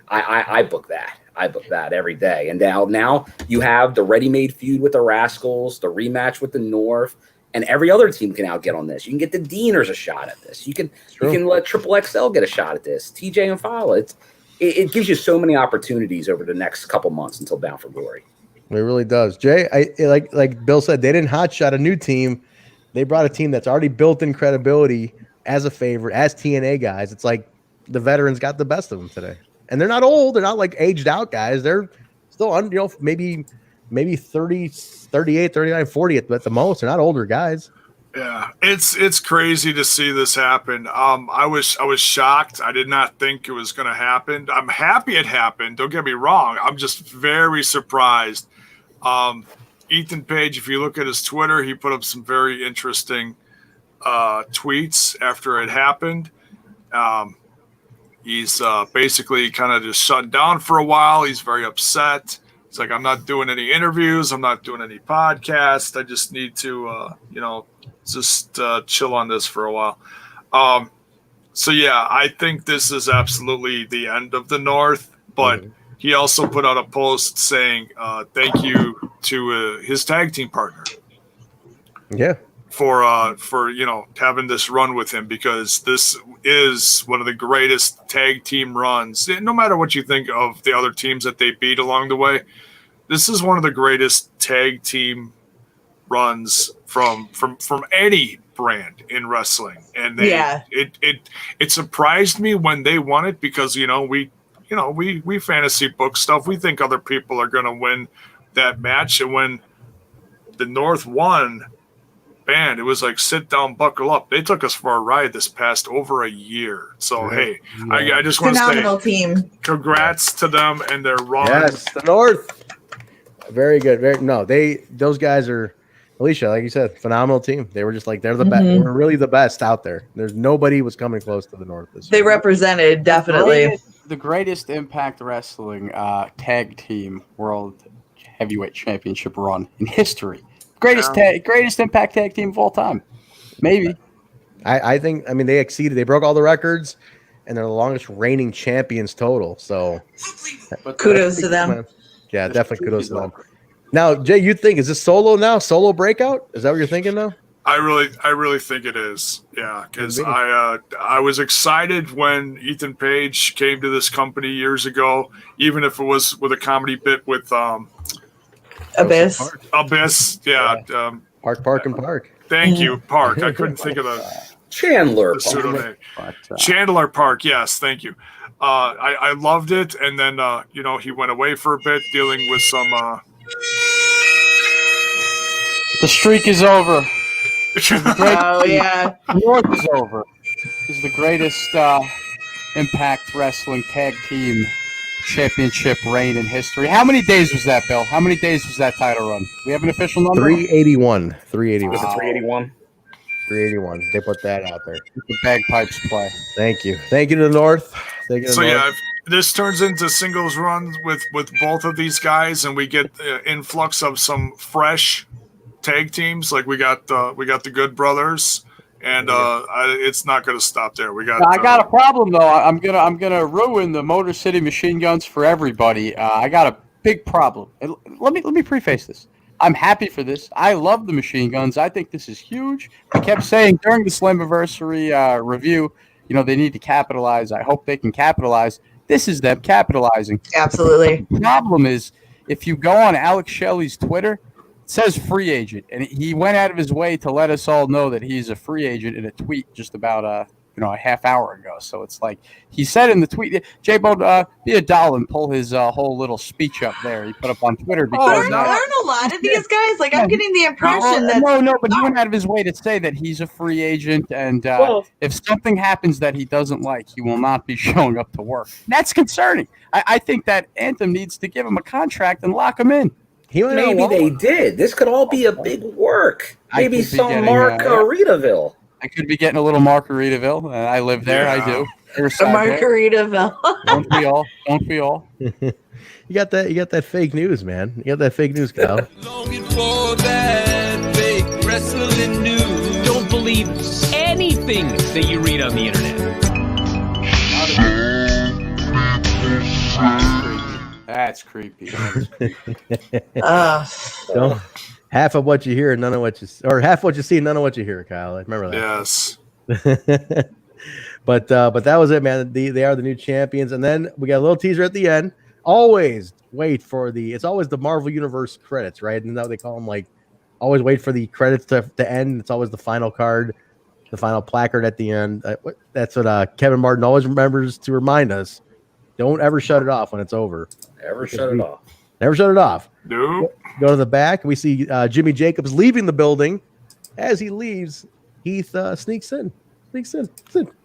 I book that. I book that every day. And now you have the ready-made feud with the Rascals, the rematch with the North, and every other team can out get on this. You can get the Deaners a shot at this. You can let XXXL get a shot at this. TJ and Fallah. It gives you so many opportunities over the next couple months until Bound for Glory. It really does. Jay, like Bill said, they didn't hotshot a new team. They brought a team that's already built in credibility as a favorite, as TNA guys. It's like the veterans got the best of them today. And they're not old. They're not like aged out guys. They're still, maybe 30, 38, 39, 40 at the most. They're not older guys. Yeah, it's crazy to see this happen. I was shocked. I did not think it was going to happen. I'm happy it happened. Don't get me wrong. I'm just very surprised. Ethan Page, if you look at his Twitter, he put up some very interesting tweets after it happened. He's basically kind of just shut down for a while. He's very upset. It's like, I'm not doing any interviews. I'm not doing any podcasts. I just need to, just chill on this for a while. So, yeah, I think this is absolutely the end of the North. But he also put out a post saying thank you to his tag team partner. Yeah. For having this run with him, because this is one of the greatest tag team runs. No matter what you think of the other teams that they beat along the way, this is one of the greatest tag team runs from any brand in wrestling. And it surprised me when they won it, because we fantasy book stuff. We think other people are going to win that match, and when the North won, man, it was like, sit down, buckle up. They took us for a ride this past over a year. So, hey, I just want to say team. Congrats to them and their run. Yes, the North. Very good. Those guys are, Alicia, like you said, phenomenal team. They were just like, they're the best. They were really the best out there. Nobody was coming close to the North this year. They represented, definitely. The greatest Impact Wrestling tag team world heavyweight championship run in history. Greatest Impact tag team of all time. Maybe. I think, they exceeded. They broke all the records, and they're the longest reigning champions total. So kudos to them. Yeah, definitely kudos to them. Now, Jay, you think, is this solo now? Solo breakout? Is that what you're thinking now? I really think it is. Yeah, because I was excited when Ethan Page came to this company years ago, even if it was with a comedy bit with Abyss, yeah. Park. Thank you, Park. I couldn't think of the Chandler. The pseudonym. Chandler Park. Yes, thank you. I loved it, and then he went away for a bit, dealing with some. The streak is over. Oh yeah, North is over. This is the greatest Impact Wrestling tag team championship reign in history. How many days was that, Bill? How many days was that title run? We have an official number? 381. Was it 381? 381. They put that out there. The bagpipes play. Thank you to the North. If this turns into singles runs with both of these guys, and we get the influx of some fresh tag teams, like we got the Good Brothers. And it's not going to stop there. I got a problem though. I'm gonna ruin the Motor City Machine Guns for everybody. I got a big problem. And let me preface this. I'm happy for this. I love the machine guns. I think this is huge. I kept saying during the Slammiversary review, they need to capitalize. I hope they can capitalize. This is them capitalizing. Absolutely. The problem is, if you go on Alex Shelley's Twitter, it says free agent, and he went out of his way to let us all know that he's a free agent in a tweet just about a half hour ago. So it's like he said in the tweet, Jaybone, be a doll and pull his whole little speech up there. He put up on Twitter. Because aren't a lot of these guys? Like, I'm getting the impression that but he went out of his way to say that he's a free agent, and if something happens that he doesn't like, he will not be showing up to work. That's concerning. I think that Anthem needs to give him a contract and lock him in. Maybe they did. This could all be a big work. Maybe some Margaritaville. I could be getting a little Margaritaville. I live there. Yeah. I do. Margaritaville. Don't we all? You got that fake news, man. You got that fake news, Kyle. Longing for that fake wrestling news. Don't believe anything that you read on the internet. That's creepy. Half of what you hear, none of what you, or half what you see, none of what you hear, Kyle. I remember that. Yes. But that was it, man. They are the new champions, and then we got a little teaser at the end. Always wait for it's always the Marvel Universe credits, right? And now they call them like, always wait for the credits to end. It's always the final card, the final placard at the end. That's what Kevin Martin always remembers to remind us. Don't ever shut it off when it's over. Never shut it off. Never shut it off. No. Go to the back. We see Jimmy Jacobs leaving the building. As he leaves, Heath sneaks in.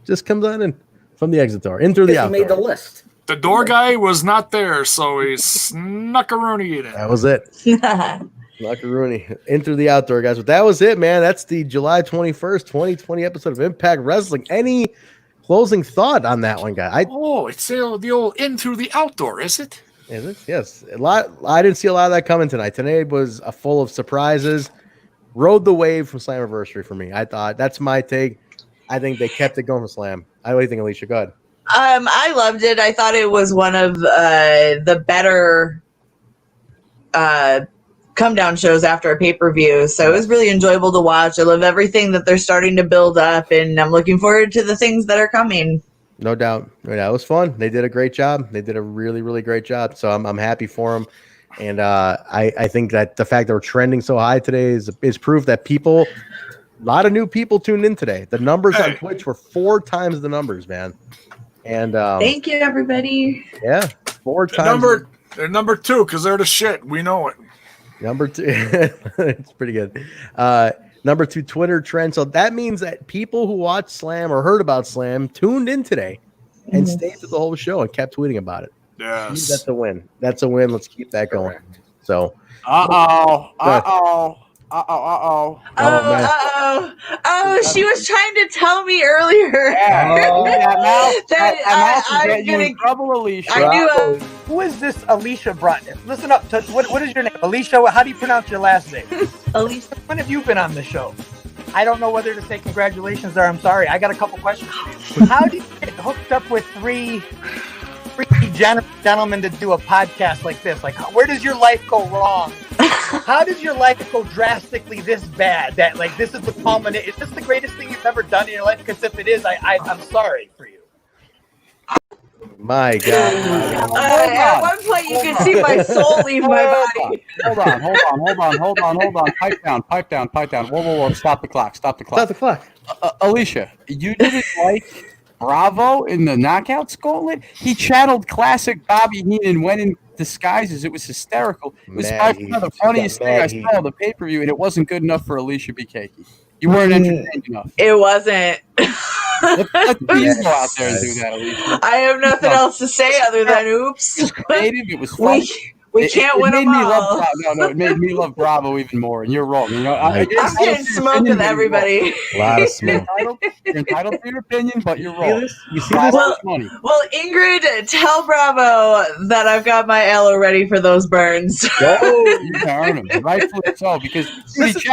Just comes on in from the exit door. In through the out door. He made the list. The door guy was not there, so he snuck a Rooney in it. That was it. Snuck a Rooney. In through the outdoor, guys. But that was it, man. That's the July 21st, 2020 episode of Impact Wrestling. Any closing thought on that one, guy? It's the old in through the outdoor, is it? Is it? Yes. A lot. I didn't see a lot of that coming tonight. Tonight was full of surprises. Rode the wave from Slammiversary for me. I thought that's my take. I think they kept it going for Slam. What do you think, Alicia? Go ahead. I loved it. I thought it was one of the better come down shows after a pay-per-view. So it was really enjoyable to watch. I love everything that they're starting to build up, and I'm looking forward to the things that are coming. No doubt. It was fun. They did a great job. They did a really, really great job. So I'm happy for them. And I think that the fact that we're trending so high today is proof that a lot of new people tuned in today. The numbers on Twitch were 4 times the numbers, man. And thank you, everybody. Yeah, 4 times. They're number 2 because they're the shit. We know it. Number 2. It's pretty good. Number 2, Twitter trend. So that means that people who watched Slam or heard about Slam tuned in today and stayed through the whole show and kept tweeting about it. Yes. That's a win. That's a win. Let's keep that going. So. She was trying to tell me earlier that I'm getting trouble, Alicia. I knew. Who is this Alicia Broughton? Listen up. What is your name? Alicia? How do you pronounce your last name? Alicia. When have you been on the show? I don't know whether to say congratulations or I'm sorry. I got a couple questions for you. How do you get hooked up with three gentlemen to do a podcast like this? Like, where does your life go wrong? How does your life go drastically this bad? That like this is the culminate. Is this the greatest thing you've ever done in your life? Because if it is, I'm sorry for you. My God. At one point, you could see my soul leave my body. Hold on. Pipe down. Whoa. Stop the clock. Alicia, you didn't like Bravo in the Knockouts Gauntlet? He channeled classic Bobby Heenan, went in disguises. It was hysterical. It was by far the funniest thing I saw on the pay-per-view, and it wasn't good enough for Alicia BK. You weren't entertained enough. It wasn't. Let's you go out there and do that, Alicia. I have nothing else to say other than oops. It was creative. It was fun. We can't win them all. It made me love Bravo even more, and you're wrong. You know, I'm getting smoked with everybody. A lot of smoke. You're entitled to your opinion, but you're wrong. You see this? Well, Ingrid, tell Bravo that I've got my aloe ready for those burns. You can earn them, rightfully so, because this is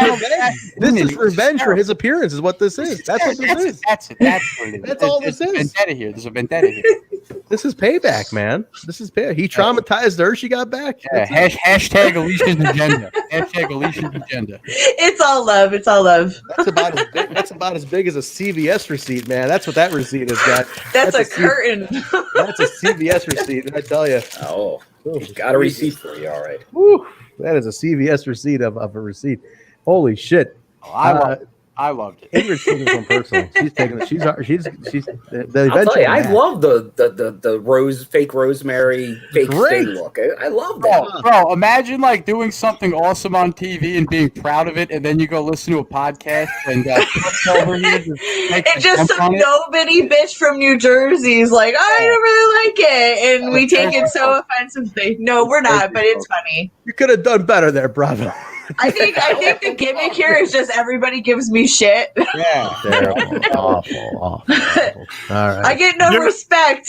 revenge for his appearance. Is what this is. That's what this is. That's it. That's what it is. That's all this is. Vendetta here. There's a vendetta here. This is payback, man. This is payback. He traumatized her. She got back. check. Yeah, hashtag Alicia's agenda. Hashtag Alicia's agenda. It's all love. It's all love. That's about as big. That's about as big as a CVS receipt, man. That's what that receipt has got. That's a curtain. That's a CVS receipt, I tell you. Oh, he's got a receipt for you. All right. Woo, that is a CVS receipt of a receipt. Holy shit! I loved it. Ingrid's taking it from personal. She's taking it. She's I'll tell you, I love the fake Rosemary fake sting look. I love that. Bro, imagine like doing something awesome on TV and being proud of it, and then you go listen to a podcast and over here and just some nobody bitch from New Jersey is like, I don't really like it, and we take it so offensively. No, we're not, but it's funny. You could have done better there, Bravo. I think the gimmick here is just everybody gives me shit. Yeah, terrible, awful. All right, I get no respect.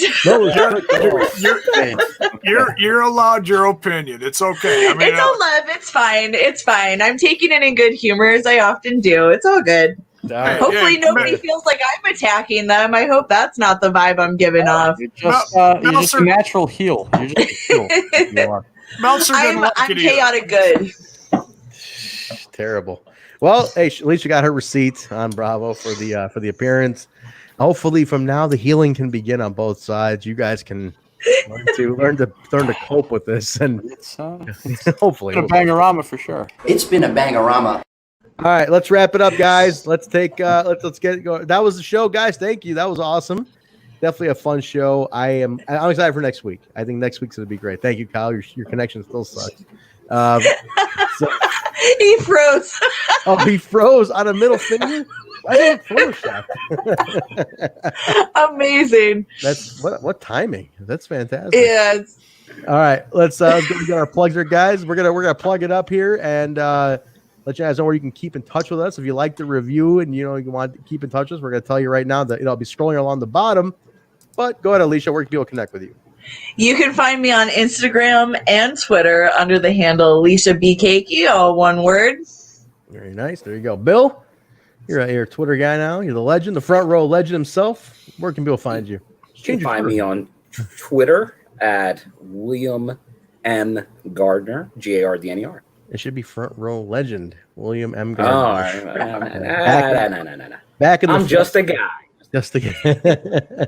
You're allowed your opinion. It's okay. I mean, it's all love. It's fine. It's fine. I'm taking it in good humor as I often do. It's all good. Hopefully nobody feels like I'm attacking them. I hope that's not the vibe I'm giving off. You're just a natural heel. You're just a heel. You are. I'm chaotic good. Terrible. Well, hey, Alicia got her receipt on Bravo for the appearance. Hopefully, from now the healing can begin on both sides. You guys can learn to cope with this, and hopefully, it's been a bangorama for sure. It's been a bangorama. All right, let's wrap it up, guys. Let's take let's get it going. That was the show, guys. Thank you. That was awesome. Definitely a fun show. I'm excited for next week. I think next week's gonna be great. Thank you, Kyle. Your connection still sucks. He froze. Oh, he froze on a middle finger. I didn't Photoshop. Amazing. That's what timing. That's fantastic. Yeah. All right, let's go get our plugs here, guys. We're gonna plug it up here and let you guys know where you can keep in touch with us. If you like the review and you want to keep in touch with us, we're gonna tell you right now that I'll be scrolling along the bottom. But go ahead, Alicia. Where can people connect with you? You can find me on Instagram and Twitter under the handle Alicia B. Cakey, all one word. Very nice. There you go. Bill, you're a Twitter guy now. You're the legend, the front row legend himself. Where can people find you? You can find me on Twitter at William M. Gardner, Gardner. It should be front row legend, William M. Gardner. No. Back in the I'm just a guy. Just a guy.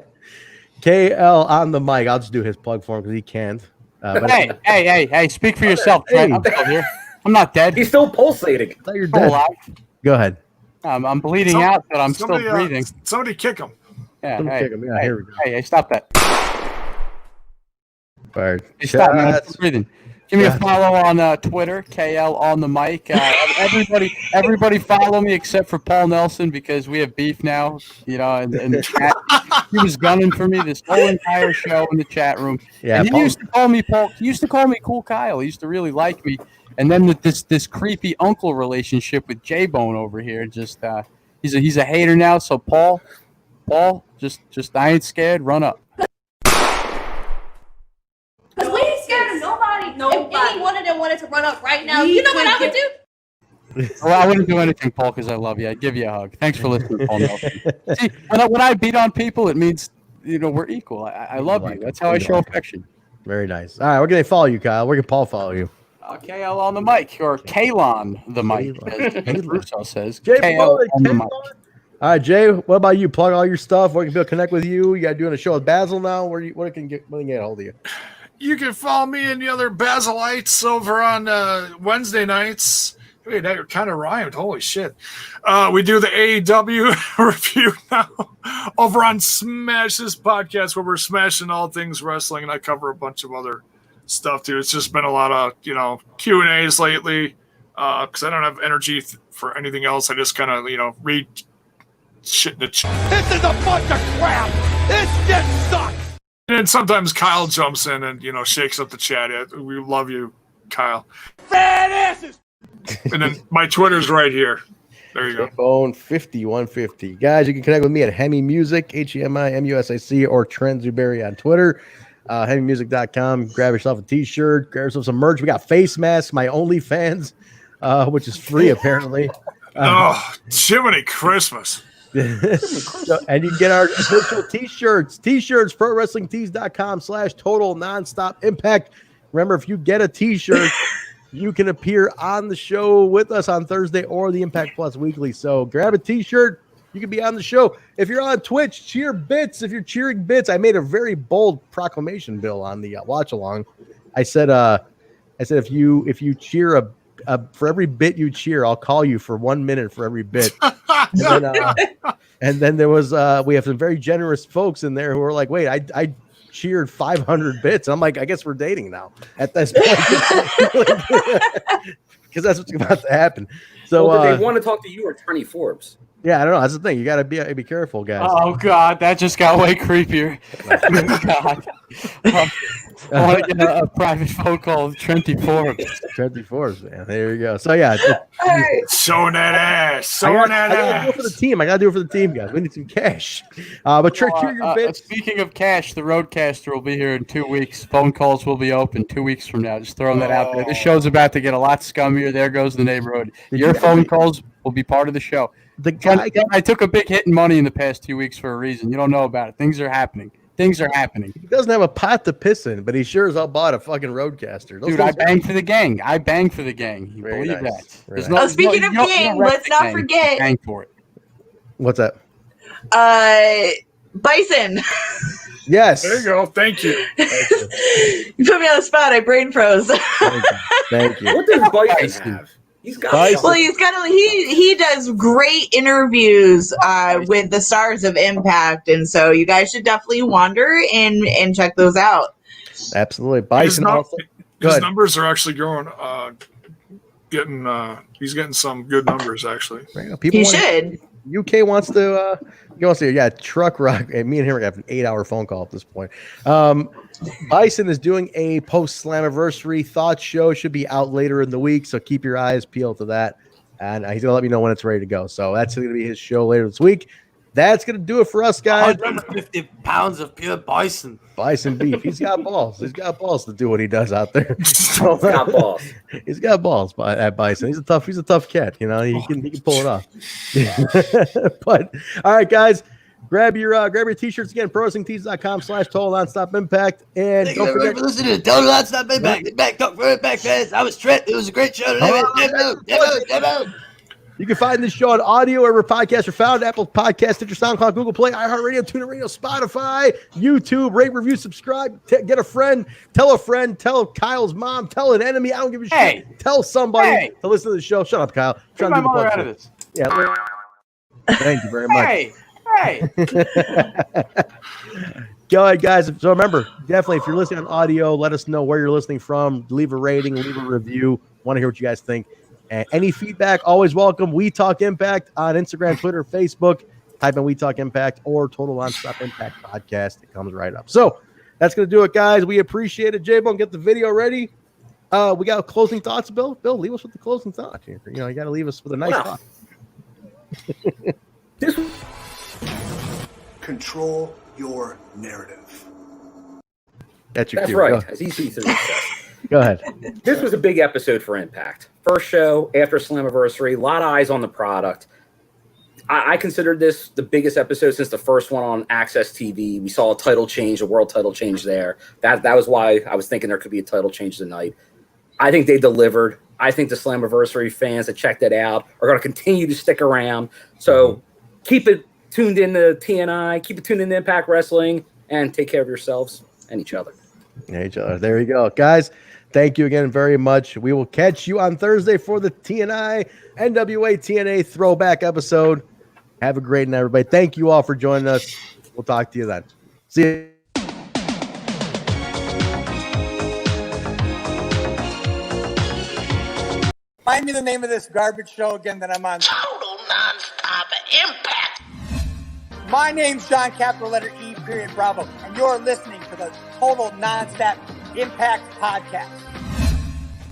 KL on the mic. I'll just do his plug for him because he can't. Hey! Speak for yourself, Trent. I'm still here. I'm not dead. He's still pulsating. I thought you're dead. Alive. Go ahead. I'm bleeding out, but I'm still breathing. Somebody kick him. Yeah, kick him. Yeah, here we go. Hey, stop that. All right. Hey, stop, man. I'm still breathing. Give me a follow on Twitter, KL on the mic. Everybody follow me except for Paul Nelson because we have beef now. You know, and the chat, he was gunning for me this whole entire show in the chat room. Yeah, and he used to call me Paul. He used to call me Cool Kyle. He used to really like me. And then with this creepy uncle relationship with Jaybone over here, just he's a hater now. So Paul, just I ain't scared. Run up. If any one of them wanted to run up right now, you know what I would do? Well, I wouldn't do anything, Paul, because I love you. I'd give you a hug. Thanks for listening, Paul Nelson. See, when I beat on people, it means we're equal. I love you. That's how I show affection. Very nice. All right, where can they follow you, Kyle? Where can Paul follow you? KL on the mic, or Kalon the mic, as Russo says. KL on the mic. All right, Jay, what about you? Plug all your stuff. Where can people connect with you? You got doing a show with Basil now. Where can get a hold of you? You can follow me and the other Basilites over on Wednesday nights. Wait, that kind of rhymed. Holy shit. We do the AEW review now over on Smash This Podcast where we're smashing all things wrestling, and I cover a bunch of other stuff too. It's just been a lot of, Q&As lately because I don't have energy for anything else. I just kind of, read shit in the chat. This is a bunch of crap. This shit sucks. And then sometimes Kyle jumps in and, shakes up the chat. We love you, Kyle. Fat asses. And then my Twitter's right here. There you go. Phone 5150. Guys, you can connect with me at Hemi Music, HEMIMUSIC, or Trent Zuberi on Twitter. HemiMusic.com. Grab yourself a t-shirt. Grab yourself some merch. We got face masks, my OnlyFans, which is free apparently. Jiminy Christmas. And you can get our official t-shirts, ProWrestlingTees.com/total nonstop impact. Remember, if you get a T-shirt, you can appear on the show with us on Thursday or the Impact Plus Weekly. So grab a T-shirt. You can be on the show. If you're on Twitch, cheer bits. If you're cheering bits, I made a very bold proclamation, Bill, on the watch along. I said if you cheer for every bit you cheer, I'll call you for 1 minute for every bit. And then there was we have some very generous folks in there who are like, wait, I cheered 500 bits. And I'm like, I guess we're dating now at this point because that's what's about to happen. So well, did they want to talk to you or Attorney Forbes? Yeah, I don't know. That's the thing. You got to be careful, guys. Oh God, that just got way creepier. God. I want to get a private phone call with Trent Forbes. Trent Forbes, man. There you go. So yeah, showing that ass. I gotta do it for the team. I gotta do it for the team, guys. We need some cash. But Trent, your bits. Speaking of cash, the Roadcaster will be here in 2 weeks. Phone calls will be open 2 weeks from now. Just throwing that out there. This show's about to get a lot scummier. There goes the neighborhood. Your phone calls will be part of the show. I took a big hit in money in the past 2 weeks for a reason. You don't know about it. Things are happening. Things are happening. He doesn't have a pot to piss in, but he sure as hell bought a fucking Roadcaster. Dude, I banged for the gang. I banged for the gang. You believe nice. that? Speaking of gang, let's not forget. Bang for it. What's that? Bison. Yes. There you go. Thank you. You put me on the spot. I brain froze. Thank you. What does Bison have? He's got well, he does great interviews with the stars of Impact, and so you guys should definitely wander and check those out. Absolutely, Bison. His numbers are actually growing. He's getting some good numbers actually. He should. UK wants to. Truck Rock. And me and him are gonna have an 8-hour phone call at this point. Bison is doing a post-Slammiversary thoughts show. Should be out later in the week, so keep your eyes peeled to that. And he's gonna let me know when it's ready to go. So that's gonna be his show later this week. That's gonna do it for us, guys. 150 pounds of pure bison. Bison beef. He's got balls. He's got balls to do what he does out there. He's got balls. He's got balls at Bison. He's a tough cat. You know, he can pull it off. But all right, guys. Grab your t-shirts again, prowrestlingtees.com/total nonstop impact. And don't forget to listen to Total Nonstop Impact. Talk for Impact fans. I was Trent. It was a great show today. Demo. You can find this show on audio wherever podcasts are found: Apple Podcasts, Stitcher, SoundCloud, Google Play, iHeartRadio, TuneIn Radio, Spotify, YouTube. Rate, review, subscribe. Get a friend. Tell Kyle's mom. Tell an enemy. I don't give a shit. Tell somebody to listen to the show. Shut up, Kyle. Get my mother out of this. Yeah. Thank you very much. Hey. Go ahead, guys. So remember, definitely, if you're listening on audio, let us know where you're listening from. Leave a rating, leave a review. Want to hear what you guys think. And any feedback, always welcome. We Talk Impact on Instagram, Twitter, Facebook. Type in We Talk Impact or Total Nonstop Impact Podcast. It comes right up. So that's going to do it, guys. We appreciate it. Jaybone, get the video ready. We got closing thoughts, Bill. Bill, leave us with the closing thought here. You know, you got to leave us with a nice thought. Control your narrative. That's cue. Right. As EC3 says. Go ahead. This was a big episode for Impact. First show after Slammiversary. A lot of eyes on the product. I considered this the biggest episode since the first one on Access TV. We saw a title change, a world title change there. That was why I was thinking there could be a title change tonight. I think they delivered. I think the Slammiversary fans that checked it out are going to continue to stick around. So keep it tuned in to TNI, keep it tuned in to Impact Wrestling, and take care of yourselves and each other. There you go. Guys, thank you again very much. We will catch you on Thursday for the TNI NWA TNA throwback episode. Have a great night, everybody. Thank you all for joining us. We'll talk to you then. See you. Find me the name of this garbage show again that I'm on. Total Nonstop Impact. My name's John, capital letter E, period, Bravo, and you're listening to the Total Nonstop Impact Podcast.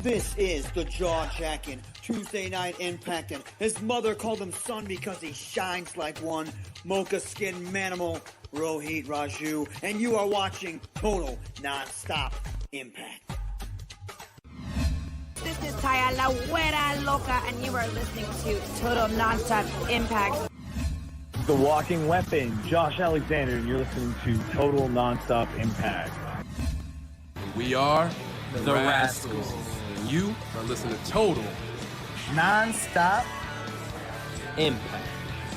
This is the jaw-jacking Tuesday Night Impact, and his mother called him son because he shines like one. Mocha skin manimal, Rohit Raju, and you are watching Total Nonstop Impact. This is Taya, la güera loca, and you are listening to Total Nonstop Impact. The Walking Weapon, Josh Alexander, and you're listening to Total Nonstop Impact. We are The Rascals. And you are listening to Total Nonstop Impact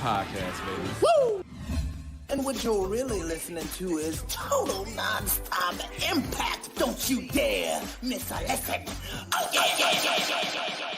Podcast, baby. Woo! And what you're really listening to is Total Nonstop Impact. Don't you dare miss a lesson. Oh, yeah.